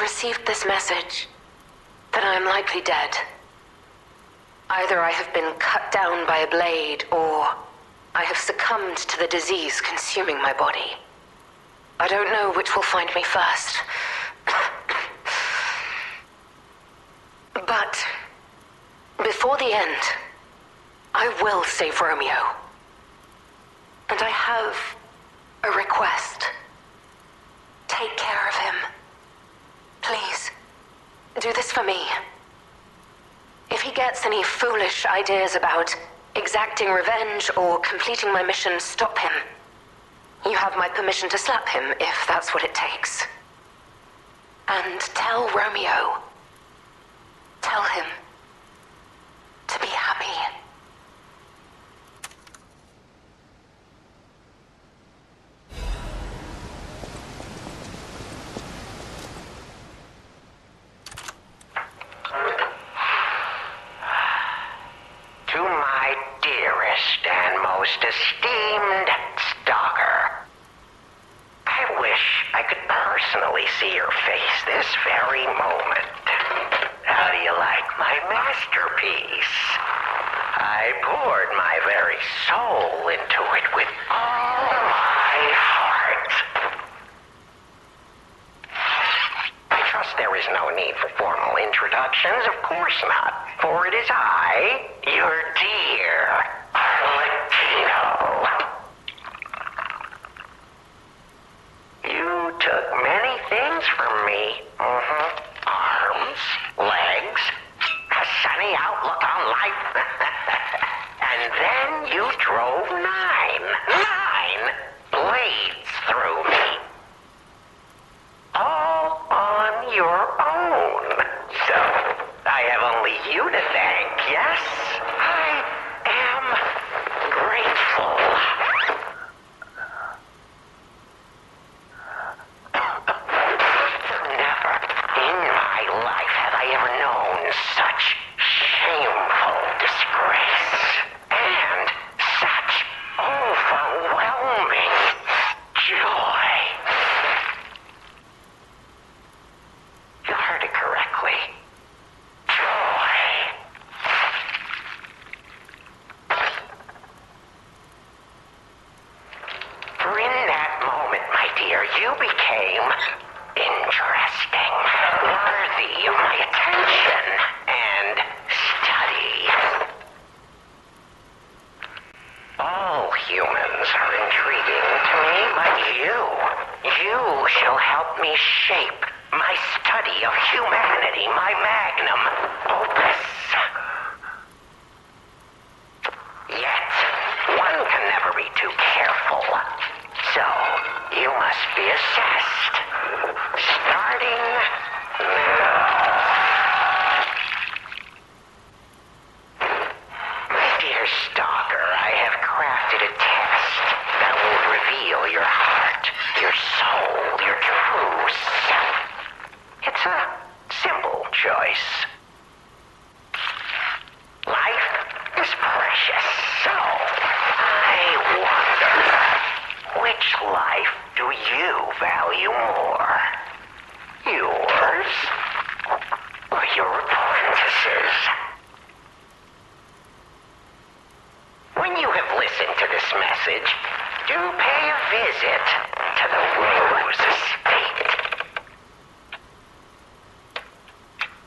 have received this message, then I am likely dead. Either I have been cut down by a blade, or I have succumbed to the disease consuming my body. I don't know which will find me first. But before the end, I will save Romeo. And I have a request. Take care of him. Please, do this for me. If he gets any foolish ideas about exacting revenge or completing my mission, stop him. You have my permission to slap him if that's what it takes. And tell Romeo. Tell him to be happy. To my dearest and most esteemed stalker, I wish I could personally see your face this very moment. How do you like my masterpiece? I poured my very soul into it with all my heart. I trust there is no need for formal introductions, of course not, for it is I, your dear Arlecchino. You took many things from me. Arms, legs, a sunny outlook on life. And then you drove nine blades through me. All on your own. So, I have only you to thank, yes? I am grateful. Never in my life have I ever known such shameful disgrace and such overwhelming joy. You heard it correctly. Joy. For in that moment, my dear, you became interesting, worthy of my attention and study. All humans are intriguing to me, but you shall help me shape my study of humanity, my magnum opus. Yet, one can never be too careful. So, you must be assessed. Starting now. My dear stalker, I have crafted a test that will reveal your heart, your soul, your true self. It's a simple choice. Life is precious, so I wonder, which life do you value more? Yours or your apprentice's? When you have listened to this message, do pay a visit to the Rose Estate.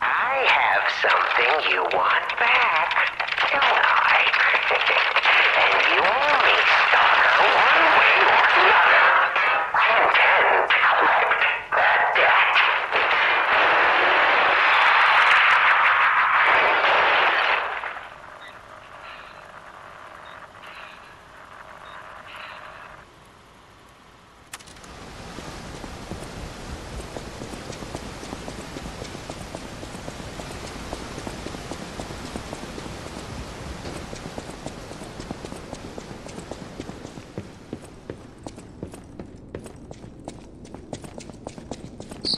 I have something you want back, don't I? And you owe me, stalker, one way or another. I intend to collect that debt.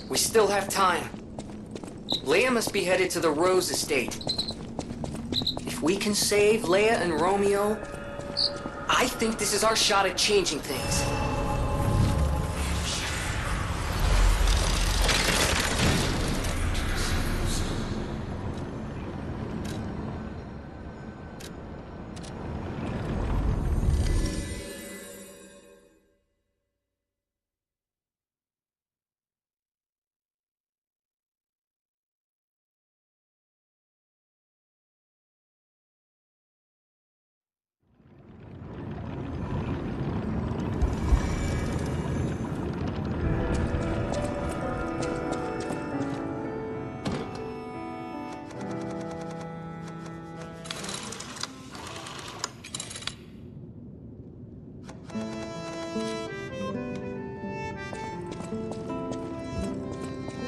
We still have time. Leia must be headed to the Rose Estate. If we can save Leia and Romeo, I think this is our shot at changing things.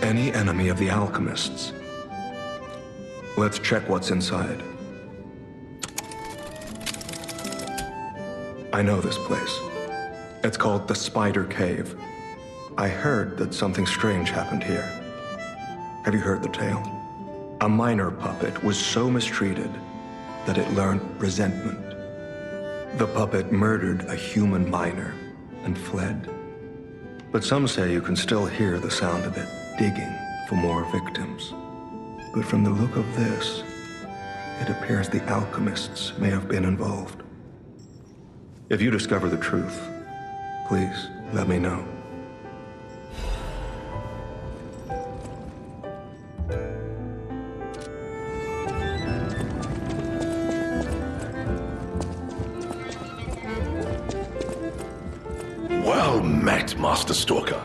Any enemy of the alchemists. Let's check what's inside. I know this place. It's called the Spider Cave. I heard that something strange happened here. Have you heard the tale? A minor puppet was so mistreated that it learned resentment. The puppet murdered a human miner and fled. But some say you can still hear the sound of it digging for more victims. But from the look of this, it appears the alchemists may have been involved. If you discover the truth, please let me know. Well met, Master Stalker.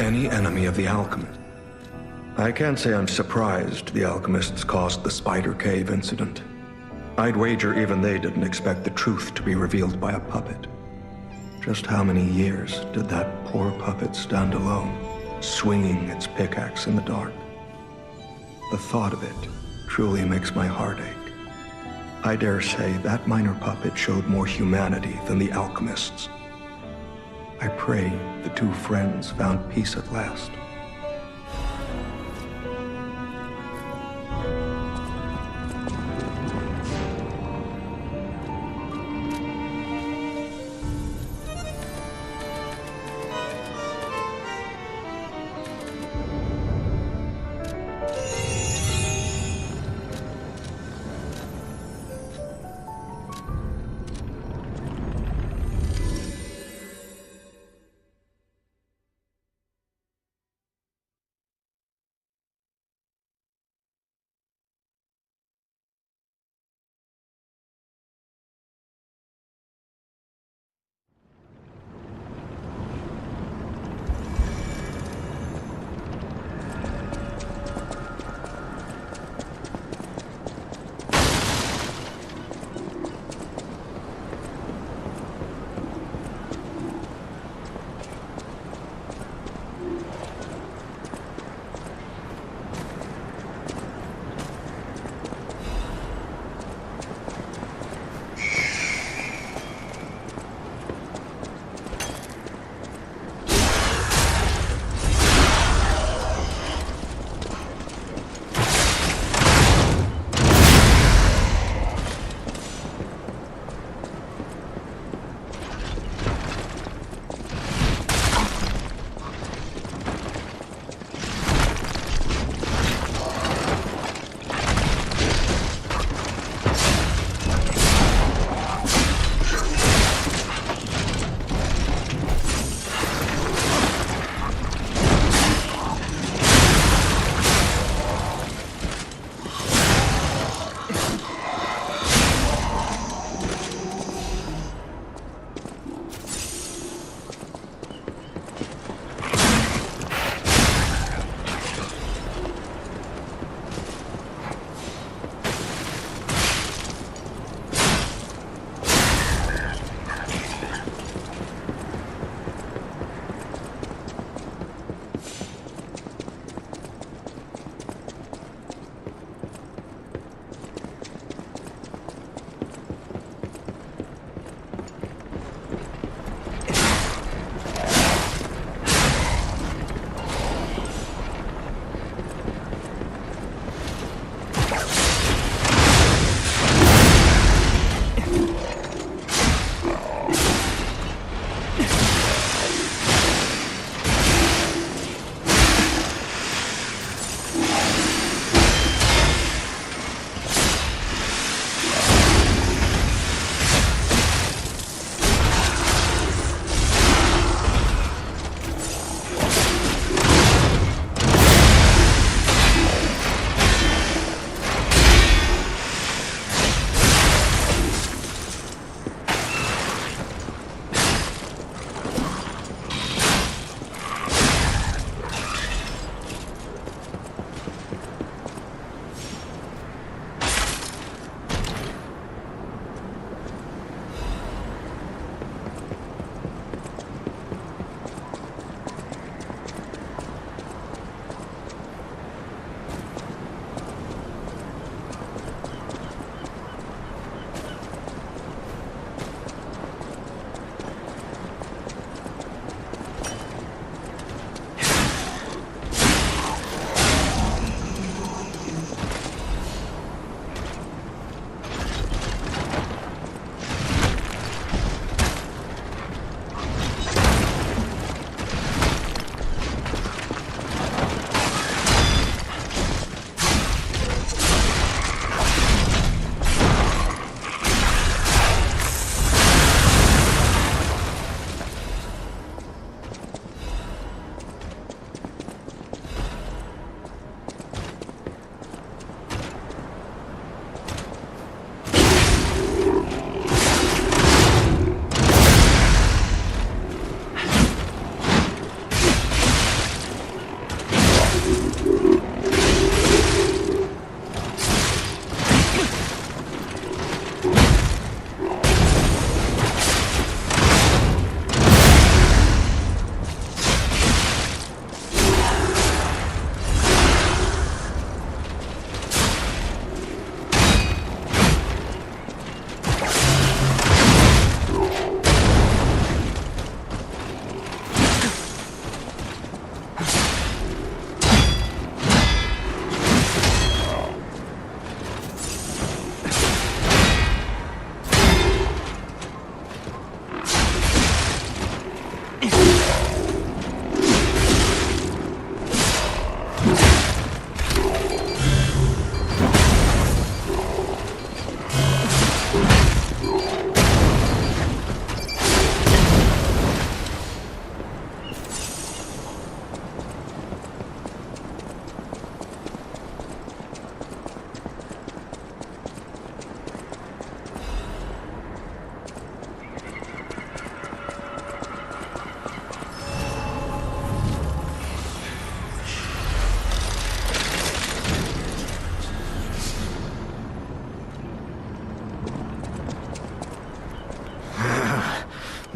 any enemy of the alchemist. I can't say I'm surprised the alchemists caused the Spider Cave incident. I'd wager even they didn't expect the truth to be revealed by a puppet. Just how many years did that poor puppet stand alone, swinging its pickaxe in the dark? The thought of it truly makes my heart ache. I dare say that minor puppet showed more humanity than the alchemists. I pray the two friends found peace at last.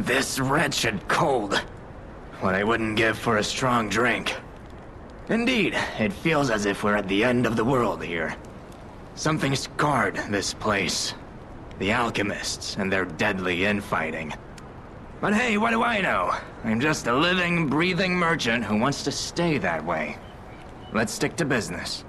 This wretched cold. What I wouldn't give for a strong drink. Indeed, it feels as if we're at the end of the world here. Something scarred this place. The alchemists and their deadly infighting. But hey, what do I know? I'm just a living, breathing merchant who wants to stay that way. Let's stick to business.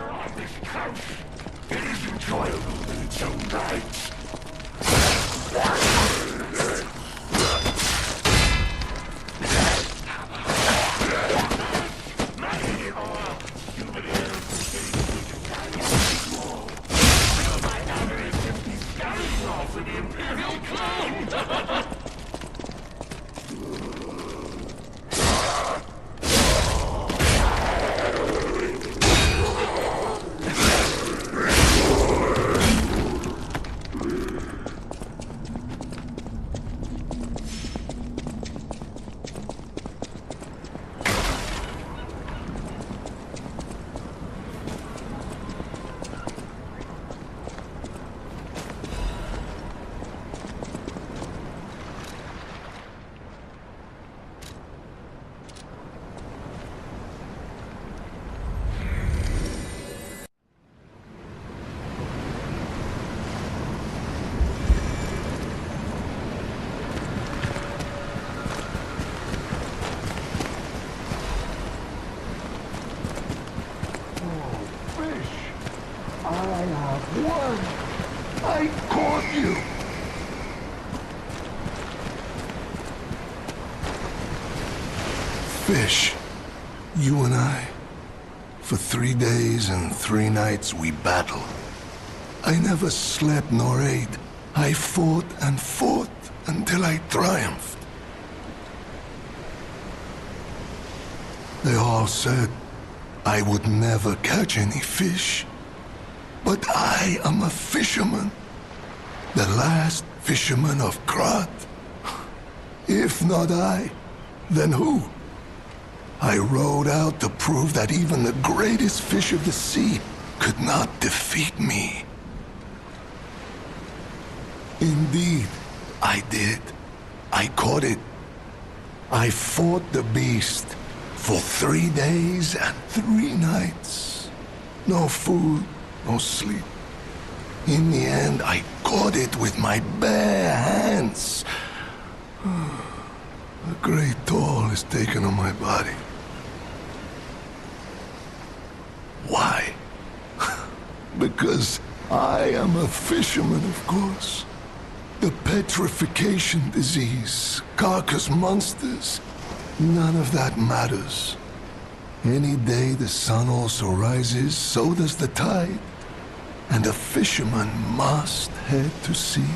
on this coast. It is enjoyable in its own right. I caught you! Fish, you and I. For 3 days and 3 nights we battled. I never slept nor ate. I fought and fought until I triumphed. They all said I would never catch any fish. But I am a fisherman. The last fisherman of Krat. If not I, then who? I rowed out to prove that even the greatest fish of the sea could not defeat me. Indeed, I did. I caught it. I fought the beast for 3 days and 3 nights. No food, no sleep. In the end, I caught it with my bare hands. A great toll is taken on my body. Why? Because I am a fisherman, of course. The petrification disease, carcass monsters, none of that matters. Any day the sun also rises, so does the tide. And a fisherman must head to sea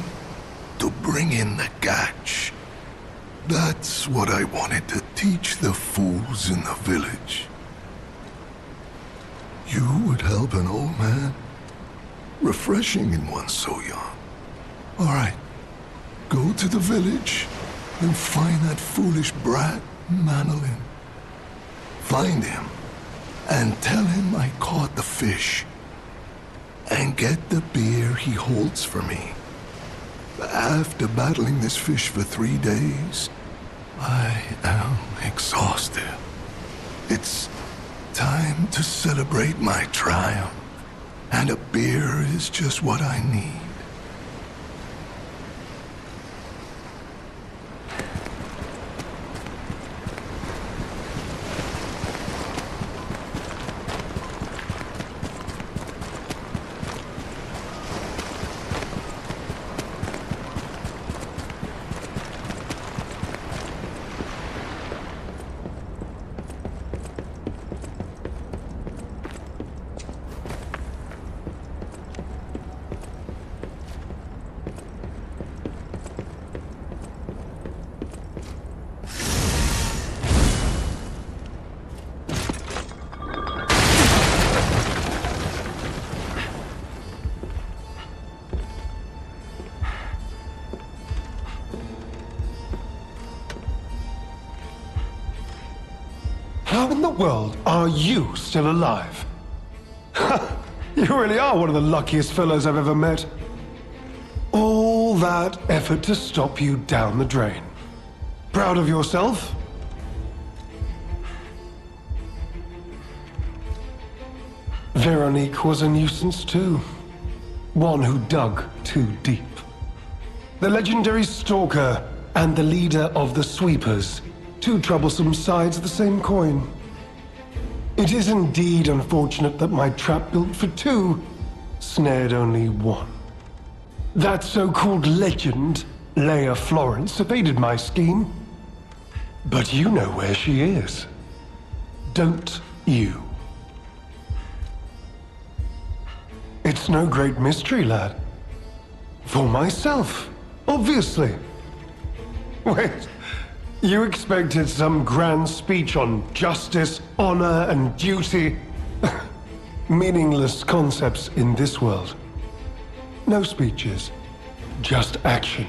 to bring in the catch. That's what I wanted to teach the fools in the village. You would help an old man? Refreshing in one so young. All right, go to the village and find that foolish brat, Manolin. Find him and tell him I caught the fish. And get the beer he holds for me. After battling this fish for 3 days, I am exhausted. It's time to celebrate my triumph, and a beer is just what I need. How in the world are you still alive? You really are one of the luckiest fellows I've ever met. All that effort to stop you down the drain. Proud of yourself? Veronique was a nuisance too. One who dug too deep. The legendary stalker and the leader of the sweepers. Two troublesome sides of the same coin. It is indeed unfortunate that my trap built for two snared only one. That so-called legend, Leia Florence, evaded my scheme. But you know where she is, don't you? It's no great mystery, lad. For myself, obviously. Wait, you expected some grand speech on justice, honor, and duty? Meaningless concepts in this world. No speeches, just action.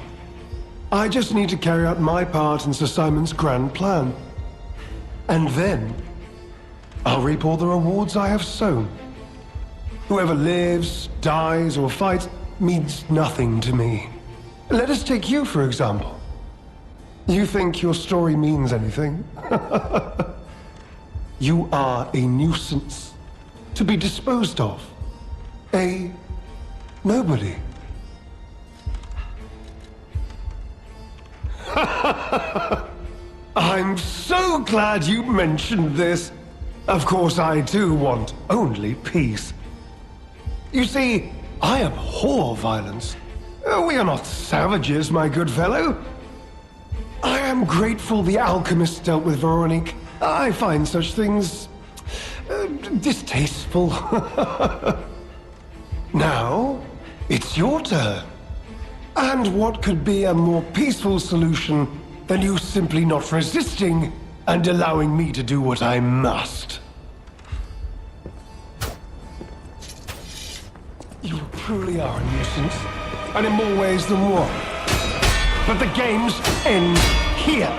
I just need to carry out my part in Sir Simon's grand plan. And then, I'll reap all the rewards I have sown. Whoever lives, dies, or fights means nothing to me. Let us take you, for example. You think your story means anything? You are a nuisance, to be disposed of. A nobody. I'm so glad you mentioned this. Of course, I too want only peace. You see, I abhor violence. We are not savages, my good fellow. I am grateful the alchemist dealt with Veronique. I find such things distasteful. Now, it's your turn. And what could be a more peaceful solution than you simply not resisting and allowing me to do what I must? You truly are a nuisance, and in more ways than one. But the games end here.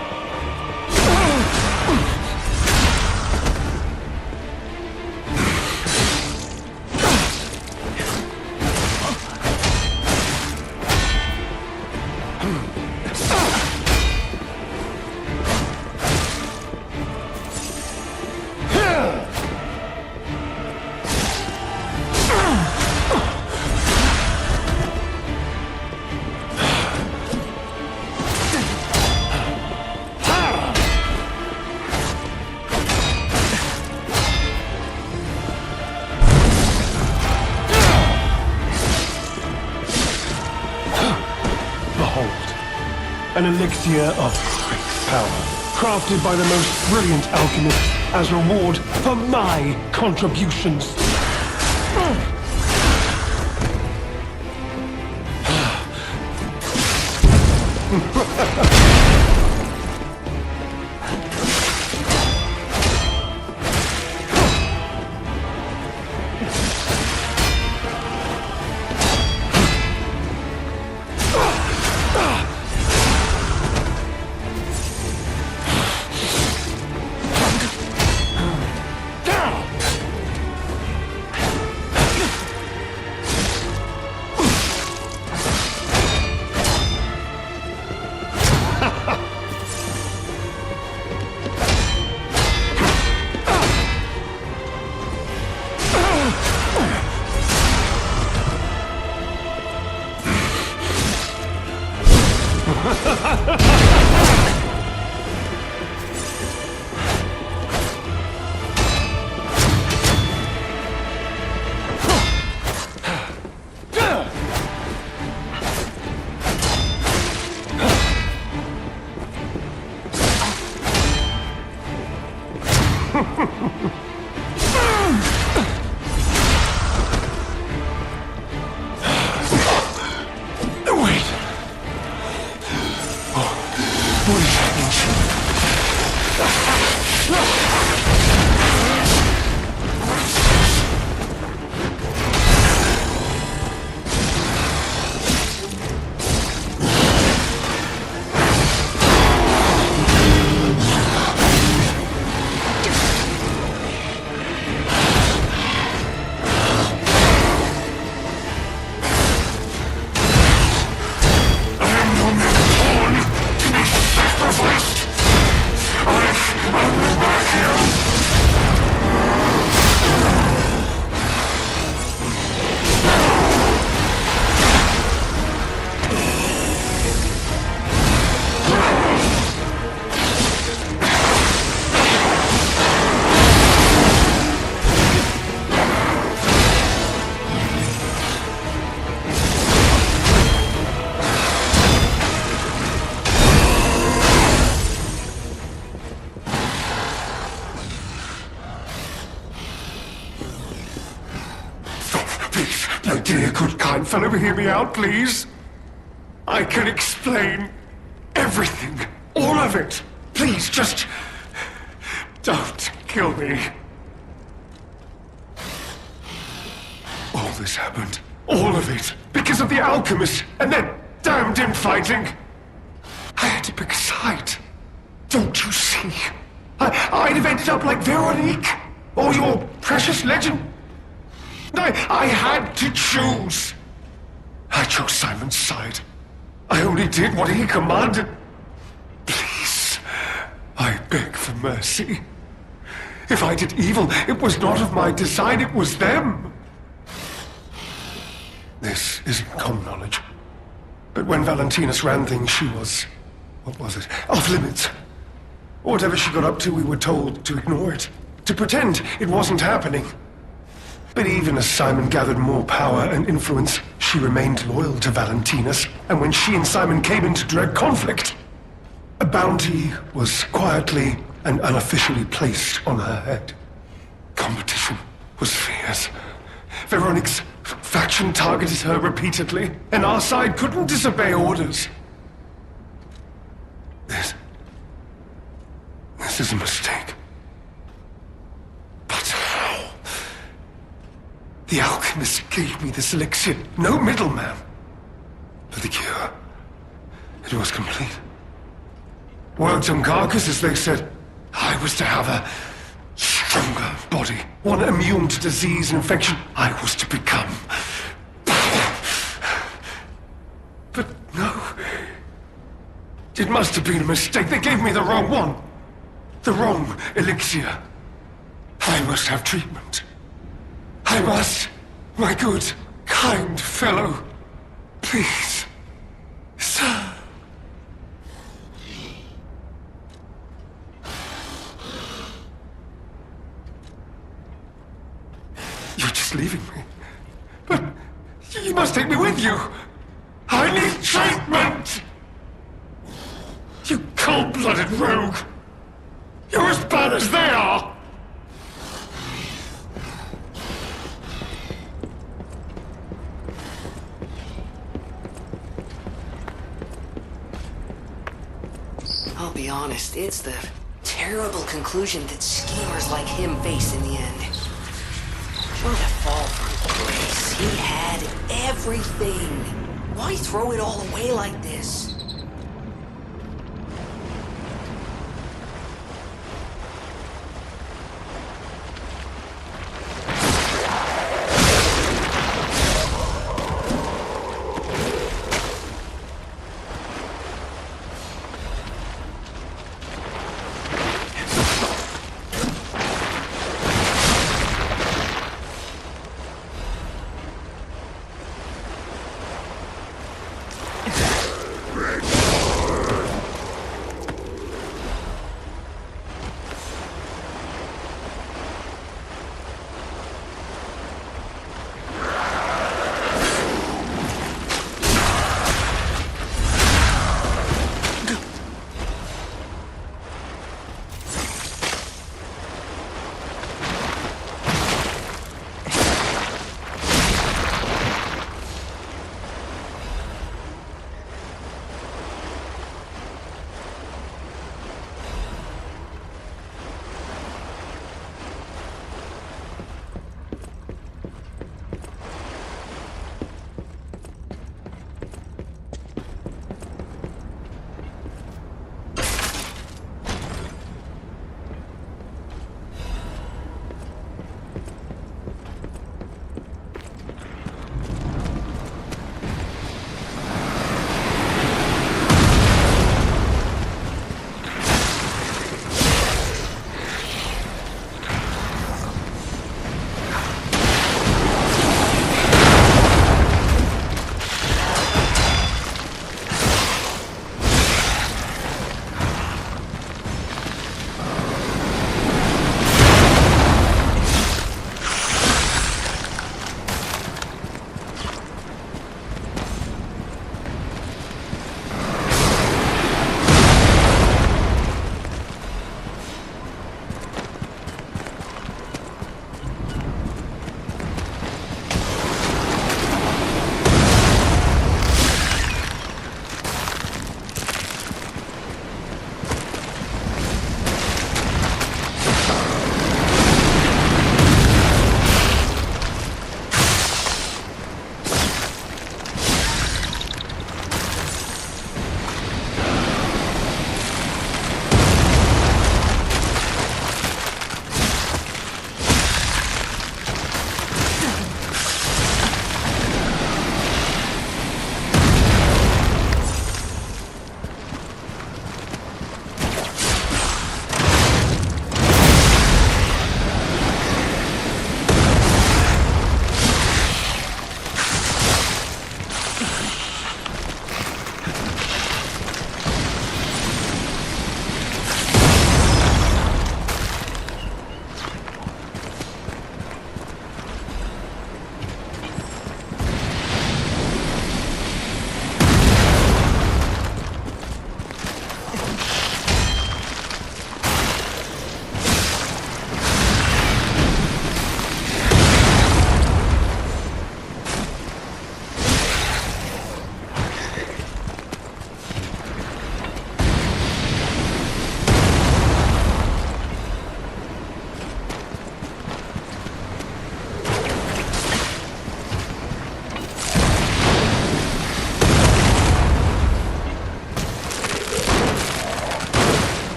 An elixir of great power, crafted by the most brilliant alchemists as reward for my contributions. My dear, good, kind fellow, hear me out, please. I can explain everything. All of it. Please, just... don't kill me. All this happened. All of it. Because of the alchemist and their damned infighting. I had to pick a side. Don't you see? I'd have ended up like Veronique. Or your precious legend. I had to choose. I chose Simon's side. I only did what he commanded. Please, I beg for mercy. If I did evil, it was not of my design, it was them. This isn't common knowledge. But when Valentinus ran things, she was... what was it? Off limits. Whatever she got up to, we were told to ignore it. To pretend it wasn't happening. But even as Simon gathered more power and influence, she remained loyal to Valentinus. And when she and Simon came into direct conflict, a bounty was quietly and unofficially placed on her head. Competition was fierce. Veronique's faction targeted her repeatedly, and our side couldn't disobey orders. This is a mistake. But how? The alchemist gave me this elixir, no middleman. For the cure, it was complete. Worked on carcass, as they said. I was to have a stronger body, one immune to disease and infection. I was to become... But no. It must have been a mistake. They gave me the wrong one. The wrong elixir. I must have treatment. I must. My good, kind fellow. Please. Sir. You're just leaving me. But you must take me with you. I need treatment! You cold-blooded rogue! You're as bad as they are! I'll be honest, it's the terrible conclusion that schemers like him face in the end. What a fall from grace. He had everything. Why throw it all away like this?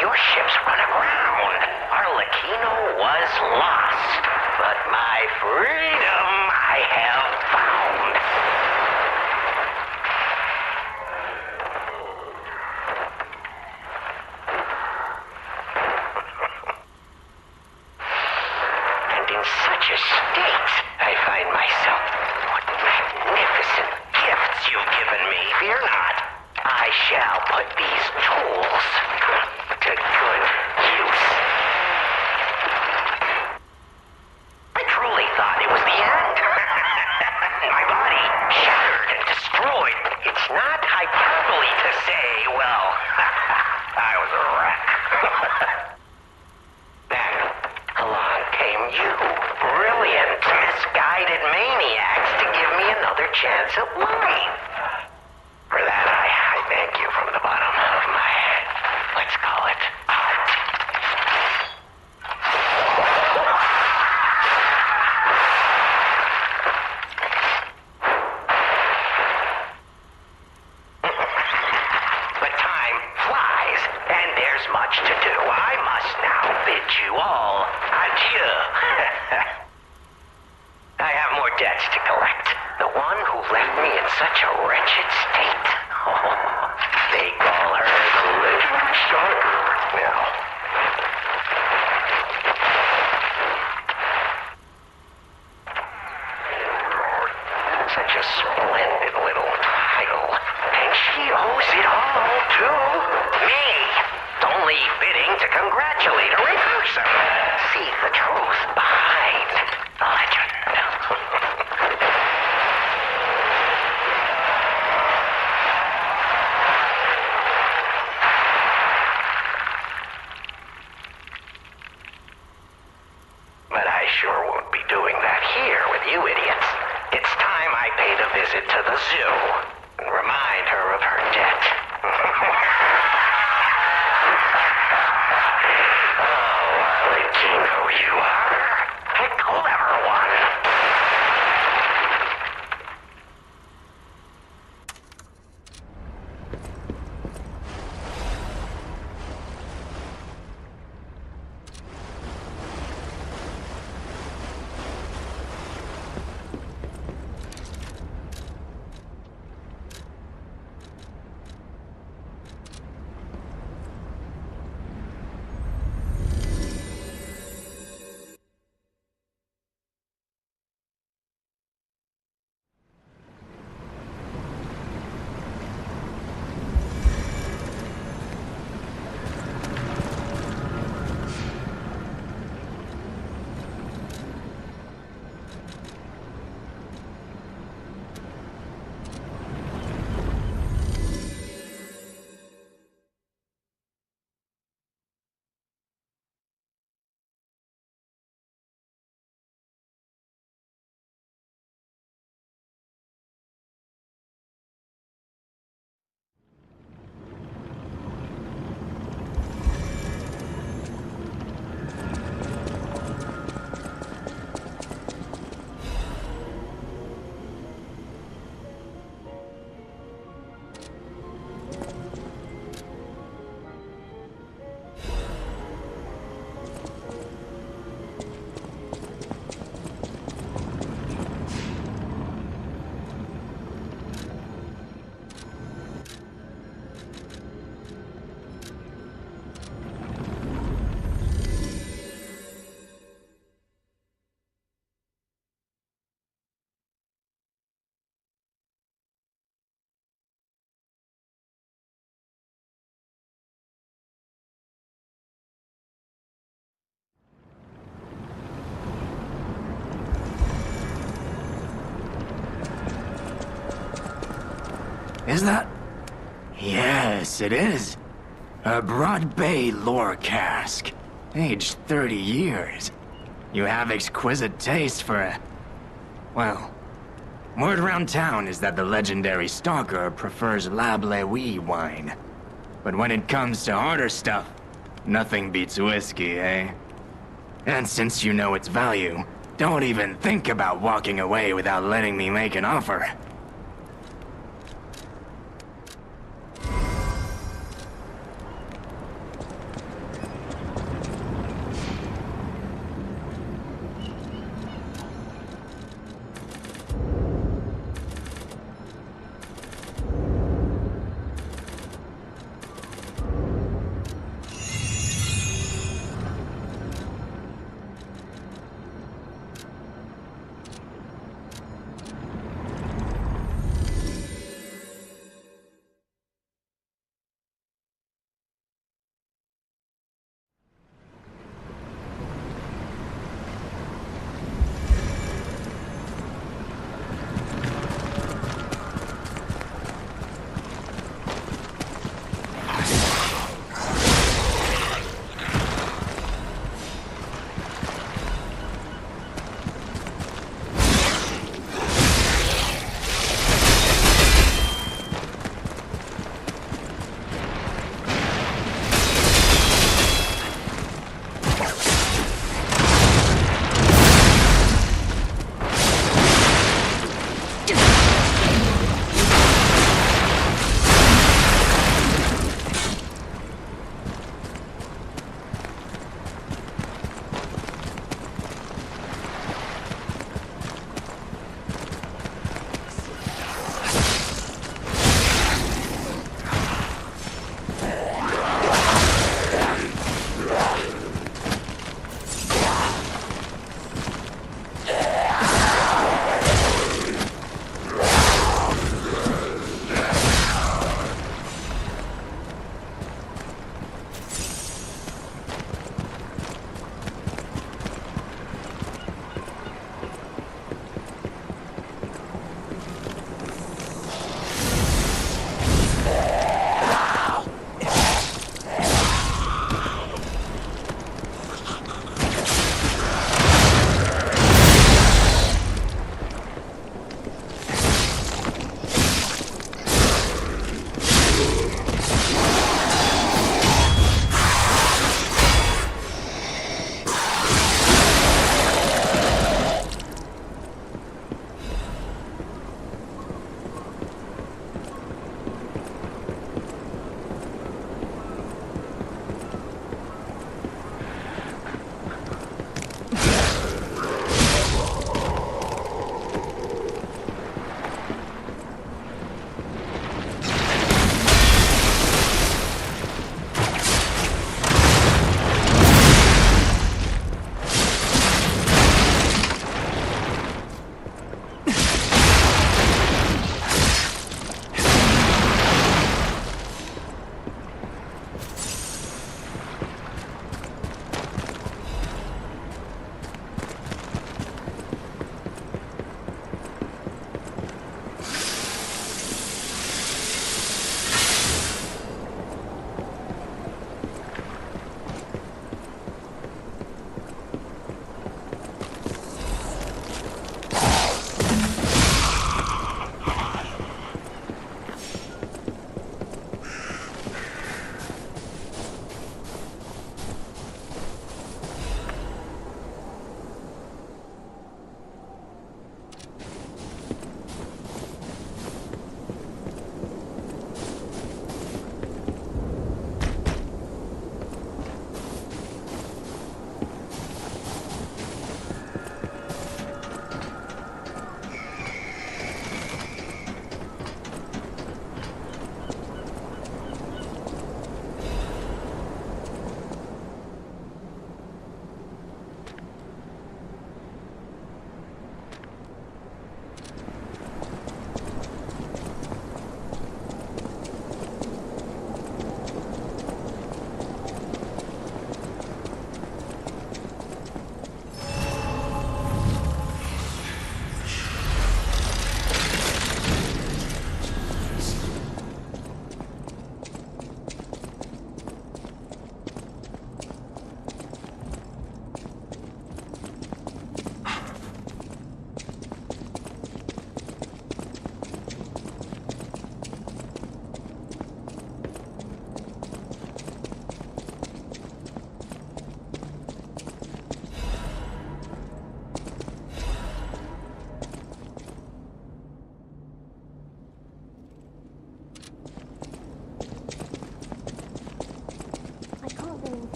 your ships run aground. Arlecchino was lost, but my freedom I have found. And in such a state, I find myself. What magnificent gifts you've given me. Fear not. I shall put these tools to good use. I truly thought it was the end. My body shattered and destroyed. It's not hyperbole to say, well, I was a wreck. Then along came you. Brilliant, misguided maniacs to give me another chance at life. For that, I thank you from the bottom of my, let's call it, heart. But time flies, and there's much to do. I must now bid you all adieu. I have more debts to collect. The one who left me in such a wretched state. Oh, they call her the Legend Stalker now. Such a splendid little title. And she owes it all to me. It's only fitting to congratulate her in person. See the truth behind the legend. But I sure won't be doing that here with you idiots. It's time I paid a visit to the zoo and remind her of her debt. Oh, Arlecchino, you are a clever one. Is that? Yes, it is. A Broad Bay lore cask. Aged 30 years. You have exquisite taste for a... Well, word around town is that the legendary Stalker prefers Lab Lewy wine. But when it comes to harder stuff, nothing beats whiskey, eh? And since you know its value, don't even think about walking away without letting me make an offer.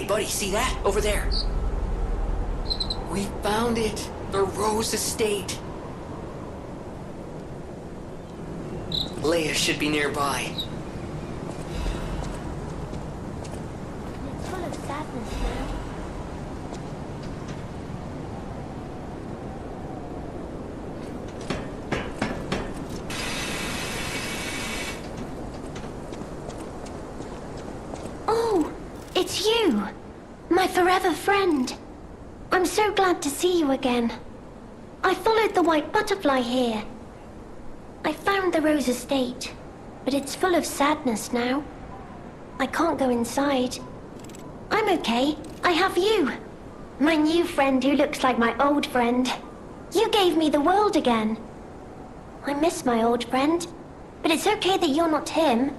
Hey, buddy, see that? Over there. We found it. The Rose Estate. Leia should be nearby. It's full of sadness now. Oh, it's you, my forever friend. I'm so glad to see you again. I followed the white butterfly here. I found the Rose Estate, but it's full of sadness now. I can't go inside. I'm okay. I have you. My new friend who looks like my old friend. You gave me the world again. I miss my old friend, but it's okay that you're not him.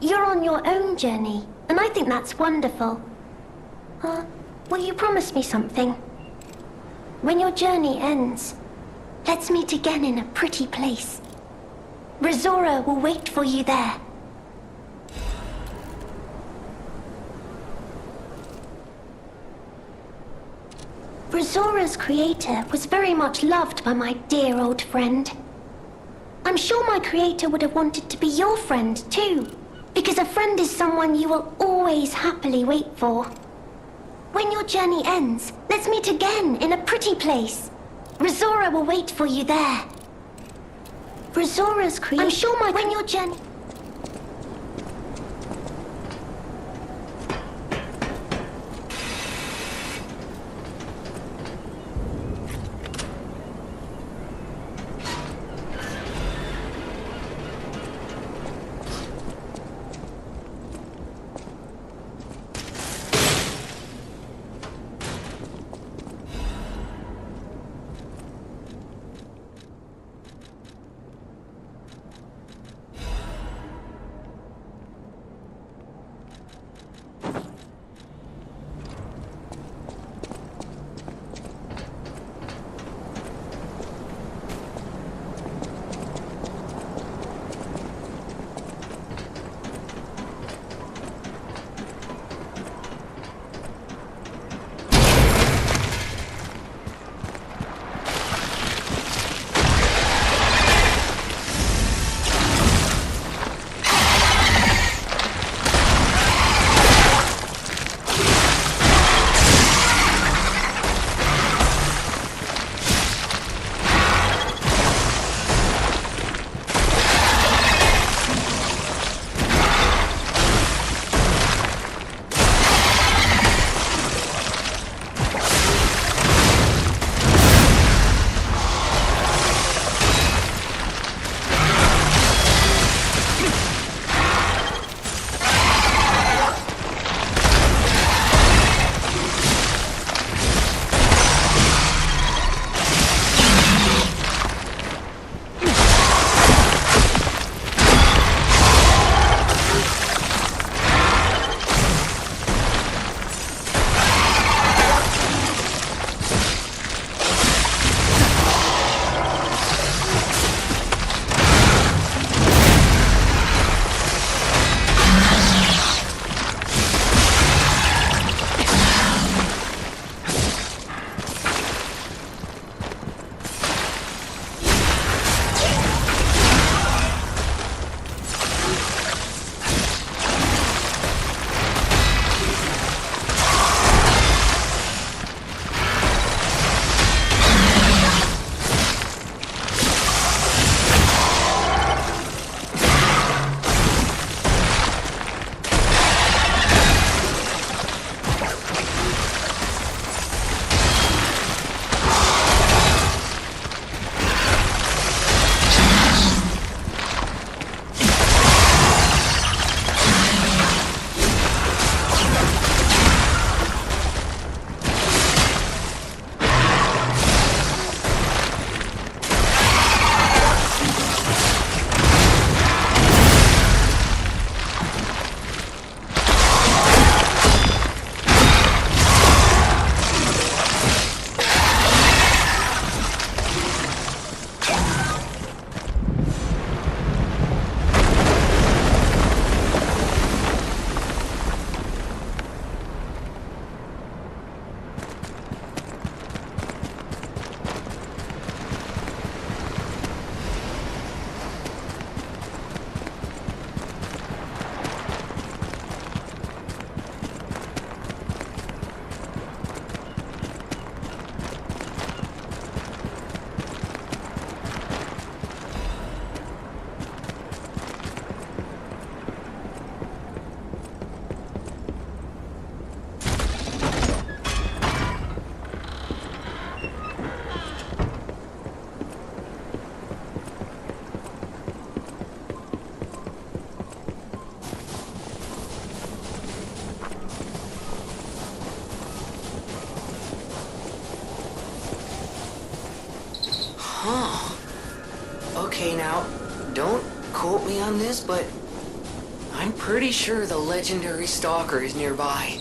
You're on your own journey, and I think that's wonderful. Will you promise me something? When your journey ends, let's meet again in a pretty place. Razora will wait for you there. Razora's creator was very much loved by my dear old friend. I'm sure my creator would have wanted to be your friend too, because a friend is someone you will always happily wait for. When your journey ends, let's meet again in a pretty place. Razora will wait for you there. Razora's creator. I'm sure when your journey. Huh. Okay, now, don't quote me on this, but I'm pretty sure the legendary stalker is nearby.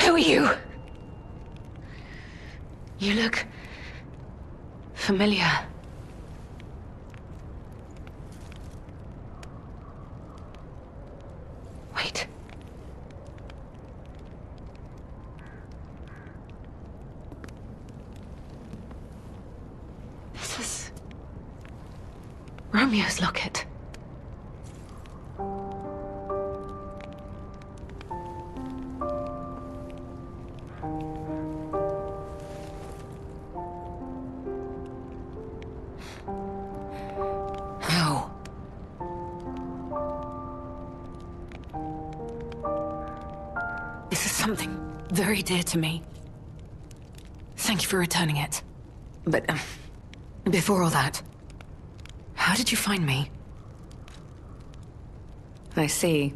Who are you? You look familiar. Wait. This is Romeo's locket. This is something very dear to me. Thank you for returning it. But, before all that, how did you find me? I see.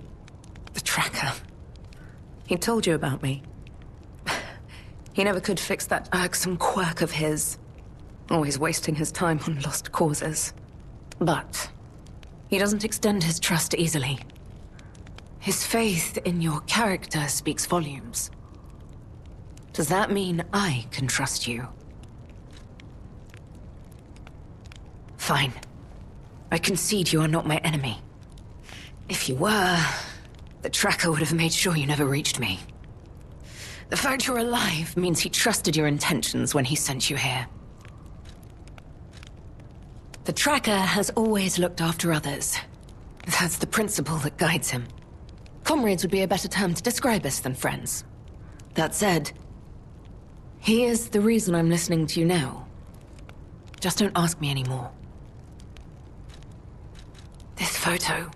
The tracker. He told you about me. He never could fix that irksome quirk of his. Always wasting his time on lost causes. But he doesn't extend his trust easily. His faith in your character speaks volumes. Does that mean I can trust you? Fine. I concede you are not my enemy. If you were, the tracker would have made sure you never reached me. The fact you're alive means he trusted your intentions when he sent you here. The tracker has always looked after others. That's the principle that guides him. Comrades would be a better term to describe us than friends. That said, he is the reason I'm listening to you now. Just don't ask me anymore. This photo.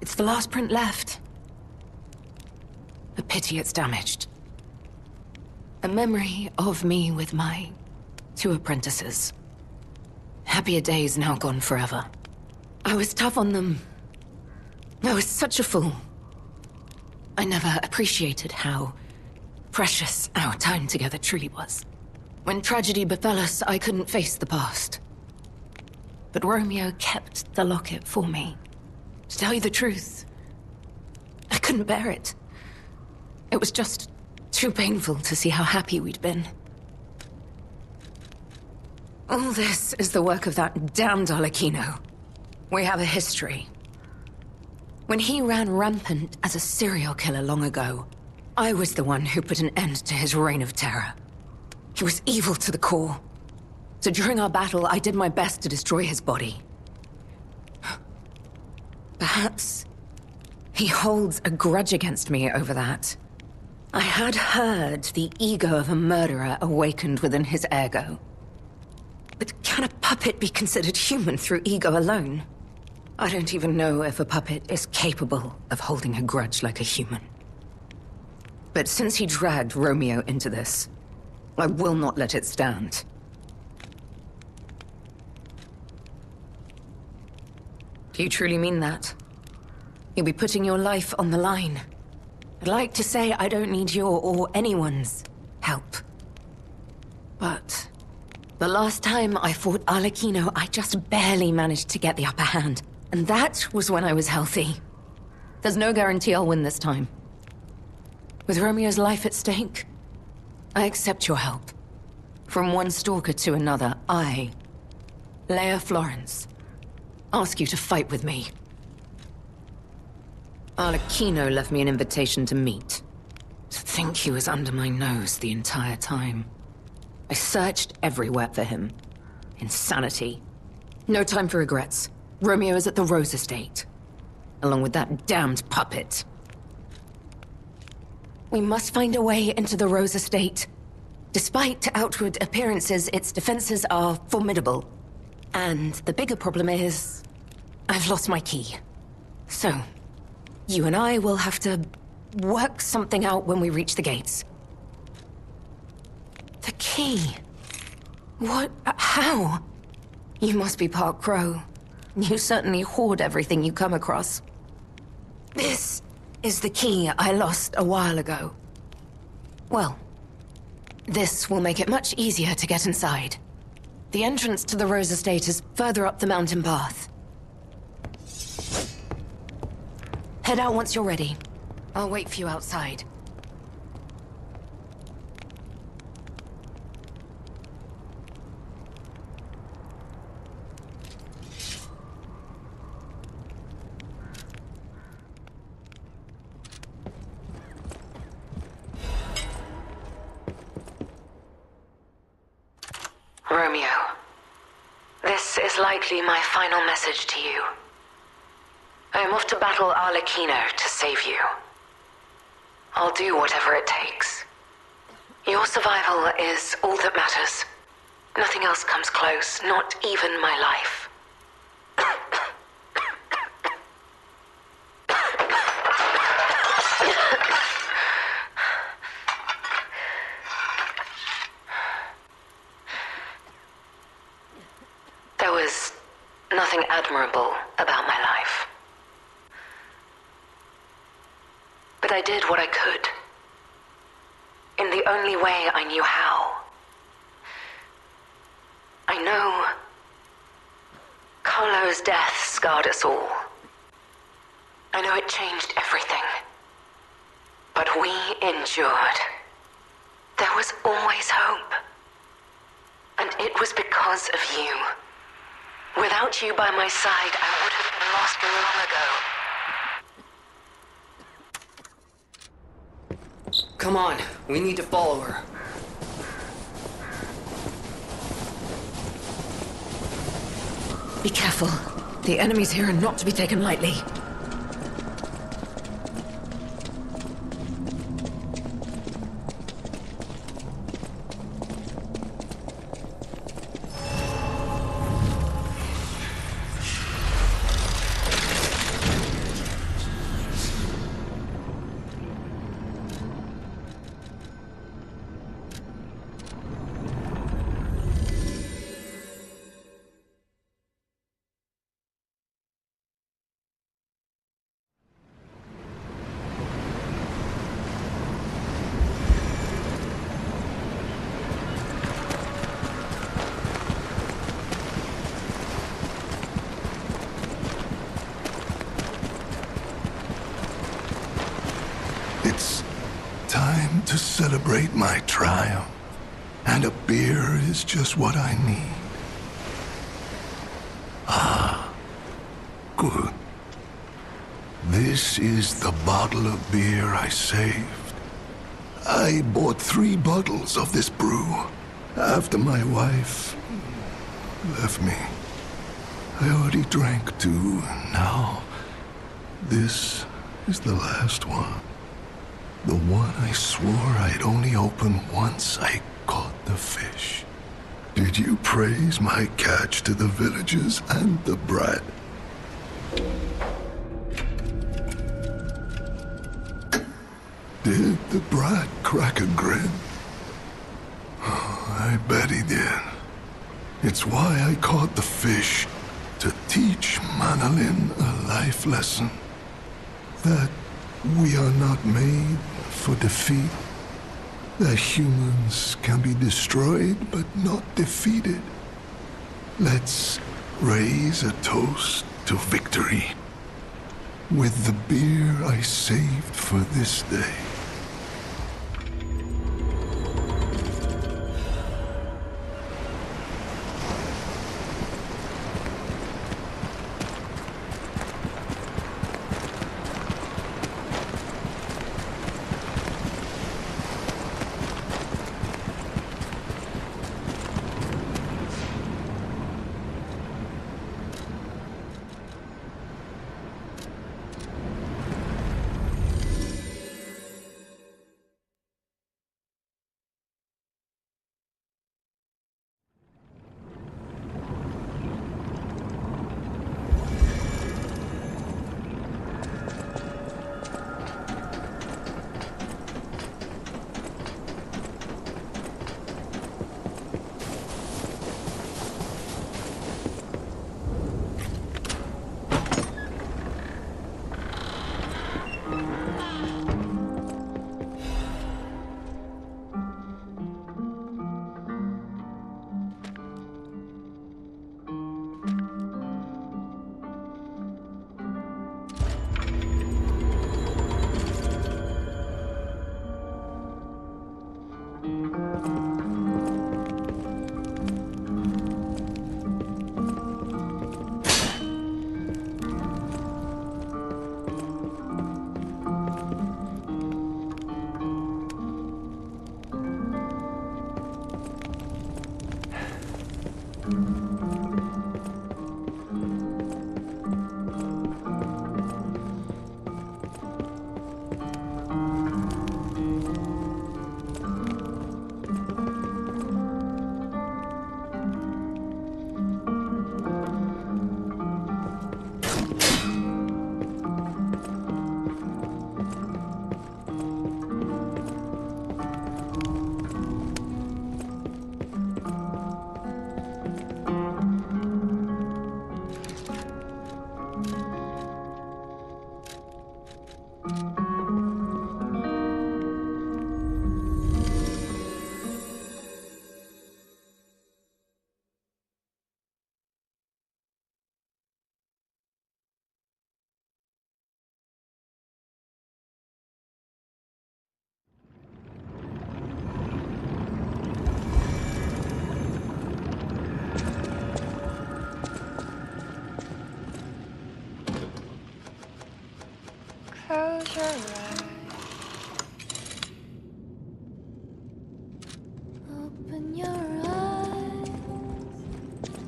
It's the last print left. A pity it's damaged. A memory of me with my 2 apprentices. Happier days now gone forever. I was tough on them. I was such a fool. I never appreciated how precious our time together truly was. When tragedy befell us, I couldn't face the past. But Romeo kept the locket for me. To tell you the truth, I couldn't bear it. It was just too painful to see how happy we'd been. All this is the work of that damned INICIO. We have a history. When he ran rampant as a serial killer long ago, I was the one who put an end to his reign of terror. He was evil to the core. So during our battle, I did my best to destroy his body. Perhaps he holds a grudge against me over that. I had heard the ego of a murderer awakened within his ergo. But can a puppet be considered human through ego alone? I don't even know if a puppet is capable of holding a grudge like a human. But since he dragged Romeo into this, I will not let it stand. Do you truly mean that? You'll be putting your life on the line. I'd like to say I don't need your or anyone's help. But the last time I fought INICIO, I just barely managed to get the upper hand. And that was when I was healthy. There's no guarantee I'll win this time. With Romeo's life at stake, I accept your help. From one stalker to another, I, Leia Florence, ask you to fight with me. INICIO left me an invitation to meet. To think he was under my nose the entire time. I searched everywhere for him. Insanity. No time for regrets. Romeo is at the Rose Estate. Along with that damned puppet. We must find a way into the Rose Estate. Despite outward appearances, its defenses are formidable. And the bigger problem is, I've lost my key. So, you and I will have to work something out when we reach the gates. The key? What? How? You must be part crow. You certainly hoard everything you come across. This is the key I lost a while ago. Well, this will make it much easier to get inside. The entrance to the Rose Estate is further up the mountain path. Head out once you're ready. I'll wait for you outside. Romeo, this is likely my final message to you. I am off to battle Arlecchino to save you. I'll do whatever it takes. Your survival is all that matters. Nothing else comes close, not even my life. There was nothing admirable about my life. But I did what I could. In the only way I knew how. I know Carlo's death scarred us all. I know it changed everything. But we endured. There was always hope. And it was because of you. Without you by my side, I would have been lost long ago. Come on, we need to follow her. Be careful. The enemies here are not to be taken lightly. It's time to celebrate my triumph, and a beer is just what I need. Ah, good. This is the bottle of beer I saved. I bought 3 bottles of this brew after my wife left me. I already drank 2, and now this is the last one. The one I swore I'd only open once I caught the fish. Did you praise my catch to the villagers and the brat? Did the brat crack a grin? Oh, I bet he did. It's why I caught the fish, to teach Manolin a life lesson. That we are not made for defeat. That humans can be destroyed but not defeated. Let's raise a toast to victory with the beer I saved for this day.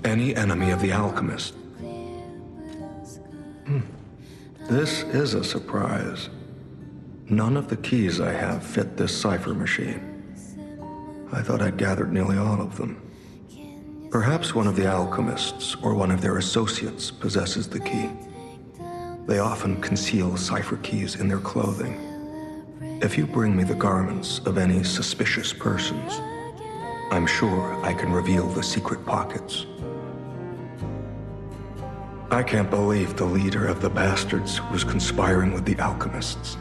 Any enemy of the alchemist? This is a surprise. None of the keys I have fit this cipher machine. I thought I'd gathered nearly all of them. Perhaps one of the alchemists or one of their associates possesses the key. They often conceal cipher keys in their clothing. If you bring me the garments of any suspicious persons, I'm sure I can reveal the secret pockets. I can't believe the leader of the bastards was conspiring with the alchemists.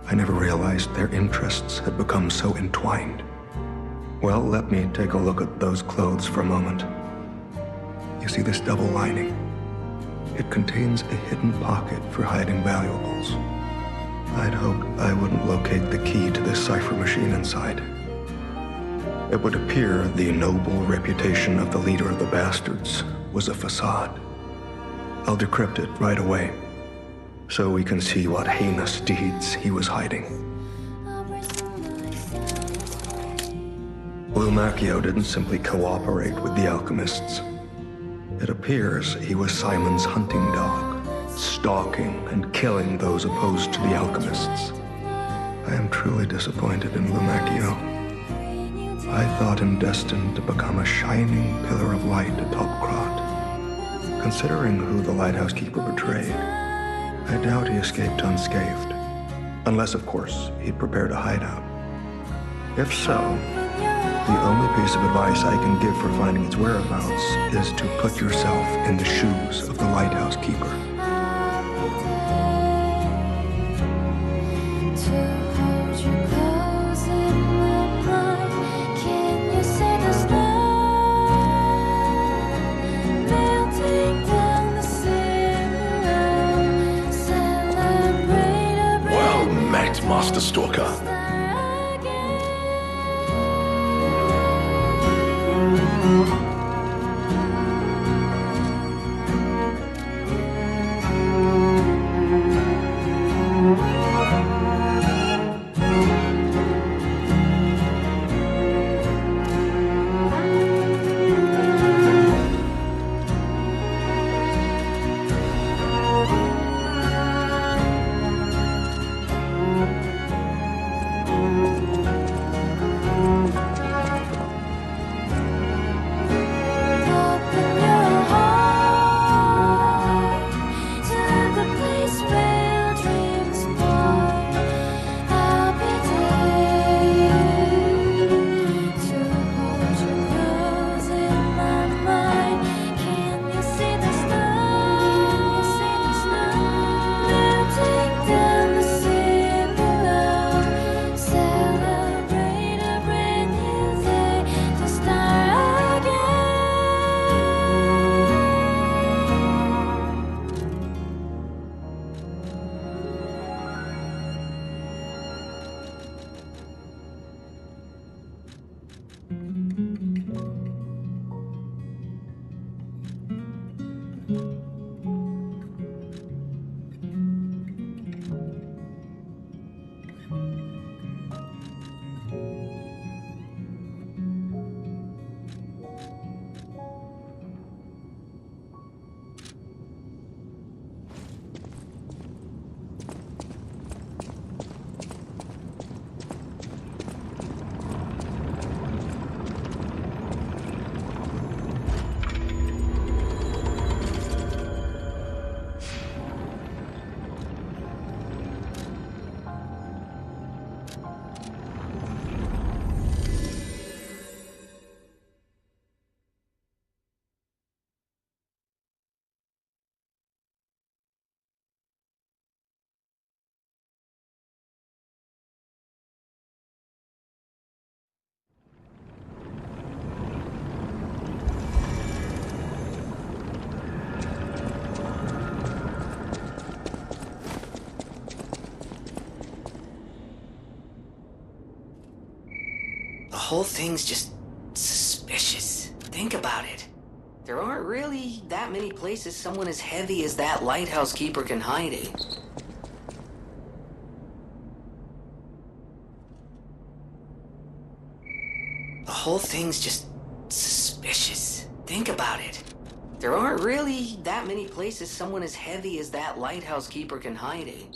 I never realized their interests had become so entwined. Well, let me take a look at those clothes for a moment. You see this double lining? It contains a hidden pocket for hiding valuables. I'd hoped I wouldn't locate the key to this cipher machine inside. It would appear the noble reputation of the leader of the bastards was a facade. I'll decrypt it right away, so we can see what heinous deeds he was hiding. INICIO didn't simply cooperate with the alchemists. It appears he was Simon's hunting dog, stalking and killing those opposed to the alchemists. I am truly disappointed in INICIO. I thought him destined to become a shining pillar of light atop Krot. Considering who the lighthouse keeper betrayed, I doubt he escaped unscathed. Unless, of course, he'd prepared a hideout. If so, the only piece of advice I can give for finding its whereabouts is to put yourself in the shoes of the lighthouse keeper. Well met, Master Stalker. The whole thing's just suspicious. Think about it. There aren't really that many places someone as heavy as that lighthouse keeper can hide in. whole thing's just suspicious. Think about it. There aren't really that many places someone as heavy as that lighthouse keeper can hide in.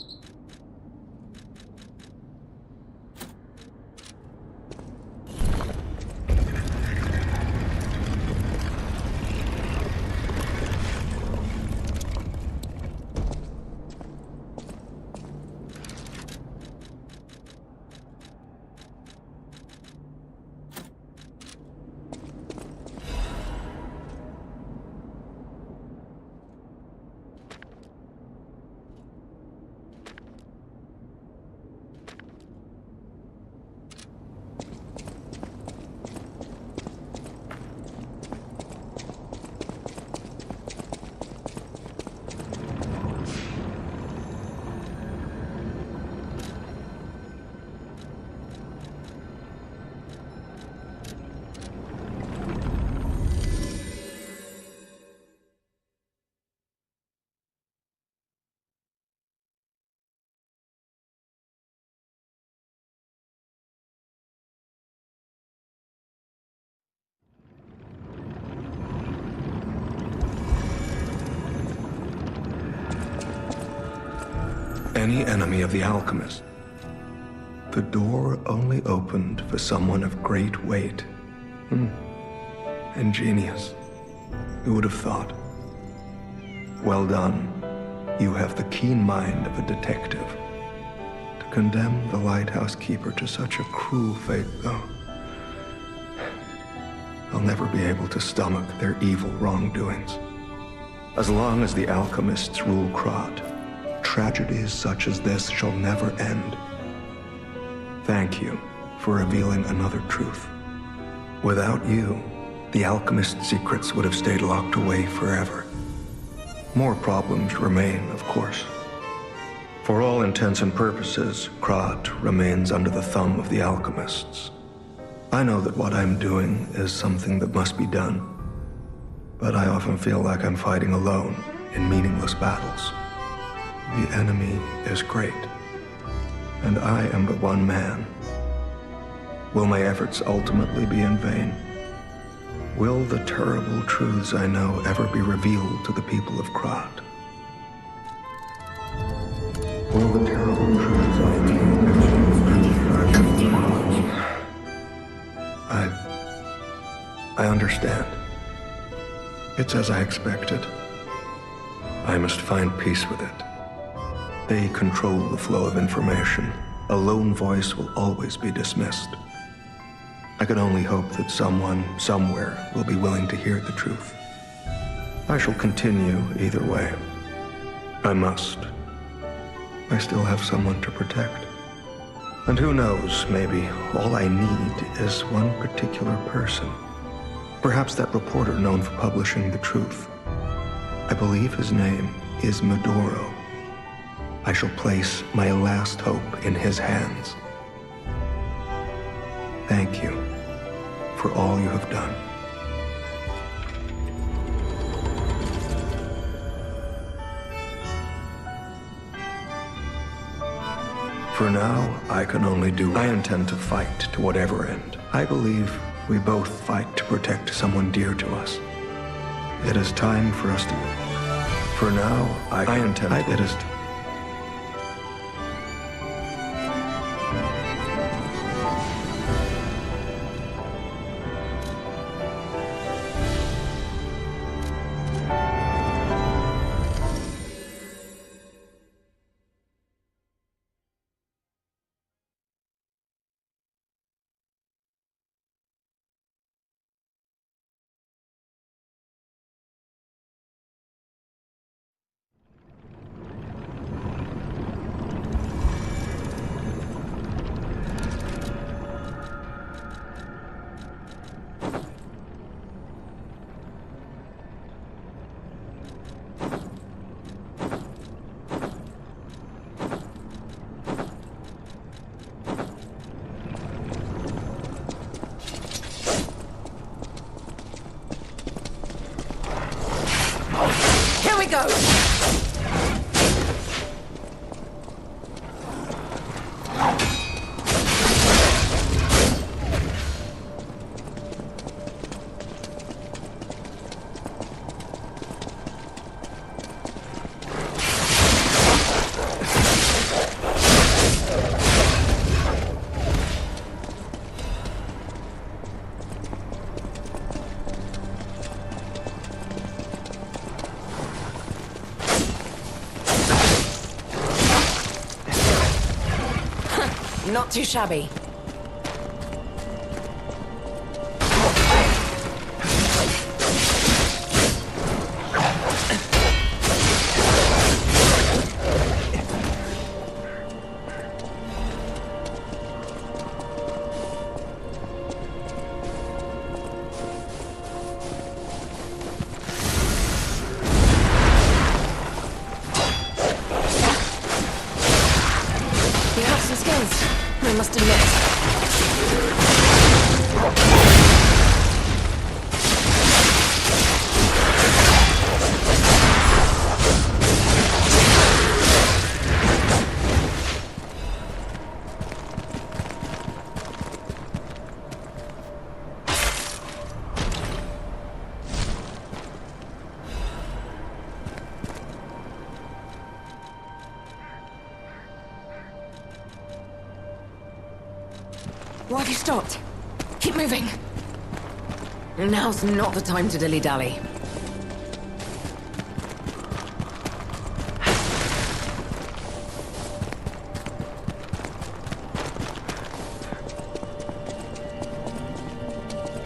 Any enemy of the alchemist. The door only opened for someone of great weight. Ingenious. Who would have thought? Well done. You have the keen mind of a detective. To condemn the lighthouse keeper to such a cruel fate, though, I'll never be able to stomach their evil wrongdoings. As long as the alchemists rule Krat, tragedies such as this shall never end. Thank you for revealing another truth. Without you, the alchemist's secrets would have stayed locked away forever. More problems remain, of course. For all intents and purposes, Krat remains under the thumb of the alchemists. I know that what I'm doing is something that must be done, but I often feel like I'm fighting alone in meaningless battles. The enemy is great, and I am but one man. Will my efforts ultimately be in vain? Will the terrible truths I know ever be revealed to the people of Krat? Will the terrible truths I know ever be revealed to the people of Krat? I understand. It's as I expected. I must find peace with it. They control the flow of information. A lone voice will always be dismissed. I can only hope that someone, somewhere, will be willing to hear the truth. I shall continue either way. I must. I still have someone to protect. And who knows, maybe all I need is one particular person. Perhaps that reporter known for publishing the truth. I believe his name is Medoro. I shall place my last hope in his hands. Thank you for all you have done. For now, I can only do. I intend to fight to whatever end. I believe we both fight to protect someone dear to us. It is time for us to. For now, I intend. It is. Go! Not too shabby. I must admit. Why have you stopped? Keep moving. Now's not the time to dilly-dally.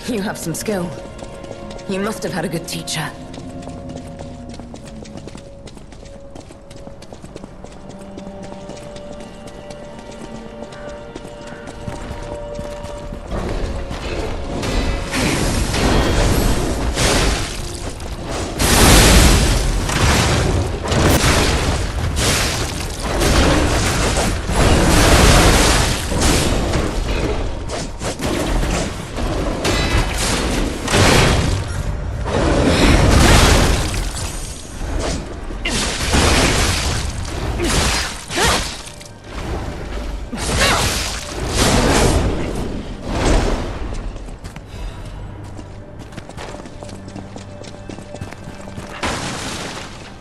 You have some skill. You must have had a good teacher.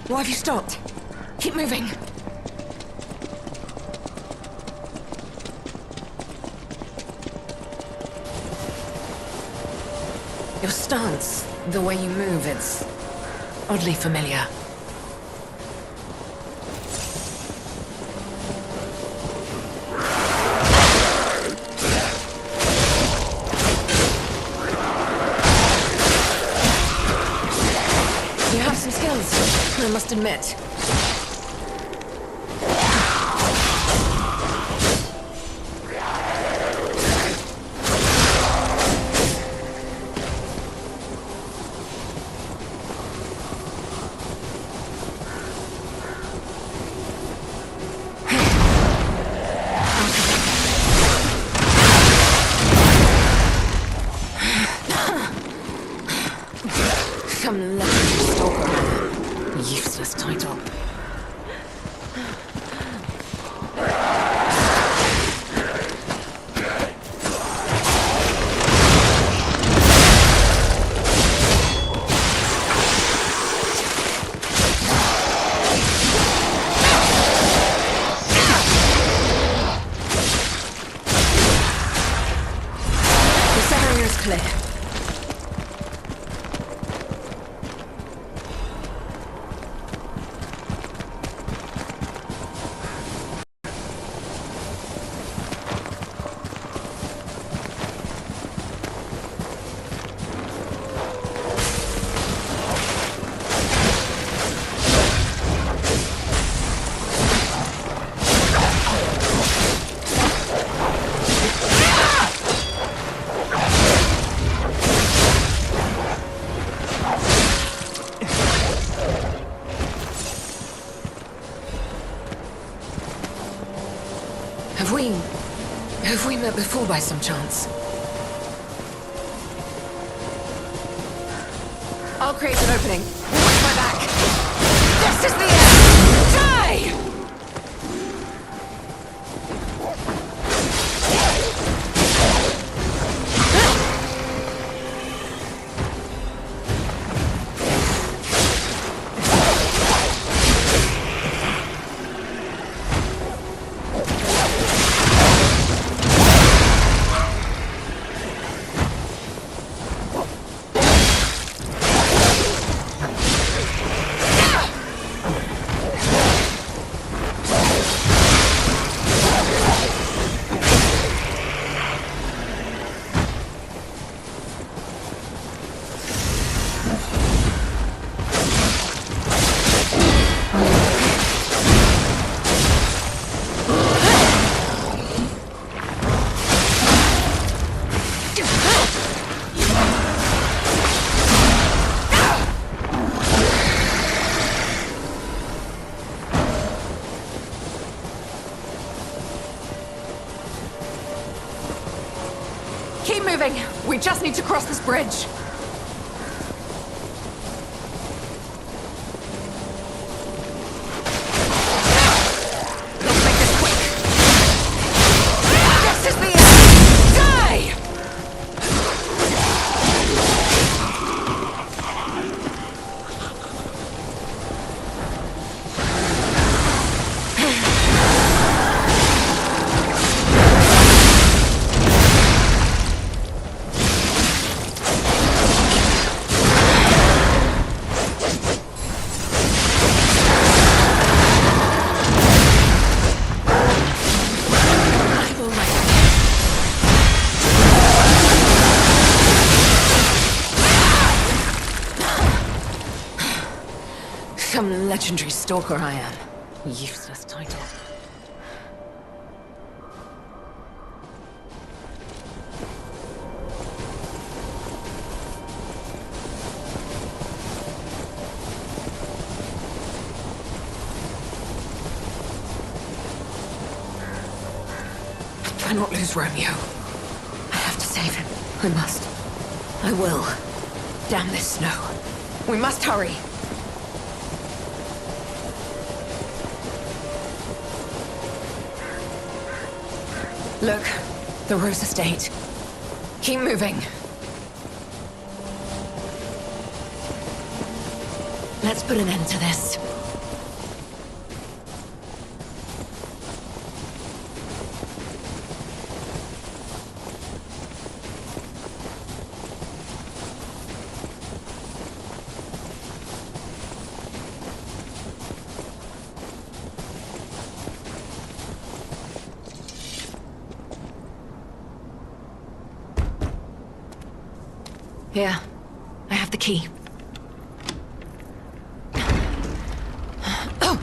Why have you stopped? Keep moving. Your stance, the way you move, it's oddly familiar. You have some skills, I must admit. Some lucky stalker. Useless title. This area is clear. Have we met before by some chance? I'll create an opening. Watch my back. This is the end! Die! moving. We just need to cross this bridge. Let's make this quick. This is the end. Die! Some legendary stalker I am. Useless title. I cannot lose Romeo. I have to save him. I must. I will. Damn this snow. We must hurry. Look, the Rose Estate. Keep moving. Let's put an end to this. Here, I have the key. Oh!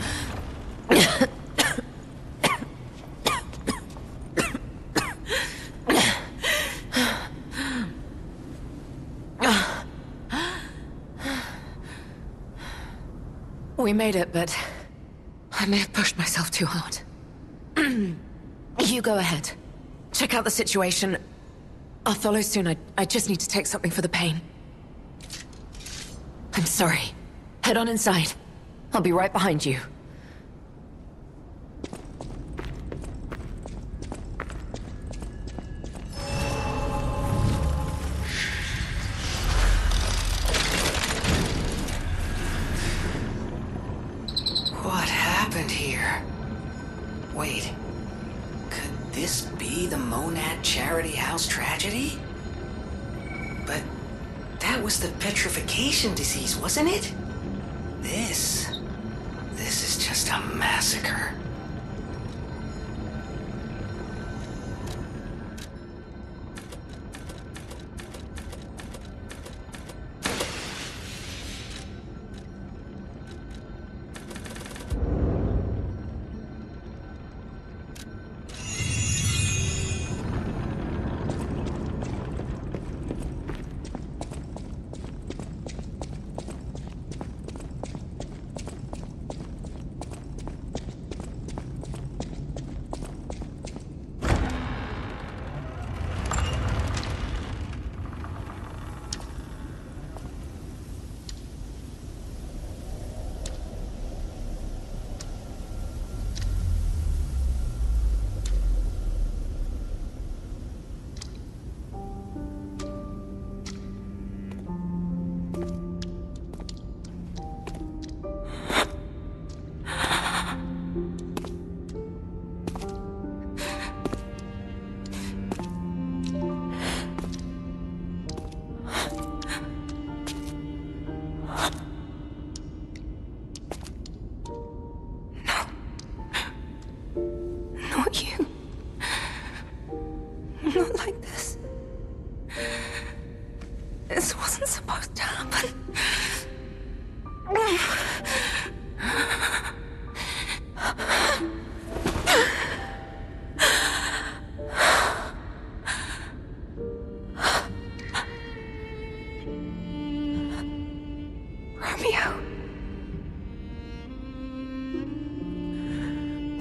We made it, but I may have pushed myself too hard. You go ahead. Check out the situation. I'll follow soon. I just need to take something for the pain. I'm sorry. Head on inside. I'll be right behind you. What happened here? Wait. Could this be the Monad Charity House tragedy? But that was the petrification disease, wasn't it? This is just a massacre. Not like this. This wasn't supposed to happen. Romeo.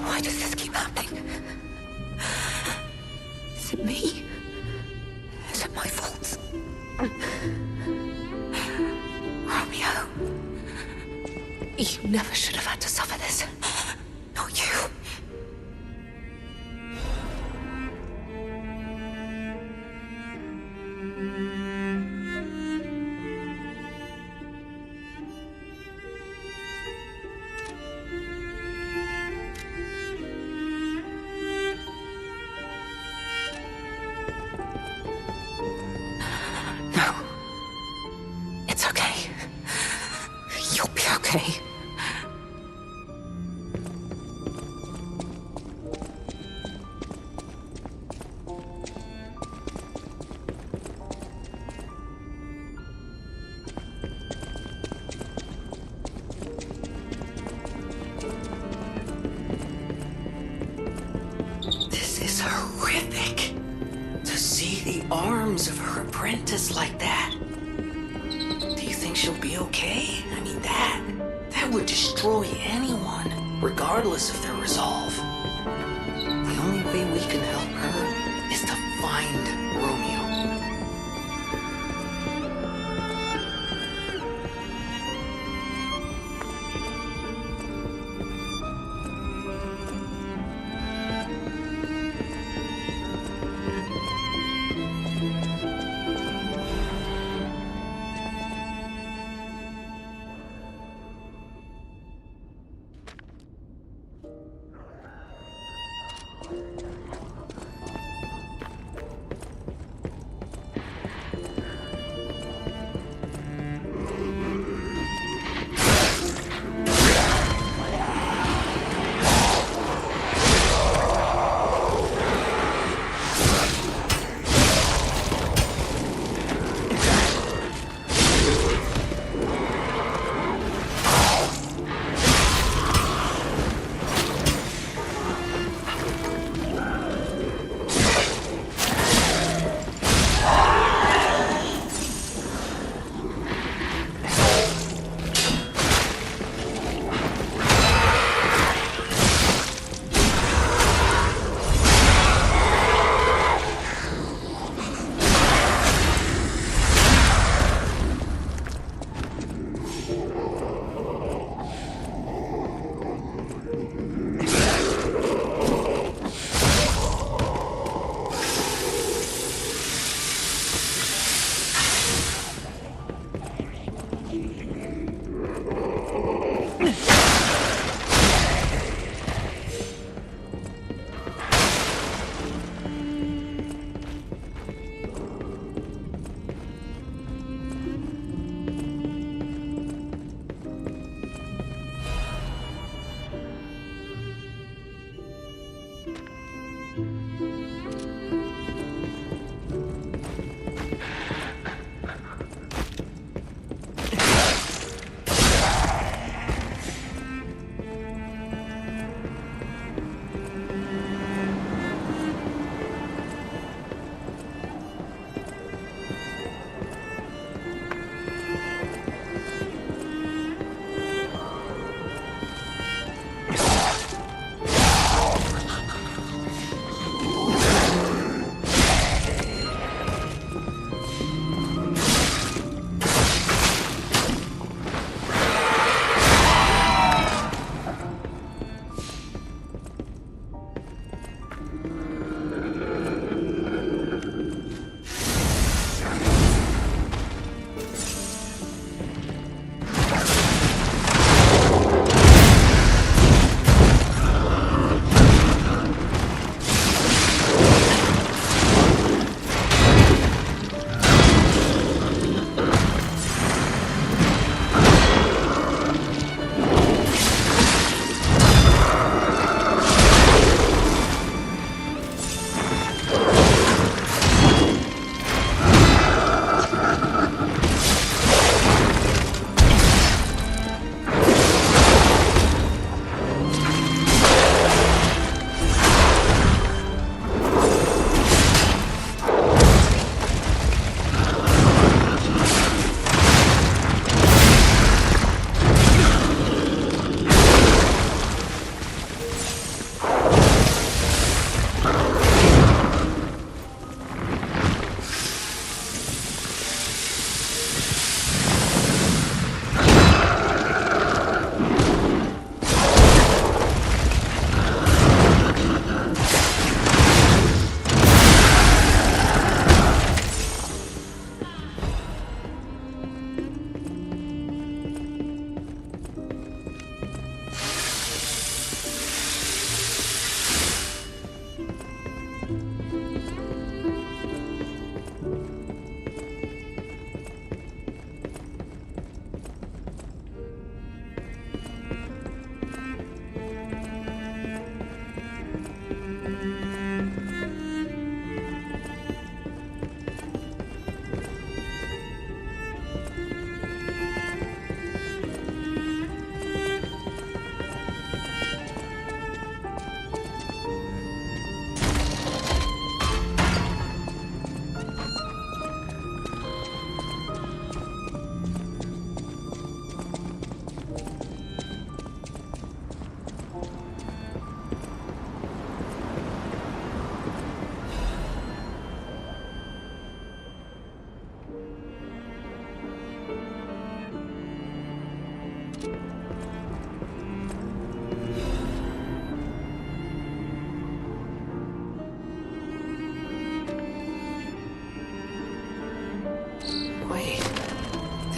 Why does this keep happening? Is it me? Is it my fault? You never should have had to suffer this. Not you. No. It's okay. You'll be okay. This is horrific. To see the arms of her apprentice like that. Do you think she'll be okay? I mean, that would destroy anyone, regardless of their resolve. The only way we can help her is to find Romeo.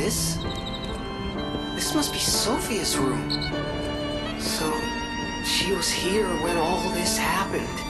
This must be Sophia's room. So, she was here when all this happened.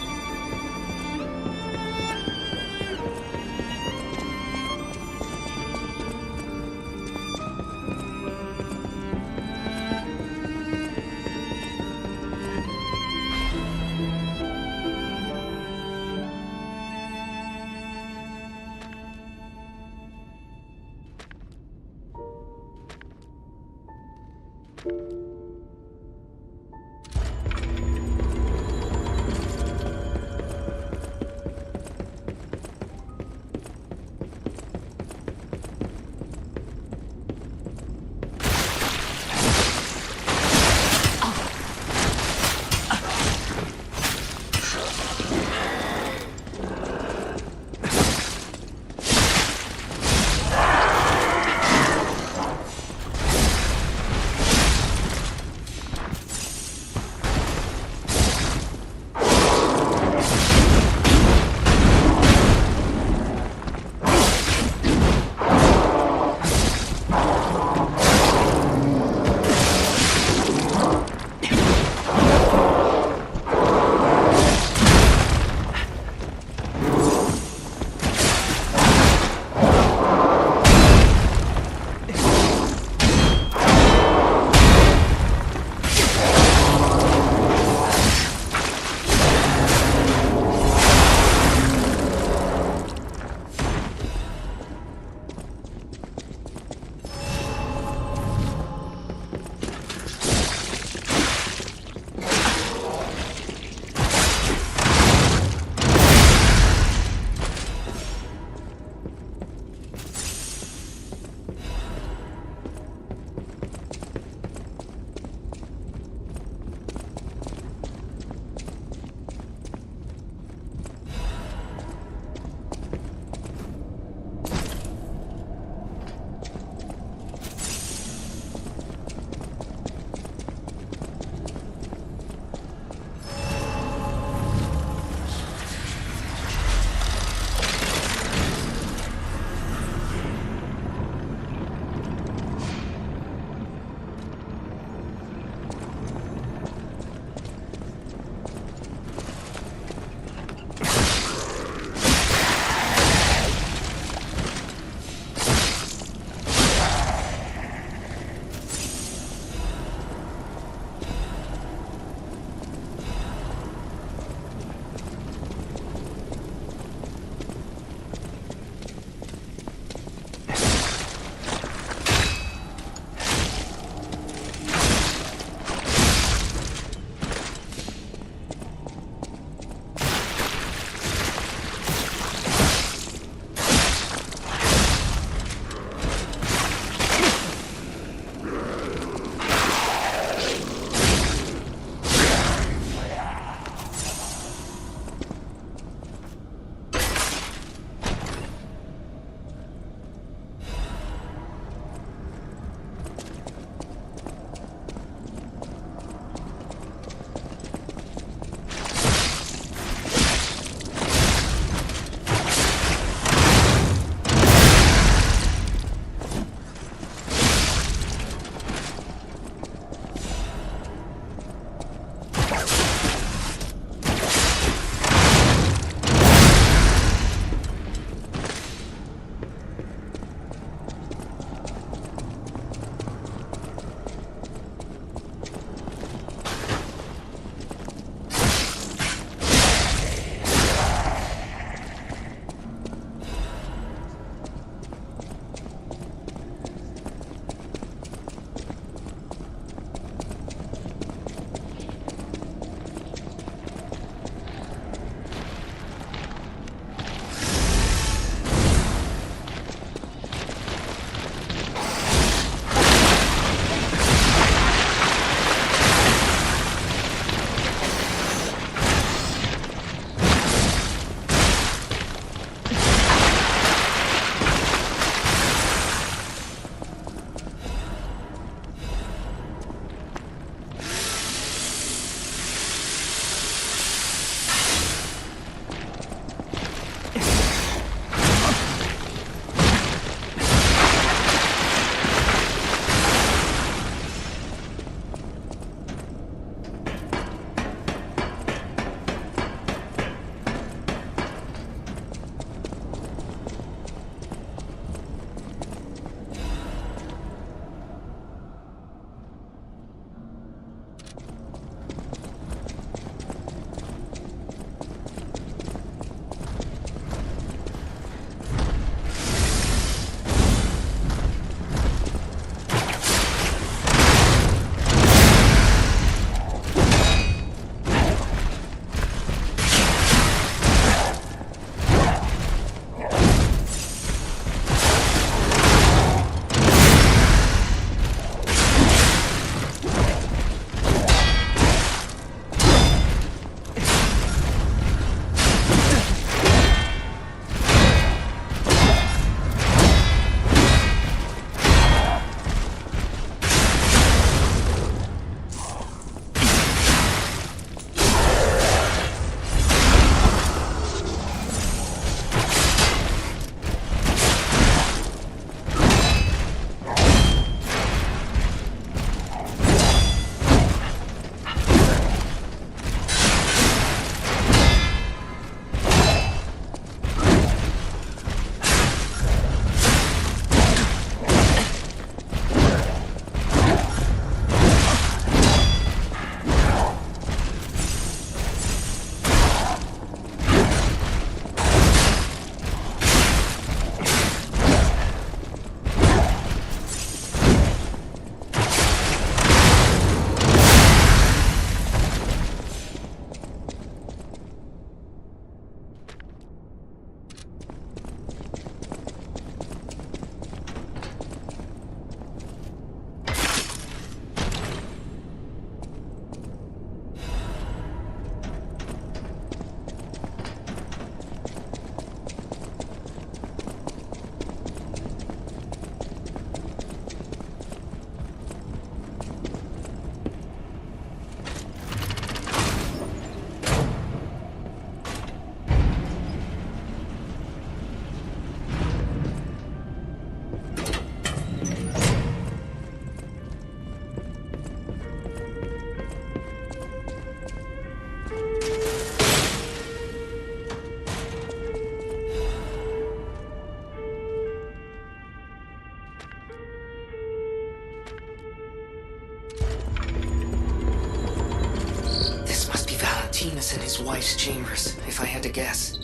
penis in his wife's chambers, if I had to guess.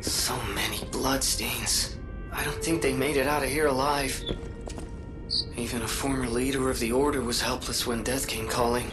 So many bloodstains. I don't think they made it out of here alive. Even a former leader of the Order was helpless when death came calling.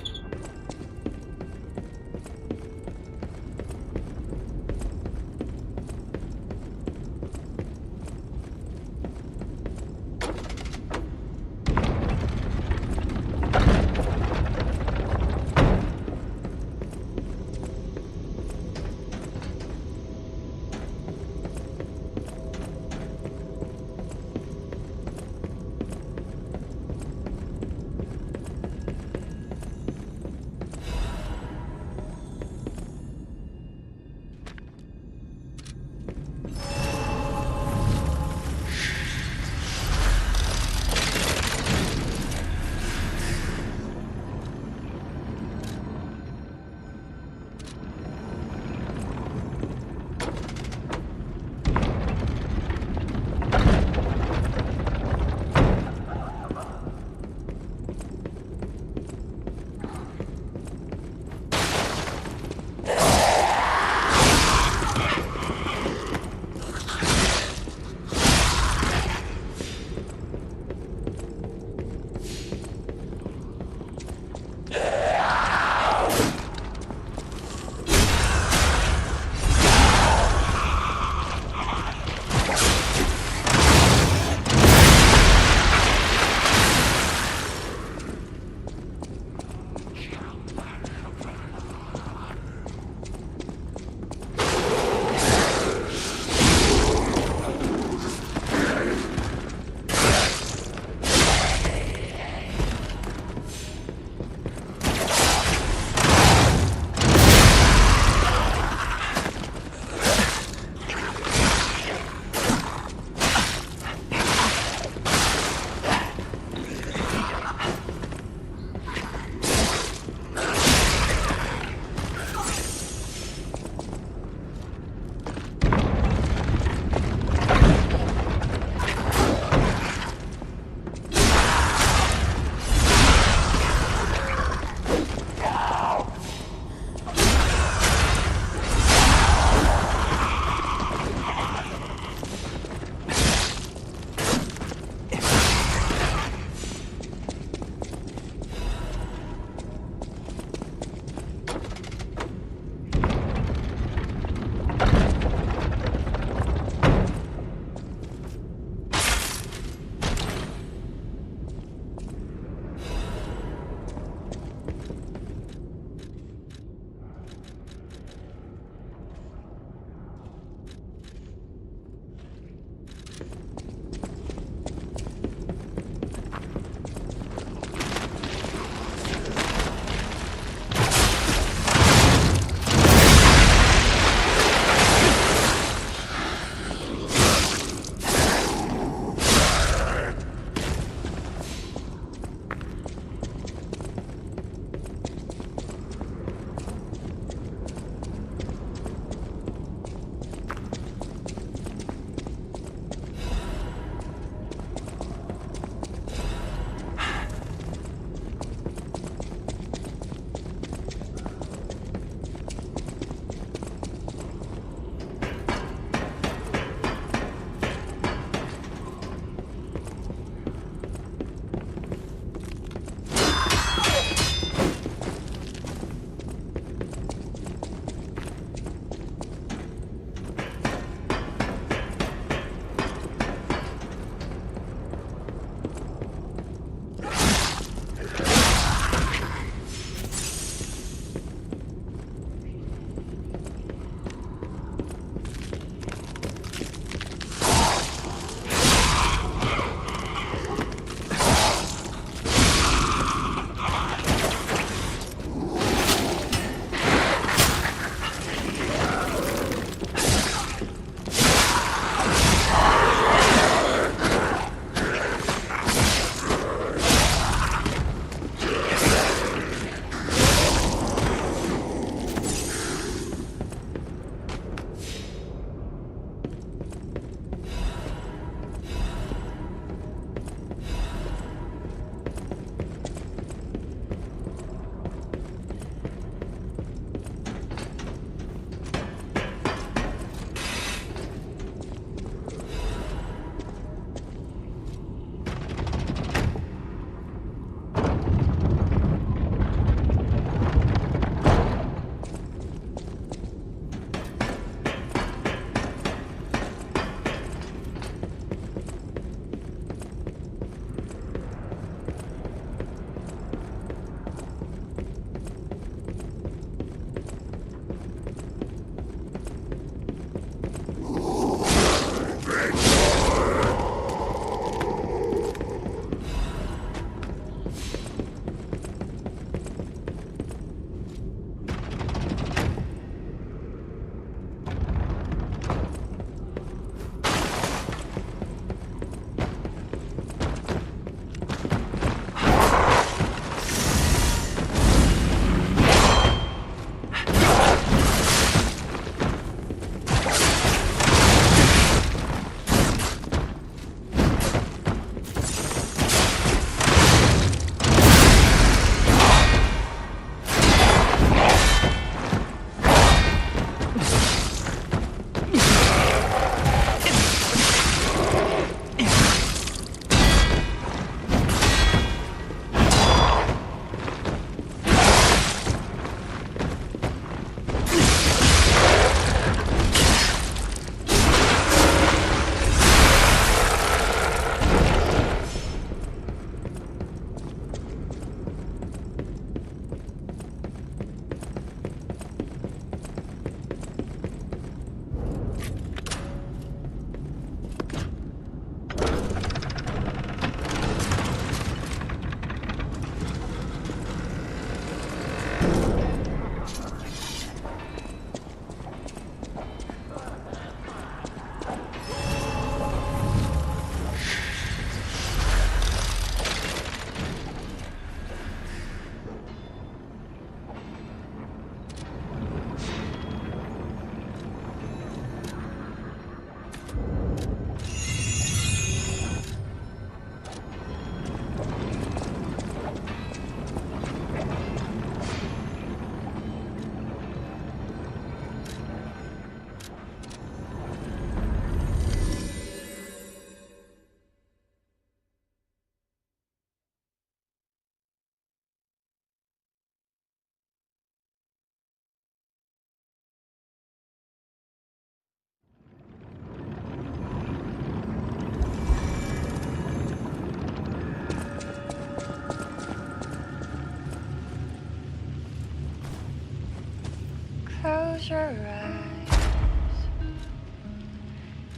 Close your eyes.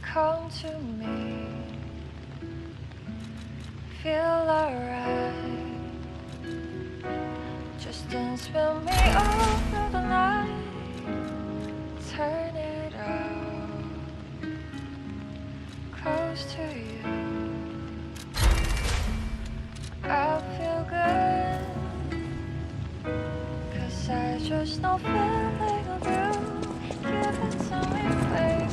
Come to me. Feel alright. Just dance with me all through the night. Turn it out. Close to you. I feel good. 'Cause I just know feeling of you. Give it to me, baby.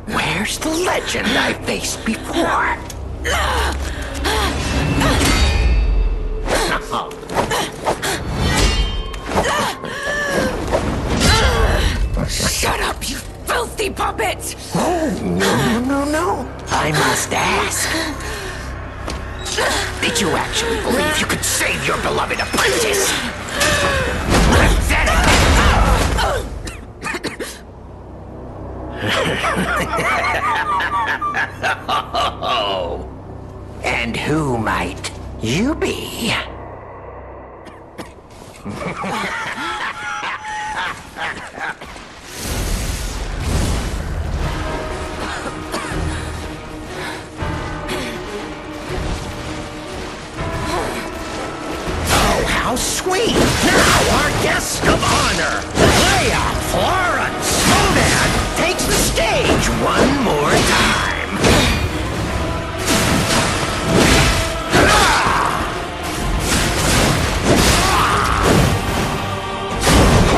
Where's the legend I faced before? Shut up, you filthy puppet! Oh, no. I must ask. Did you actually believe you could save your beloved apprentice? Pathetic! Oh. And who might you be? Oh, how sweet! Now our guest of honor, Leia Florence Snowman, takes the stage one more time.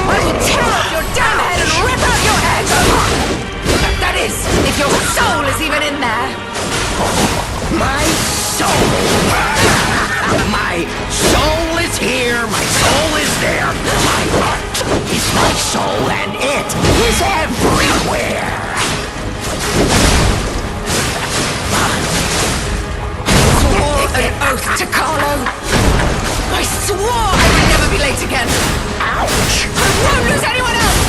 I will tear off your damn head and rip out your head! That is, if your soul is even in there! My soul! My soul is here, my soul is there. My heart is my soul, and it is everywhere. Swore an oath to Carlo. I swore I would never be late again. Ouch! I won't lose anyone else!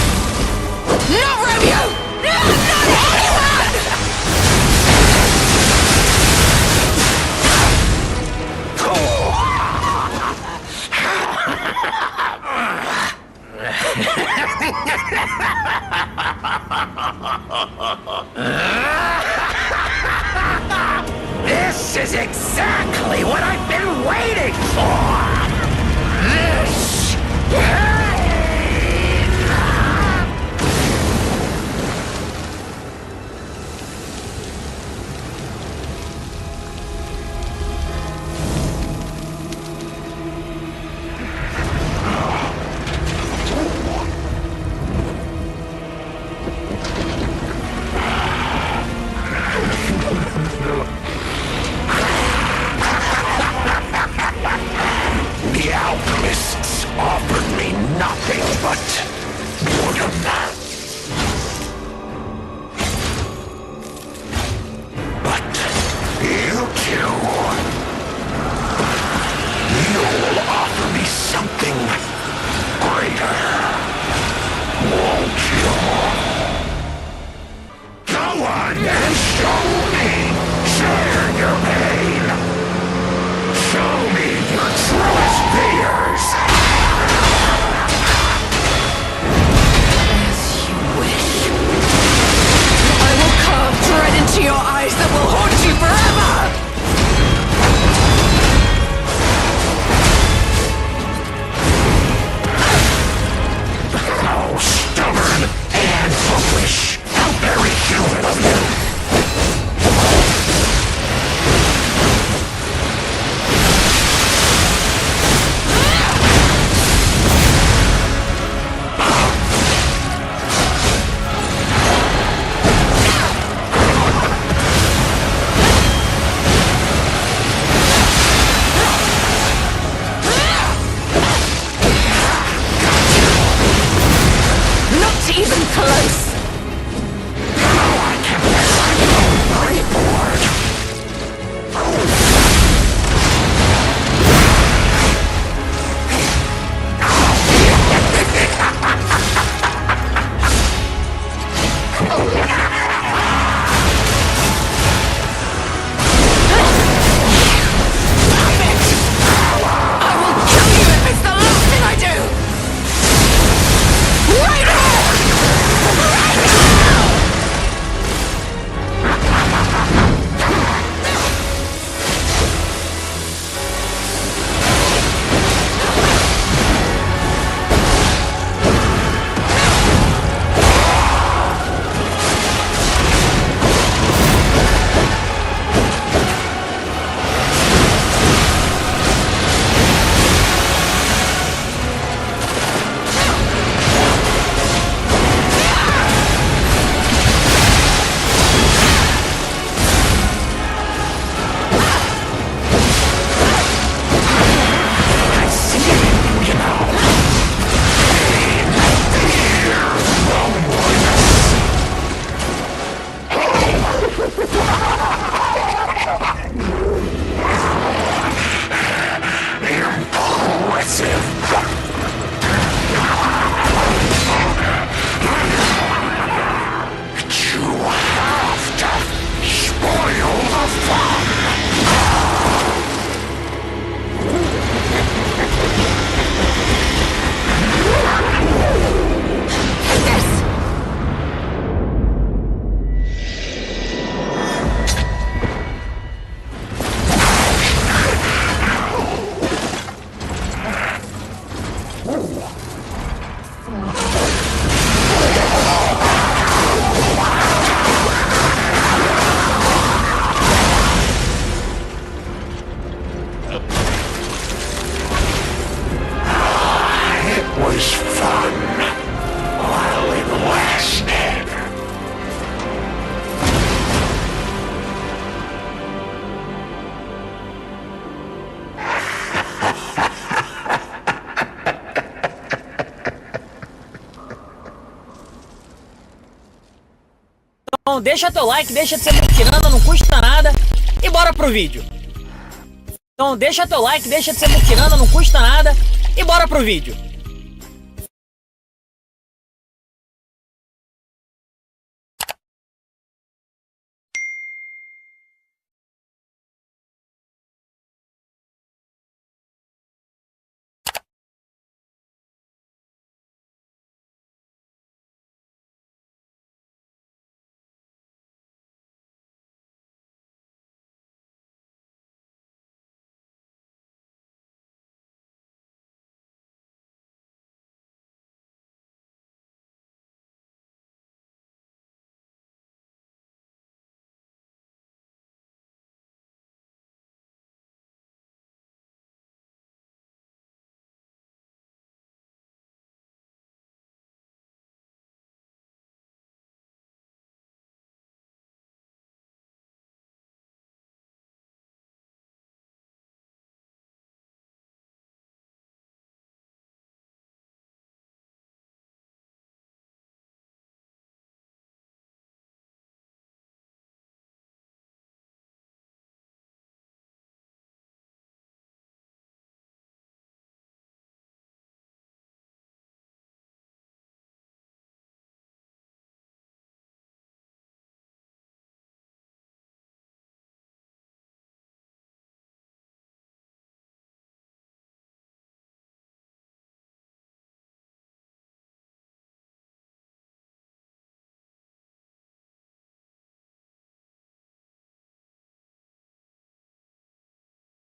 Not Romeo! Not anyone! This is exactly what I've been waiting for! This pain! The alchemists offered me nothing but boredom. But you two, you'll offer me something greater, won't you? Go on and show me! Share your pain! Show me your truest fears! As you wish. I will carve dread into your eyes that will haunt you forever! Oh, stubborn and foolish! How very human of you! Então deixa teu like, deixa de ser muquirana, não custa nada. E bora pro vídeo. Então deixa teu like, deixa de ser muquirana, não custa nada. E bora pro vídeo.